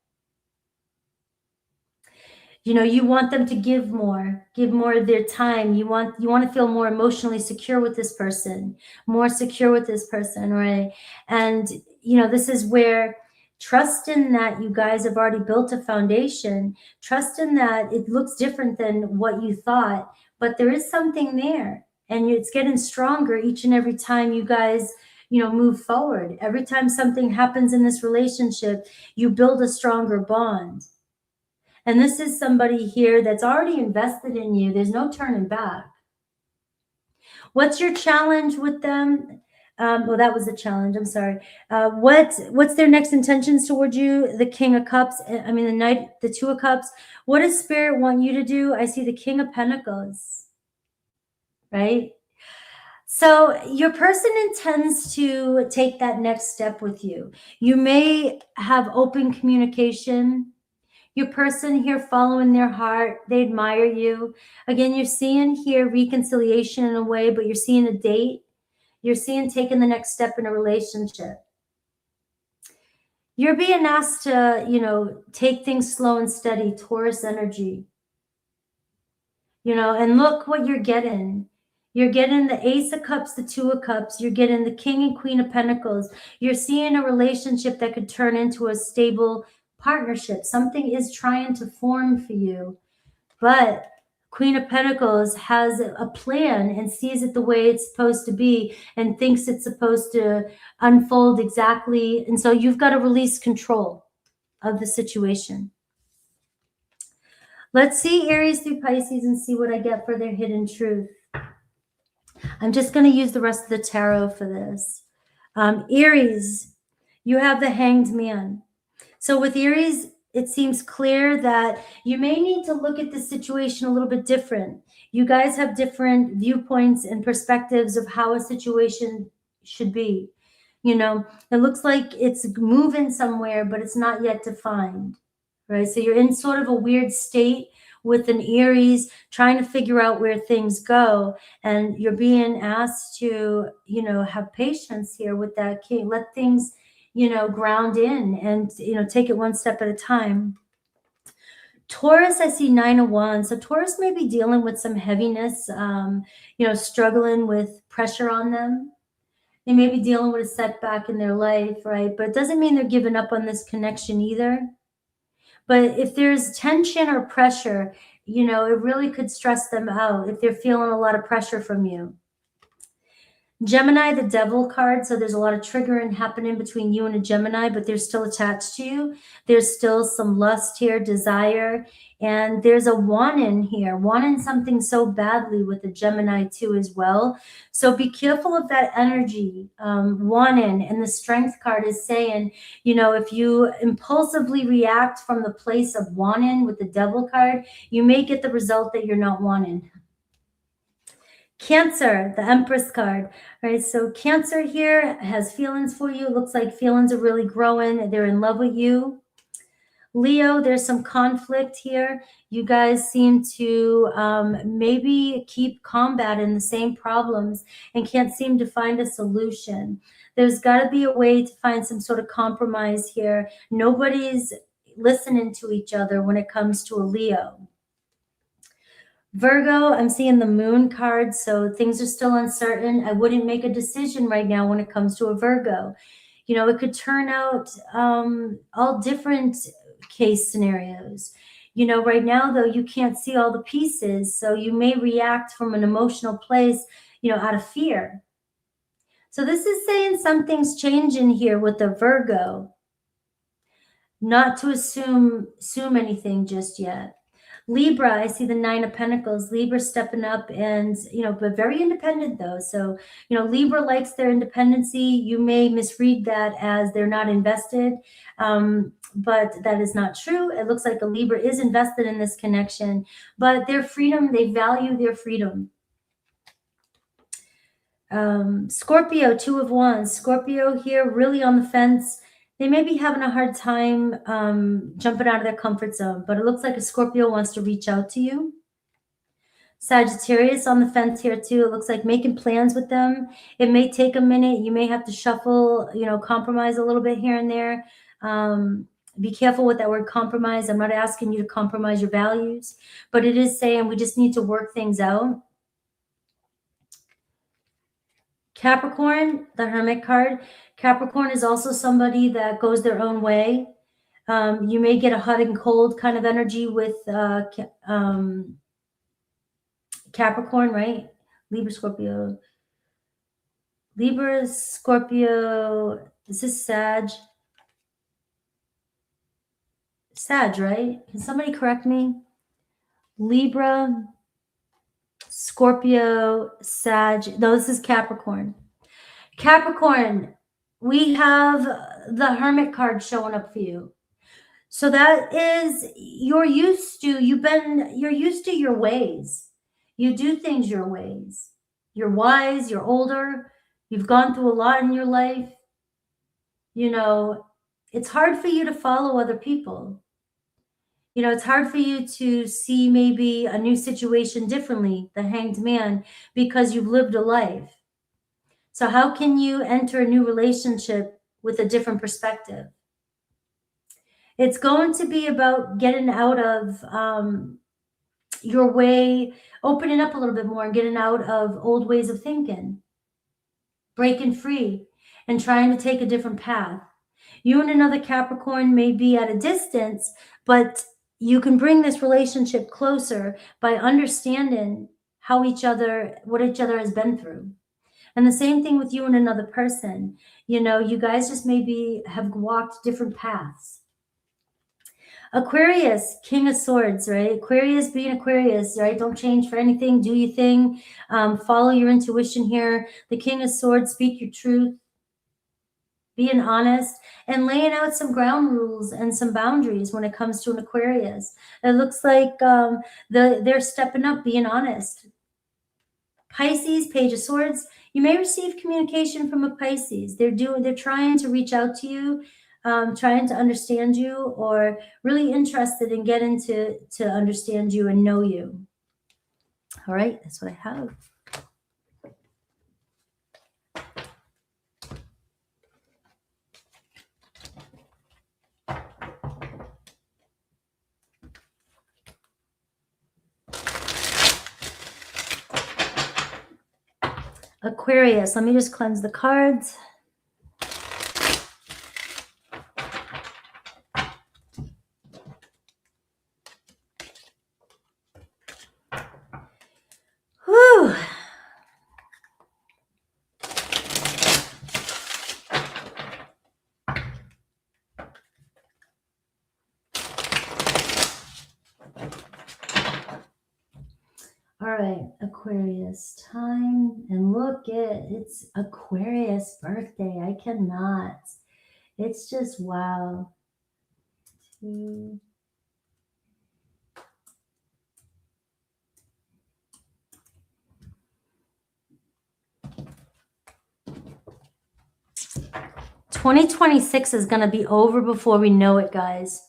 You want them to give more of their time. You want to feel more emotionally secure with this person, right? And, this is where trust in that you guys have already built a foundation. Trust in that it looks different than what you thought, but there is something there, and it's getting stronger each and every time you guys, move forward. Every time something happens in this relationship, you build a stronger bond. And this is somebody here that's already invested in you. There's no turning back. What's your challenge with them? Well, that was a challenge. I'm sorry. What's their next intentions towards you? The King of Cups. The Two of Cups. What does Spirit want you to do? I see the King of Pentacles. Right? So your person intends to take that next step with you. You may have open communication. Your person here following their heart, they admire you. Again, you're seeing here reconciliation in a way, but you're seeing a date. You're seeing taking the next step in a relationship. You're being asked to, take things slow and steady, Taurus energy. And look what you're getting. You're getting the Ace of Cups, the Two of Cups. You're getting the King and Queen of Pentacles. You're seeing a relationship that could turn into a stable partnership. Something is trying to form for you, but Queen of Pentacles has a plan and sees it the way it's supposed to be and thinks it's supposed to unfold exactly. And so you've got to release control of the situation. Let's see Aries through Pisces and see what I get for their hidden truth. I'm just going to use the rest of the tarot for this. Aries, you have the Hanged Man. So with Aries, it seems clear that you may need to look at the situation a little bit different. You guys have different viewpoints and perspectives of how a situation should be. You know, it looks like it's moving somewhere, but it's not yet defined, right? So you're in sort of a weird state with an Aries trying to figure out where things go. And you're being asked to, you know, have patience here with that king. Let things, you know, ground in and, you know, take it one step at a time. Taurus, I see 9 of Wands. So Taurus may be dealing with some heaviness, you know, struggling with pressure on them. They may be dealing with a setback in their life, right? But it doesn't mean they're giving up on this connection either. But if there's tension or pressure, you know, it really could stress them out if they're feeling a lot of pressure from you. Gemini, the Devil card. So there's a lot of triggering happening between you and a Gemini, but they're still attached to you. There's still some lust here, desire, and there's a wanting here, wanting something so badly with the Gemini too as well. So be careful of that energy, wanting. And the Strength card is saying, you know, if you impulsively react from the place of wanting with the Devil card, you may get the result that you're not wanting. Cancer, the Empress card, right? So Cancer here has feelings for you. It looks like feelings are really growing. They're in love with you. Leo, there's some conflict here. You guys seem to maybe keep combating the same problems and can't seem to find a solution. There's got to be a way to find some sort of compromise here. Nobody's listening to each other when it comes to a Leo. Virgo, I'm seeing the Moon card, so things are still uncertain. I wouldn't make a decision right now when it comes to a Virgo. You know, it could turn out all different case scenarios. You know, right now, though, you can't see all the pieces, so you may react from an emotional place, you know, out of fear. So this is saying something's changing here with the Virgo. Not to assume anything just yet. Libra, I see the 9 of Pentacles. Libra stepping up and, you know, but very independent though. So, you know, Libra likes their independency. You may misread that as they're not invested, but that is not true. It looks like a Libra is invested in this connection, but their freedom, they value their freedom. Scorpio, 2 of Wands. Scorpio here, really on the fence. They may be having a hard time jumping out of their comfort zone, but it looks like a Scorpio wants to reach out to you. Sagittarius on the fence here too. It looks like making plans with them. It may take a minute. You may have to shuffle, you know, compromise a little bit here and there. Be careful with that word compromise. I'm not asking you to compromise your values, but it is saying we just need to work things out. Capricorn, the Hermit card. Capricorn is also somebody that goes their own way. You may get a hot and cold kind of energy with Capricorn, right? Libra, Scorpio. Libra, Scorpio. Is this Sag? Sag, right? Can somebody correct me? Libra, Scorpio, Sag. No, this is Capricorn. Capricorn, we have the Hermit card showing up for you. So that is, you're used to your ways. You do things your ways. You're wise, you're older, you've gone through a lot in your life. You know, it's hard for you to follow other people. You know, it's hard for you to see maybe a new situation differently, the Hanged Man, because you've lived a life. So how can you enter a new relationship with a different perspective? It's going to be about getting out of your way, opening up a little bit more and getting out of old ways of thinking, breaking free and trying to take a different path. You and another Capricorn may be at a distance, but you can bring this relationship closer by understanding what each other has been through. And the same thing with you and another person. You know, you guys just maybe have walked different paths. Aquarius, King of Swords, right? Aquarius being Aquarius, right? Don't change for anything. Do your thing. Follow your intuition here. The King of Swords, speak your truth. Being honest and laying out some ground rules and some boundaries when it comes to an Aquarius. It looks like they're stepping up, being honest. Pisces, Page of Swords. You may receive communication from a Pisces. They're trying to reach out to you, trying to understand you, or really interested in getting to understand you and know you. All right, that's what I have. Aquarius, let me just cleanse the cards. Whew. All right, Aquarius time, and look it's Aquarius birthday. I cannot. It's just wow. 2026 is going to be over before we know it, guys.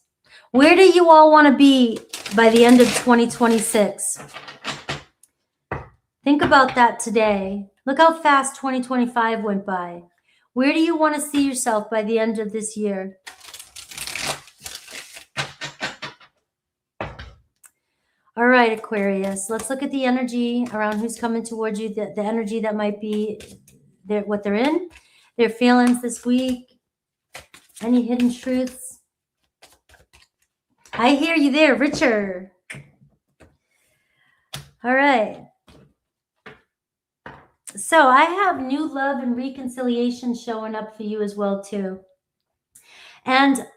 Where do you all want to be by the end of 2026? Think about that today. Look how fast 2025 went by. Where do you want to see yourself by the end of this year? All right, Aquarius, let's look at the energy around who's coming towards you, the energy that might be what they're in, their feelings this week, any hidden truths. I hear you there, Richard. All right. So I have new love and reconciliation showing up for you as well, too. And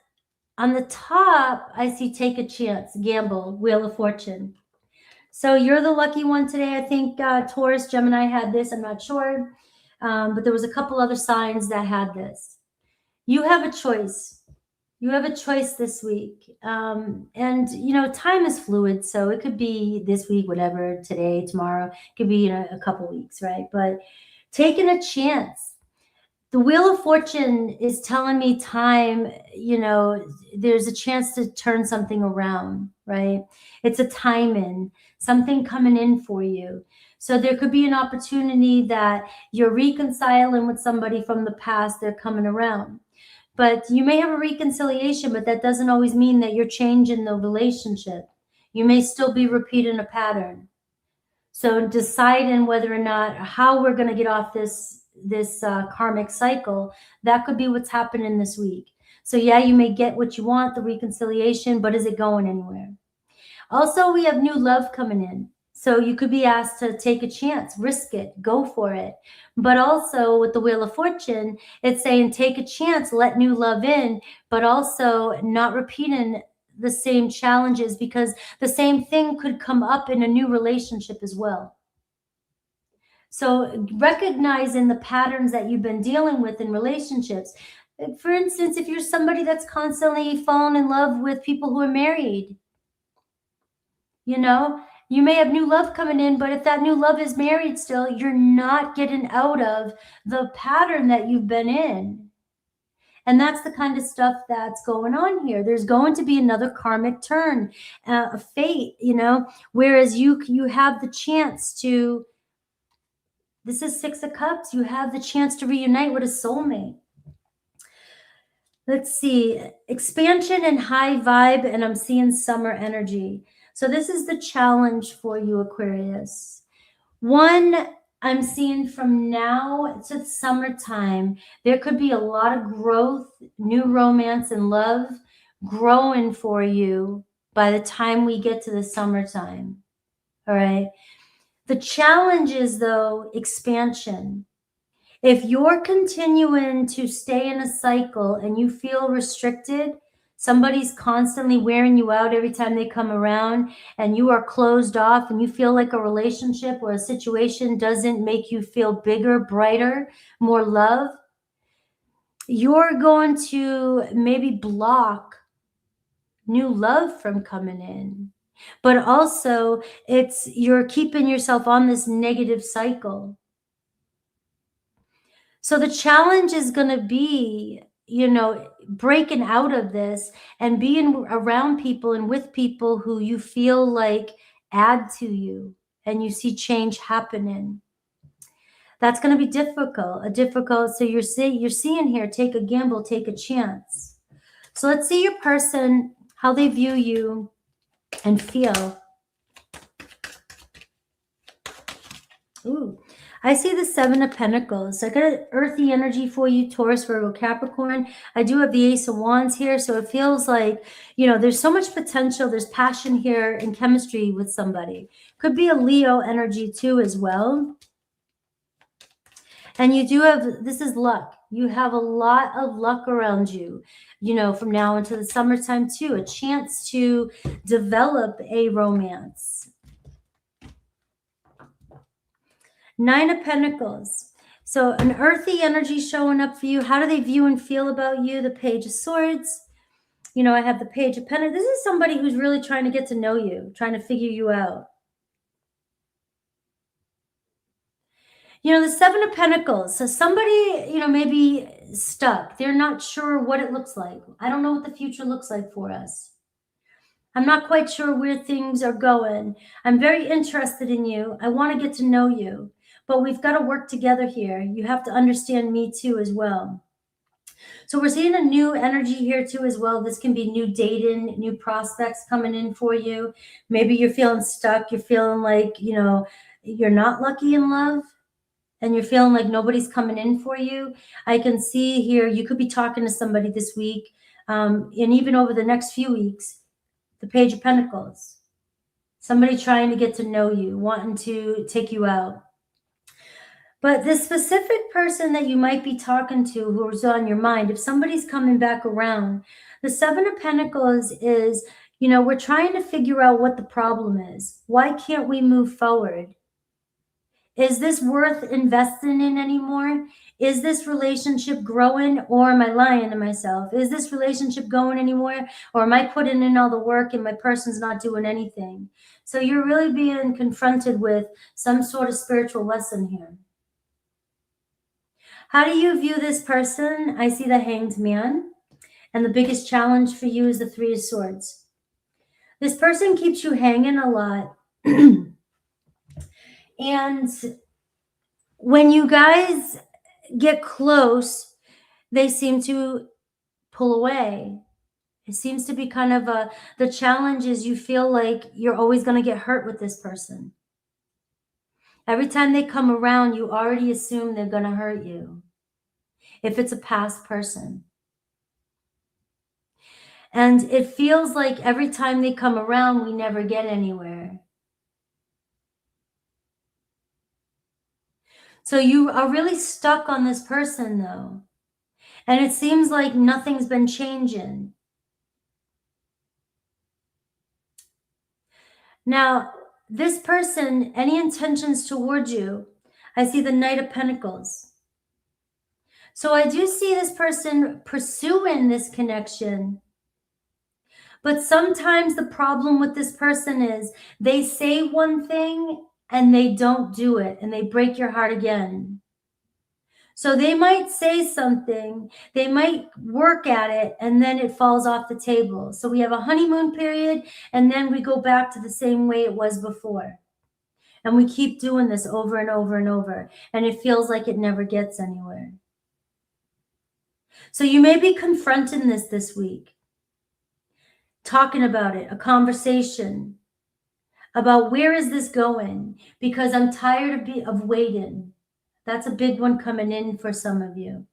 on the top, I see take a chance, gamble, Wheel of Fortune. So you're the lucky one today. I think Taurus, Gemini had this. I'm not sure. But there was a couple other signs that had this. You have a choice. You have a choice this week. And, you know, time is fluid. So it could be this week, whatever, today, tomorrow. It could be in a couple weeks, right? But taking a chance. The Wheel of Fortune is telling me time, you know, there's a chance to turn something around, right? It's a timing, something coming in for you. So there could be an opportunity that you're reconciling with somebody from the past, they're coming around. But you may have a reconciliation, but that doesn't always mean that you're changing the relationship. You may still be repeating a pattern. So deciding whether or not, how we're going to get off this karmic cycle, that could be what's happening this week. So yeah, you may get what you want, the reconciliation, but is it going anywhere? Also, we have new love coming in. So you could be asked to take a chance, risk it, go for it. But also with the Wheel of Fortune, it's saying take a chance, let new love in, but also not repeating the same challenges, because the same thing could come up in a new relationship as well. So recognizing the patterns that you've been dealing with in relationships. For instance, if you're somebody that's constantly falling in love with people who are married, you know, you may have new love coming in, but if that new love is married still, you're not getting out of the pattern that you've been in. And that's the kind of stuff that's going on here. There's going to be another karmic turn, a fate, you know, whereas you have the chance to, this is Six of Cups, you have the chance to reunite with a soulmate. Let's see, expansion and high vibe, and I'm seeing summer energy. So this is the challenge for you, Aquarius. One, I'm seeing from now to summertime, there could be a lot of growth, new romance and love growing for you by the time we get to the summertime. All right. The challenge is, though, expansion. If you're continuing to stay in a cycle and you feel restricted, Somebody's constantly wearing you out every time they come around, and you are closed off, and you feel like a relationship or a situation doesn't make you feel bigger, brighter, more love. You're going to maybe block new love from coming in. But also, you're keeping yourself on this negative cycle. So the challenge is going to be, breaking out of this and being around people and with people who you feel like add to you and you see change happening. That's going to be difficult. So you're seeing here, take a gamble, take a chance. So let's see your person, how they view you and feel. Ooh, I see the Seven of Pentacles. I got an earthy energy for you, Taurus, Virgo, Capricorn. I do have the Ace of Wands here. So it feels like, there's so much potential. There's passion here and chemistry with somebody. Could be a Leo energy too as well. And you do have, this is luck. You have a lot of luck around you, from now into the summertime too. A chance to develop a romance. Nine of Pentacles. So an earthy energy showing up for you. How do they view and feel about you? The Page of Swords. I have the Page of Pentacles. This is somebody who's really trying to get to know you, trying to figure you out. The Seven of Pentacles. So somebody, maybe stuck. They're not sure what it looks like. I don't know what the future looks like for us. I'm not quite sure where things are going. I'm very interested in you. I want to get to know you. But we've got to work together here. You have to understand me too as well. So we're seeing a new energy here too as well. This can be new dating, new prospects coming in for you. Maybe you're feeling stuck. You're feeling like, you're not lucky in love. And you're feeling like nobody's coming in for you. I can see here, you could be talking to somebody this week. And even over the next few weeks, the Page of Pentacles. Somebody trying to get to know you, wanting to take you out. But this specific person that you might be talking to who's on your mind, if somebody's coming back around, the Seven of Pentacles is, we're trying to figure out what the problem is. Why can't we move forward? Is this worth investing in anymore? Is this relationship growing, or am I lying to myself? Is this relationship going anymore, or am I putting in all the work and my person's not doing anything? So you're really being confronted with some sort of spiritual lesson here. How do you view this person? I see the Hanged Man, and the biggest challenge for you is the Three of Swords. This person keeps you hanging a lot. And when you guys get close, they seem to pull away. It seems to be kind of the challenge is you feel like you're always going to get hurt with this person. Every time they come around, you already assume they're going to hurt you. If it's a past person. And it feels like every time they come around, we never get anywhere. So you are really stuck on this person though. And it seems like nothing's been changing. Now, this person, any intentions towards you, I see the Knight of Pentacles. So I do see this person pursuing this connection. But sometimes the problem with this person is they say one thing and they don't do it, and they break your heart again. So they might say something, they might work at it, and then it falls off the table. So we have a honeymoon period, and then we go back to the same way it was before. And we keep doing this over and over and over, and it feels like it never gets anywhere. So you may be confronting this week, talking about it, a conversation about where is this going, because I'm tired of waiting. That's a big one coming in for some of you.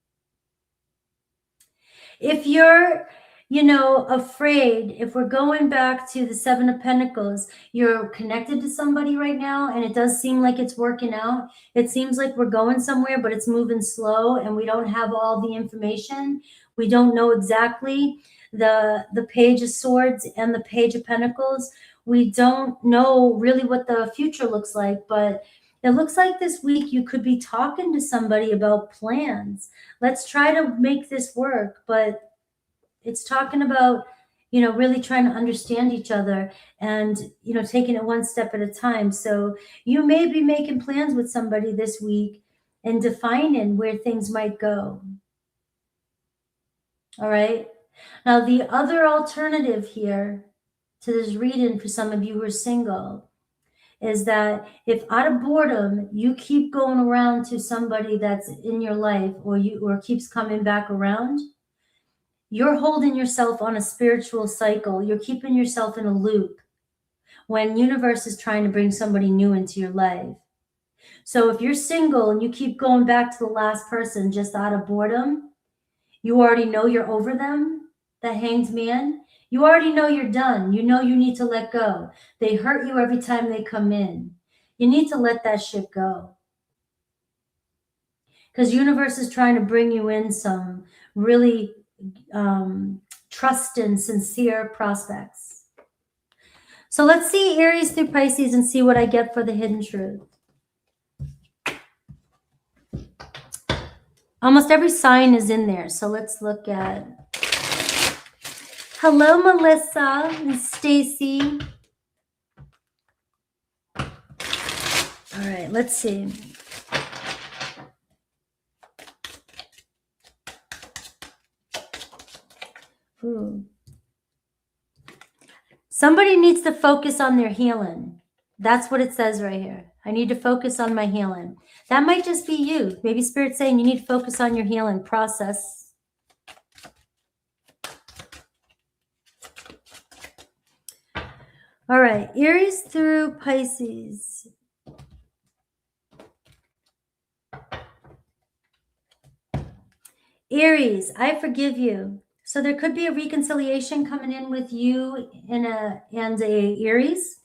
If you're, afraid, if we're going back to the Seven of Pentacles, you're connected to somebody right now and it does seem like it's working out. It seems like we're going somewhere, but it's moving slow and we don't have all the information. We don't know exactly. the Page of Swords and the Page of Pentacles, we don't know really what the future looks like, but it looks like this week you could be talking to somebody about plans. Let's try to make this work, but it's talking about, you know, really trying to understand each other and, you know, taking it one step at a time. So you may be making plans with somebody this week and defining where things might go. All right. Now, the other alternative here to this reading for some of you who are single is that if out of boredom you keep going around to somebody that's in your life or keeps coming back around, you're holding yourself on a spiritual cycle. You're keeping yourself in a loop when universe is trying to bring somebody new into your life. So if you're single and you keep going back to the last person just out of boredom, you already know you're over them, the Hanged Man. You already know you're done. You know you need to let go. They hurt you every time they come in. You need to let that shit go. Because universe is trying to bring you in some really trusting, sincere prospects. So let's see Aries through Pisces and see what I get for the hidden truth. Almost every sign is in there. So let's look at... Hello, Melissa and Stacy. All right, let's see. Ooh. Somebody needs to focus on their healing. That's what it says right here. I need to focus on my healing. That might just be you. Maybe Spirit's saying you need to focus on your healing process. All right, Aries through Pisces. Aries, I forgive you. So there could be a reconciliation coming in with you and a Aries.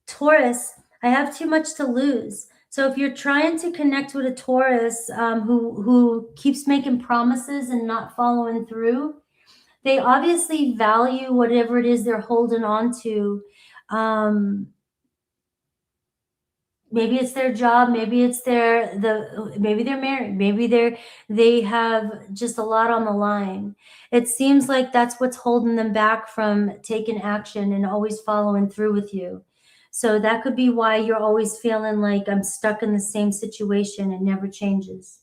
Taurus, I have too much to lose. So if you're trying to connect with a Taurus who keeps making promises and not following through, they obviously value whatever it is they're holding on to. Maybe it's their job, maybe it's maybe they're married, maybe they have just a lot on the line. It seems like that's what's holding them back from taking action and always following through with you. So that could be why you're always feeling like I'm stuck in the same situation. It never changes.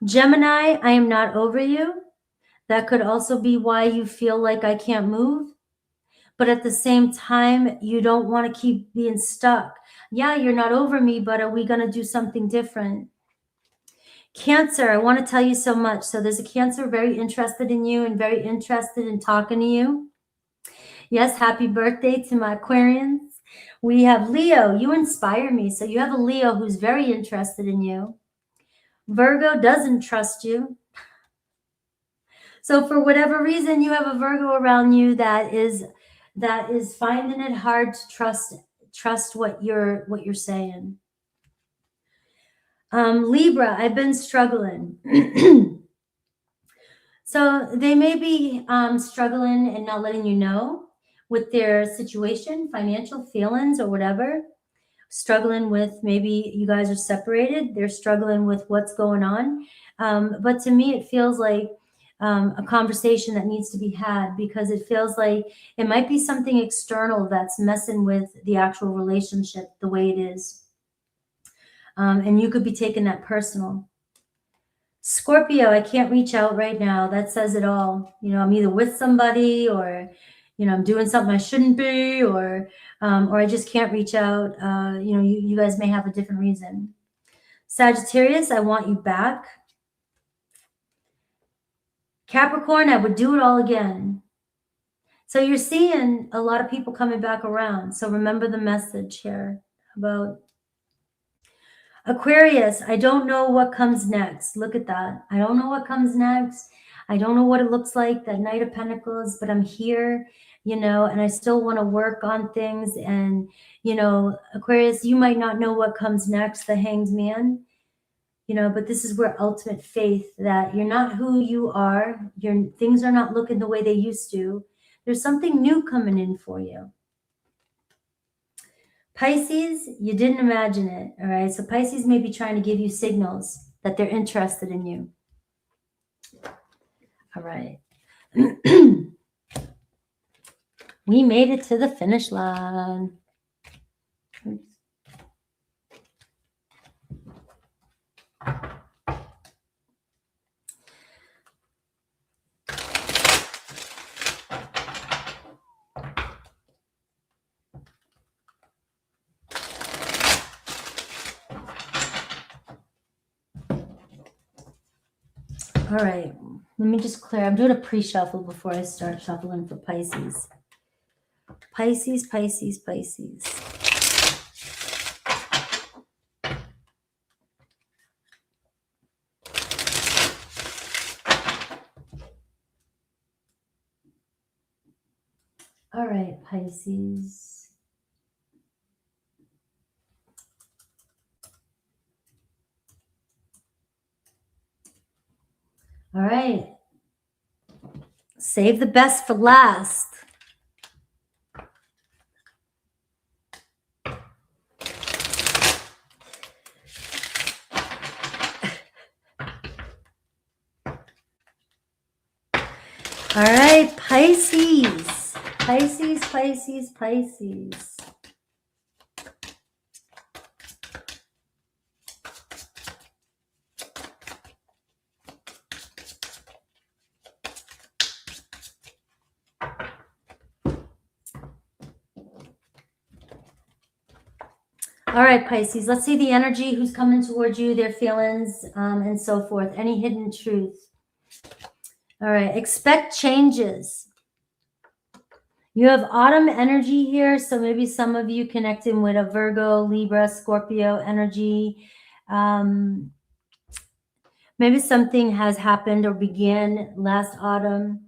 Gemini, I am not over you. That could also be why you feel like I can't move. But at the same time, you don't want to keep being stuck. Yeah, you're not over me, but are we going to do something different? Cancer, I want to tell you so much. So there's a Cancer very interested in you and very interested in talking to you. Yes, happy birthday to my Aquarians. We have Leo, you inspire me. So you have a Leo who's very interested in you. Virgo doesn't trust you. So for whatever reason, you have a Virgo around you that is finding it hard to trust what you're saying. Libra, I've been struggling. So they may be struggling and not letting you know with their situation, financial feelings or whatever. Struggling with, maybe you guys are separated. They're struggling with what's going on. But to me, it feels like a conversation that needs to be had, because it feels like it might be something external that's messing with the actual relationship the way it is. And you could be taking that personal. Scorpio, I can't reach out right now. That says it all. You know, I'm either with somebody or, you know, I'm doing something I shouldn't be, or I just can't reach out. You know, you guys may have a different reason. Sagittarius, I want you back. Capricorn, I would do it all again. So you're seeing a lot of people coming back around. So remember the message here about Aquarius. I don't know what comes next. Look at that. I don't know what comes next. I don't know what it looks like, that Knight of Pentacles, but I'm here, you know, and I still want to work on things. And, you know, Aquarius, you might not know what comes next, the Hanged Man. you know, but this is where ultimate faith that you're not who you are. Things are not looking the way they used to. There's something new coming in for you. Pisces, you didn't imagine it, all right? So Pisces may be trying to give you signals that they're interested in you. All right. We made it to the finish line. Oops. All right, let me just clear. I'm doing a pre-shuffle before I start shuffling for Pisces. Pisces, Pisces, Pisces. All right, Pisces. All right. Save the best for last. All right, Pisces. Pisces, Pisces, Pisces. All right, Pisces, let's see the energy, who's coming towards you, their feelings, and so forth. Any hidden truth. All right, expect changes. You have autumn energy here, so maybe some of you connecting with a Virgo, Libra, Scorpio energy. Maybe something has happened or began last autumn.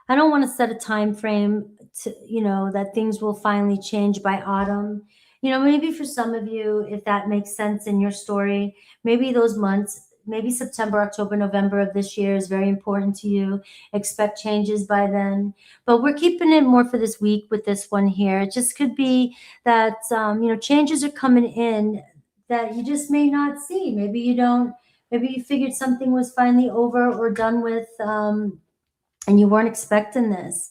I don't want to set a time frame to, you know, that things will finally change by autumn. You know, maybe for some of you, if that makes sense in your story, maybe those months, maybe September, October, November of this year is very important to you. Expect changes by then. But we're keeping it more for this week with this one here. It just could be that, you know, changes are coming in that you just may not see. Maybe you don't, maybe you figured something was finally over or done with, and you weren't expecting this.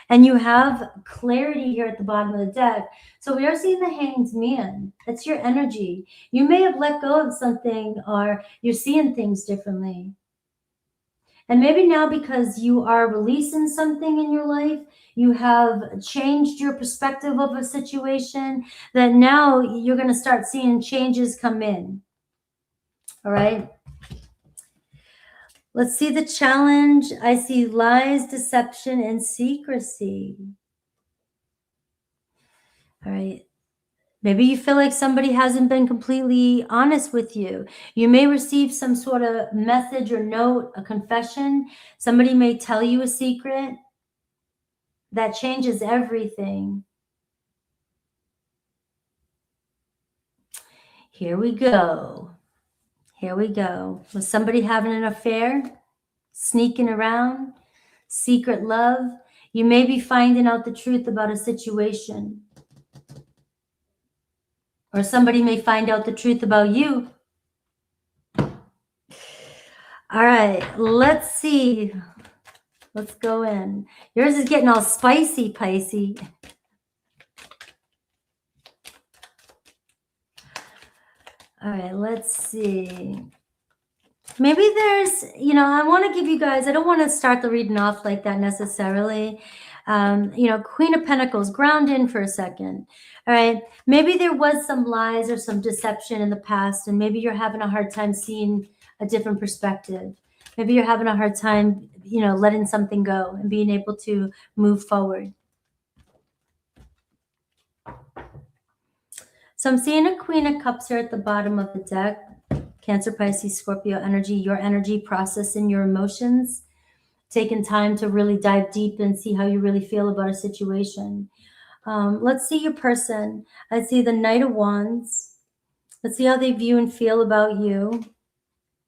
And you have clarity here at the bottom of the deck. So we are seeing the Hanged Man. That's your energy. You may have let go of something, or you're seeing things differently. And maybe now, because you are releasing something in your life, you have changed your perspective of a situation, that now you're going to start seeing changes come in. All right. Let's see the challenge. I see lies, deception, and secrecy. All right. Maybe you feel like somebody hasn't been completely honest with you. You may receive some sort of message or note, a confession. Somebody may tell you a secret that changes everything. Here we go. Here we go. Was somebody having an affair? Sneaking around? Secret love? You may be finding out the truth about a situation. Or somebody may find out the truth about you. All right, let's see. Let's go in. Yours is getting all spicy, Pisces. All right, let's see. Maybe there's, you know, I want to give you guys, I don't want to start the reading off like that necessarily. You know, Queen of Pentacles, ground in for a second. All right, maybe there was some lies or some deception in the past, and maybe you're having a hard time seeing a different perspective. Maybe you're having a hard time, you know, letting something go and being able to move forward. So I'm seeing a Queen of Cups here at the bottom of the deck. Cancer, Pisces, Scorpio energy, your energy, processing your emotions, taking time to really dive deep and see how you really feel about a situation. Let's see your person. I see the Knight of Wands. Let's see how they view and feel about you.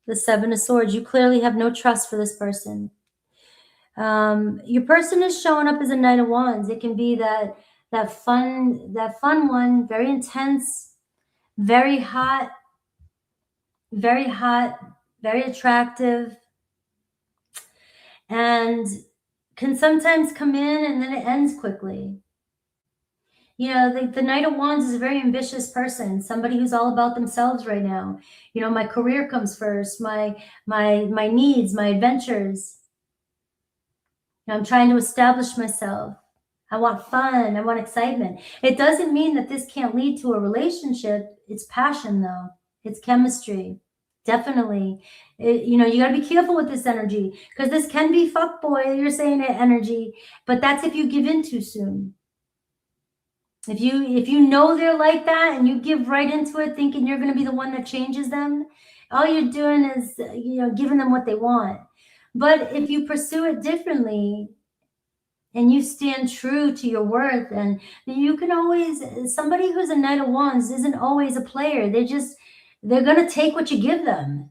The Seven of Swords. You clearly have no trust for this person. Your person is showing up as a Knight of Wands. It can be that fun one, very intense, very hot, very attractive, and can sometimes come in and then it ends quickly. You know, the Knight of Wands is a very ambitious person, somebody who's all about themselves right now. You know, my career comes first, my needs, my adventures. You know, I'm trying to establish myself. I want fun. I want excitement. It doesn't mean that this can't lead to a relationship. It's passion, though. It's chemistry. Definitely. You know, you got to be careful with this energy, because this can be fuckboy, you're saying it, energy, but that's if you give in too soon. If you know they're like that and you give right into it thinking you're going to be the one that changes them, all you're doing is, you know, giving them what they want. But if you pursue it differently and you stand true to your worth, and you can always, somebody who's a Knight of Wands isn't always a player. They're going to take what you give them.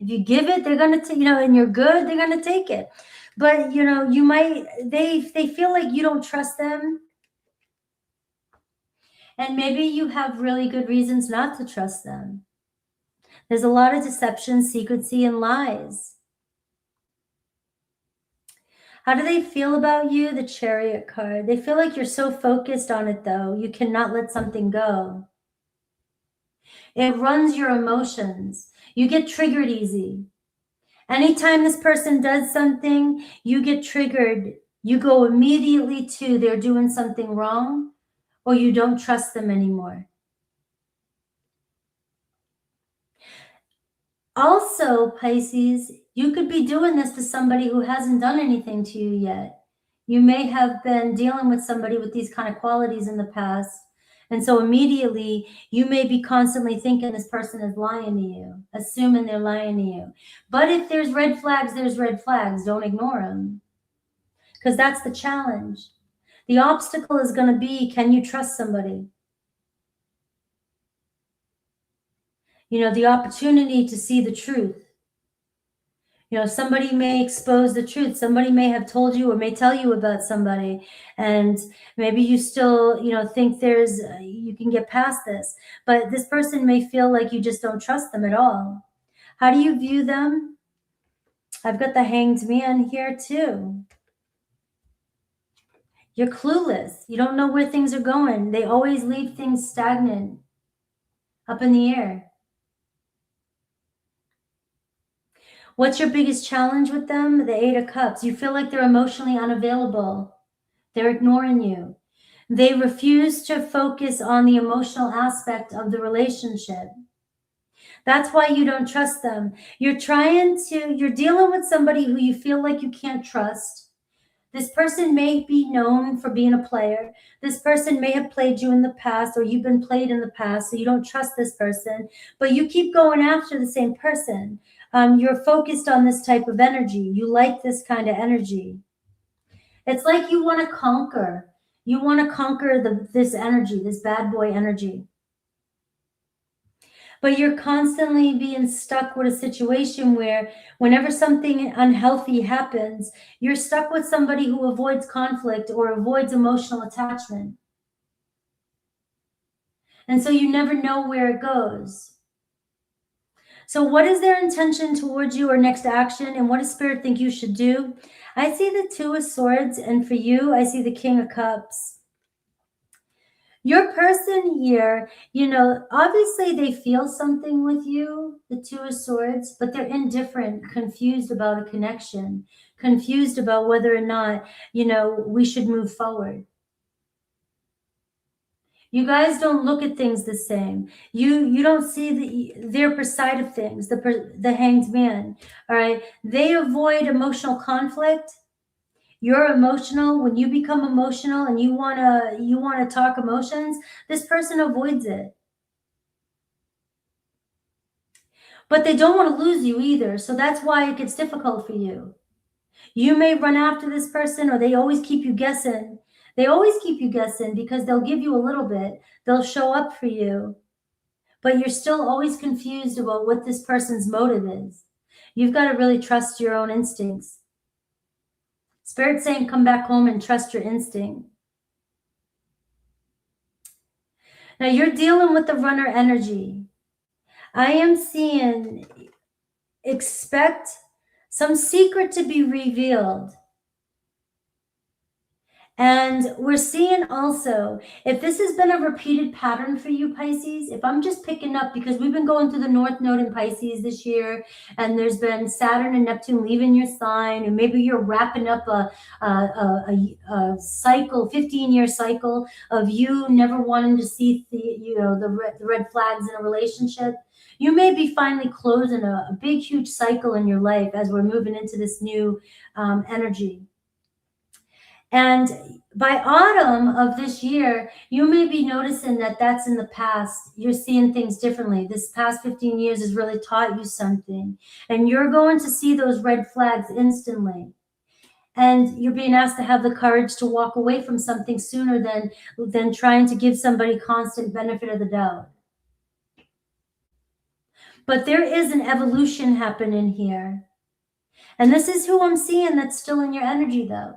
If you give it, they're going to, you know, and you're good, they're going to take it. But, you know, you might, they feel like you don't trust them. And maybe you have really good reasons not to trust them. There's a lot of deception, secrecy, and lies. How do they feel about you? The Chariot card. They feel like you're so focused on it, though. You cannot let something go. It runs your emotions. You get triggered easy. Anytime this person does something, you get triggered. You go immediately to they're doing something wrong, or you don't trust them anymore. Also, Pisces, you could be doing this to somebody who hasn't done anything to you yet. You may have been dealing with somebody with these kind of qualities in the past. And so immediately you may be constantly thinking this person is lying to you, assuming they're lying to you. But if there's red flags, there's red flags. Don't ignore them, because that's the challenge. The obstacle is going to be, can you trust somebody? You know, the opportunity to see the truth. You know, somebody may expose the truth. Somebody may have told you or may tell you about somebody, and maybe you still, you know, think there's, you can get past this, but this person may feel like you just don't trust them at all. How do you view them? I've got the Hanged Man here too. You're clueless. You don't know where things are going. They always leave things stagnant, up in the air. What's your biggest challenge with them? The Eight of Cups. You feel like they're emotionally unavailable. They're ignoring you. They refuse to focus on the emotional aspect of the relationship. That's why you don't trust them. You're dealing with somebody who you feel like you can't trust. This person may be known for being a player. This person may have played you in the past, or you've been played in the past, so you don't trust this person, but you keep going after the same person. You're focused on this type of energy. You like this kind of energy. It's like you want to conquer. You want to conquer this energy, this bad boy energy. But you're constantly being stuck with a situation where whenever something unhealthy happens, you're stuck with somebody who avoids conflict or avoids emotional attachment. And so you never know where it goes. So what is their intention towards you or next action? And what does Spirit think you should do? I see the Two of Swords, and for you, I see the King of Cups. Your person here, you know, obviously they feel something with you, the Two of Swords, but they're indifferent, confused about a connection, confused about whether or not, you know, we should move forward. You guys don't look at things the same. You don't see their side of things, the Hanged Man, all right? They avoid emotional conflict. You're emotional. When you become emotional and you wanna talk emotions, this person avoids it. But they don't want to lose you either, so that's why it gets difficult for you. You may run after this person, or they always keep you guessing. They always keep you guessing because they'll give you a little bit. They'll show up for you. but you're still always confused about what this person's motive is. You've got to really trust your own instincts. Spirit's saying come back home and trust your instinct. Now you're dealing with the runner energy. I am seeing, expect some secret to be revealed. And we're seeing also, if this has been a repeated pattern for you, Pisces, if I'm just picking up, because we've been going through the North Node in Pisces this year, and there's been Saturn and Neptune leaving your sign, and maybe you're wrapping up a cycle, 15-year cycle of you never wanting to see the red flags in a relationship. You may be finally closing a big, huge cycle in your life as we're moving into this new energy. And by autumn of this year, you may be noticing that that's in the past. You're seeing things differently. This past 15 years has really taught you something. And you're going to see those red flags instantly. And you're being asked to have the courage to walk away from something sooner than trying to give somebody constant benefit of the doubt. But there is an evolution happening here. And this is who I'm seeing that's still in your energy, though,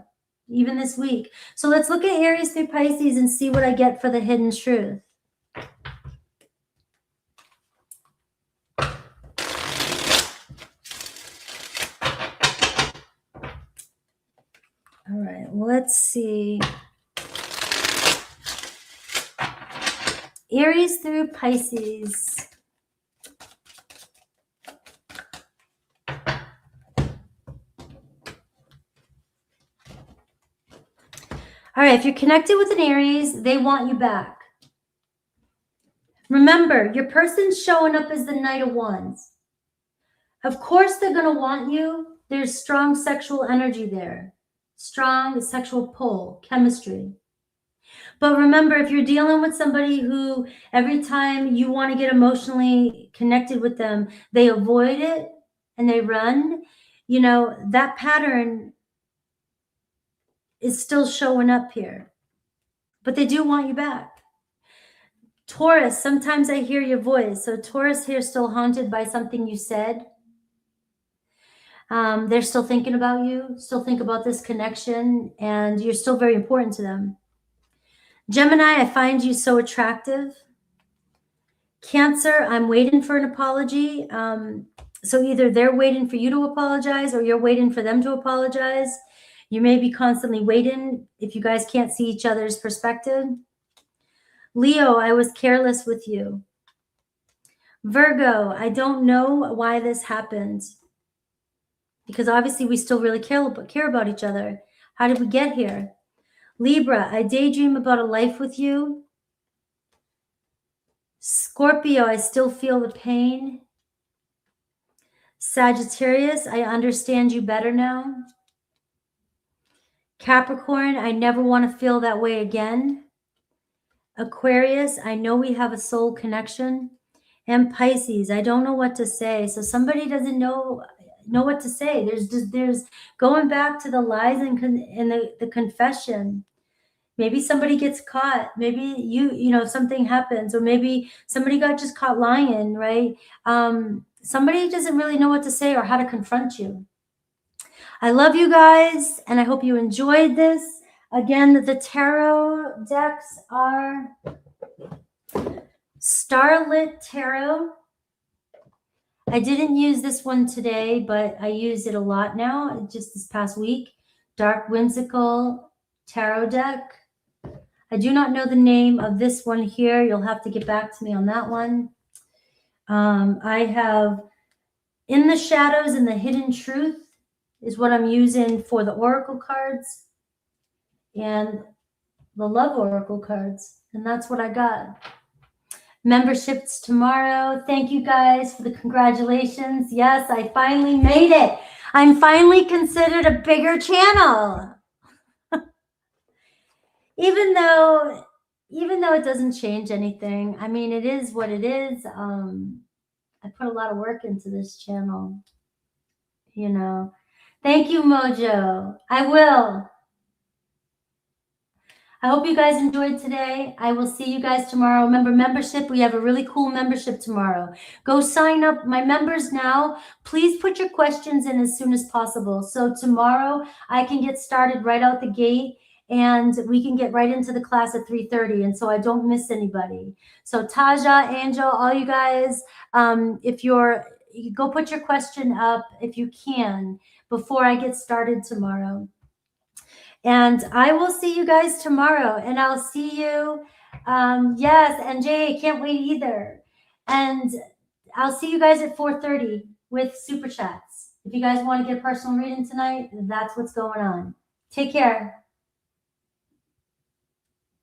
even this week. So let's look at Aries through Pisces and see what I get for the hidden truth. All right, let's see. Aries through Pisces. All right, if you're connected with an Aries, they want you back. Remember, your person's showing up as the Knight of Wands. Of course, they're going to want you. There's strong sexual energy there. Strong sexual pull, chemistry. But remember, if you're dealing with somebody who every time you want to get emotionally connected with them, they avoid it and they run, you know, that pattern is still showing up here. But they do want you back. Taurus, sometimes I hear your voice. So Taurus here still haunted by something you said. They're still thinking about you, still think about this connection, and you're still very important to them. Gemini, I find you so attractive. Cancer, I'm waiting for an apology. So either they're waiting for you to apologize or you're waiting for them to apologize. You may be constantly waiting if you guys can't see each other's perspective. Leo, I was careless with you. Virgo, I don't know why this happened. Because obviously we still really care about each other. How did we get here? Libra, I daydream about a life with you. Scorpio, I still feel the pain. Sagittarius, I understand you better now. Capricorn, I never want to feel that way again. Aquarius, I know we have a soul connection. And Pisces, I don't know what to say. So somebody doesn't know what to say. There's going back to the lies and the confession. Maybe somebody gets caught. Maybe you know something happens, or maybe somebody got just caught lying, right? Somebody doesn't really know what to say or how to confront you. I love you guys, and I hope you enjoyed this. Again, the tarot decks are Starlit Tarot. I didn't use this one today, but I use it a lot now, just this past week. Dark Whimsical Tarot deck. I do not know the name of this one here. You'll have to get back to me on that one. I have In the Shadows and the Hidden Truth is what I'm using for the Oracle cards and the Love Oracle cards. And that's what I got. Memberships tomorrow. Thank you guys for the congratulations. Yes, I finally made it. I'm finally considered a bigger channel. Even though it doesn't change anything. I mean, it is what it is. I put a lot of work into this channel. You know. Thank you, Mojo. I will. I hope you guys enjoyed today. I will see you guys tomorrow. Remember, membership, we have a really cool membership tomorrow. Go sign up. My members now, please put your questions in as soon as possible. So tomorrow I can get started right out the gate and we can get right into the class at 3:30. And so I don't miss anybody. So Taja, Angel, all you guys, if you go put your question up if you can before I get started tomorrow. And I will see you guys tomorrow. And I'll see you. Yes, and Jay, can't wait either. And I'll see you guys at 4:30 with Super Chats. If you guys want to get a personal reading tonight, that's what's going on. Take care.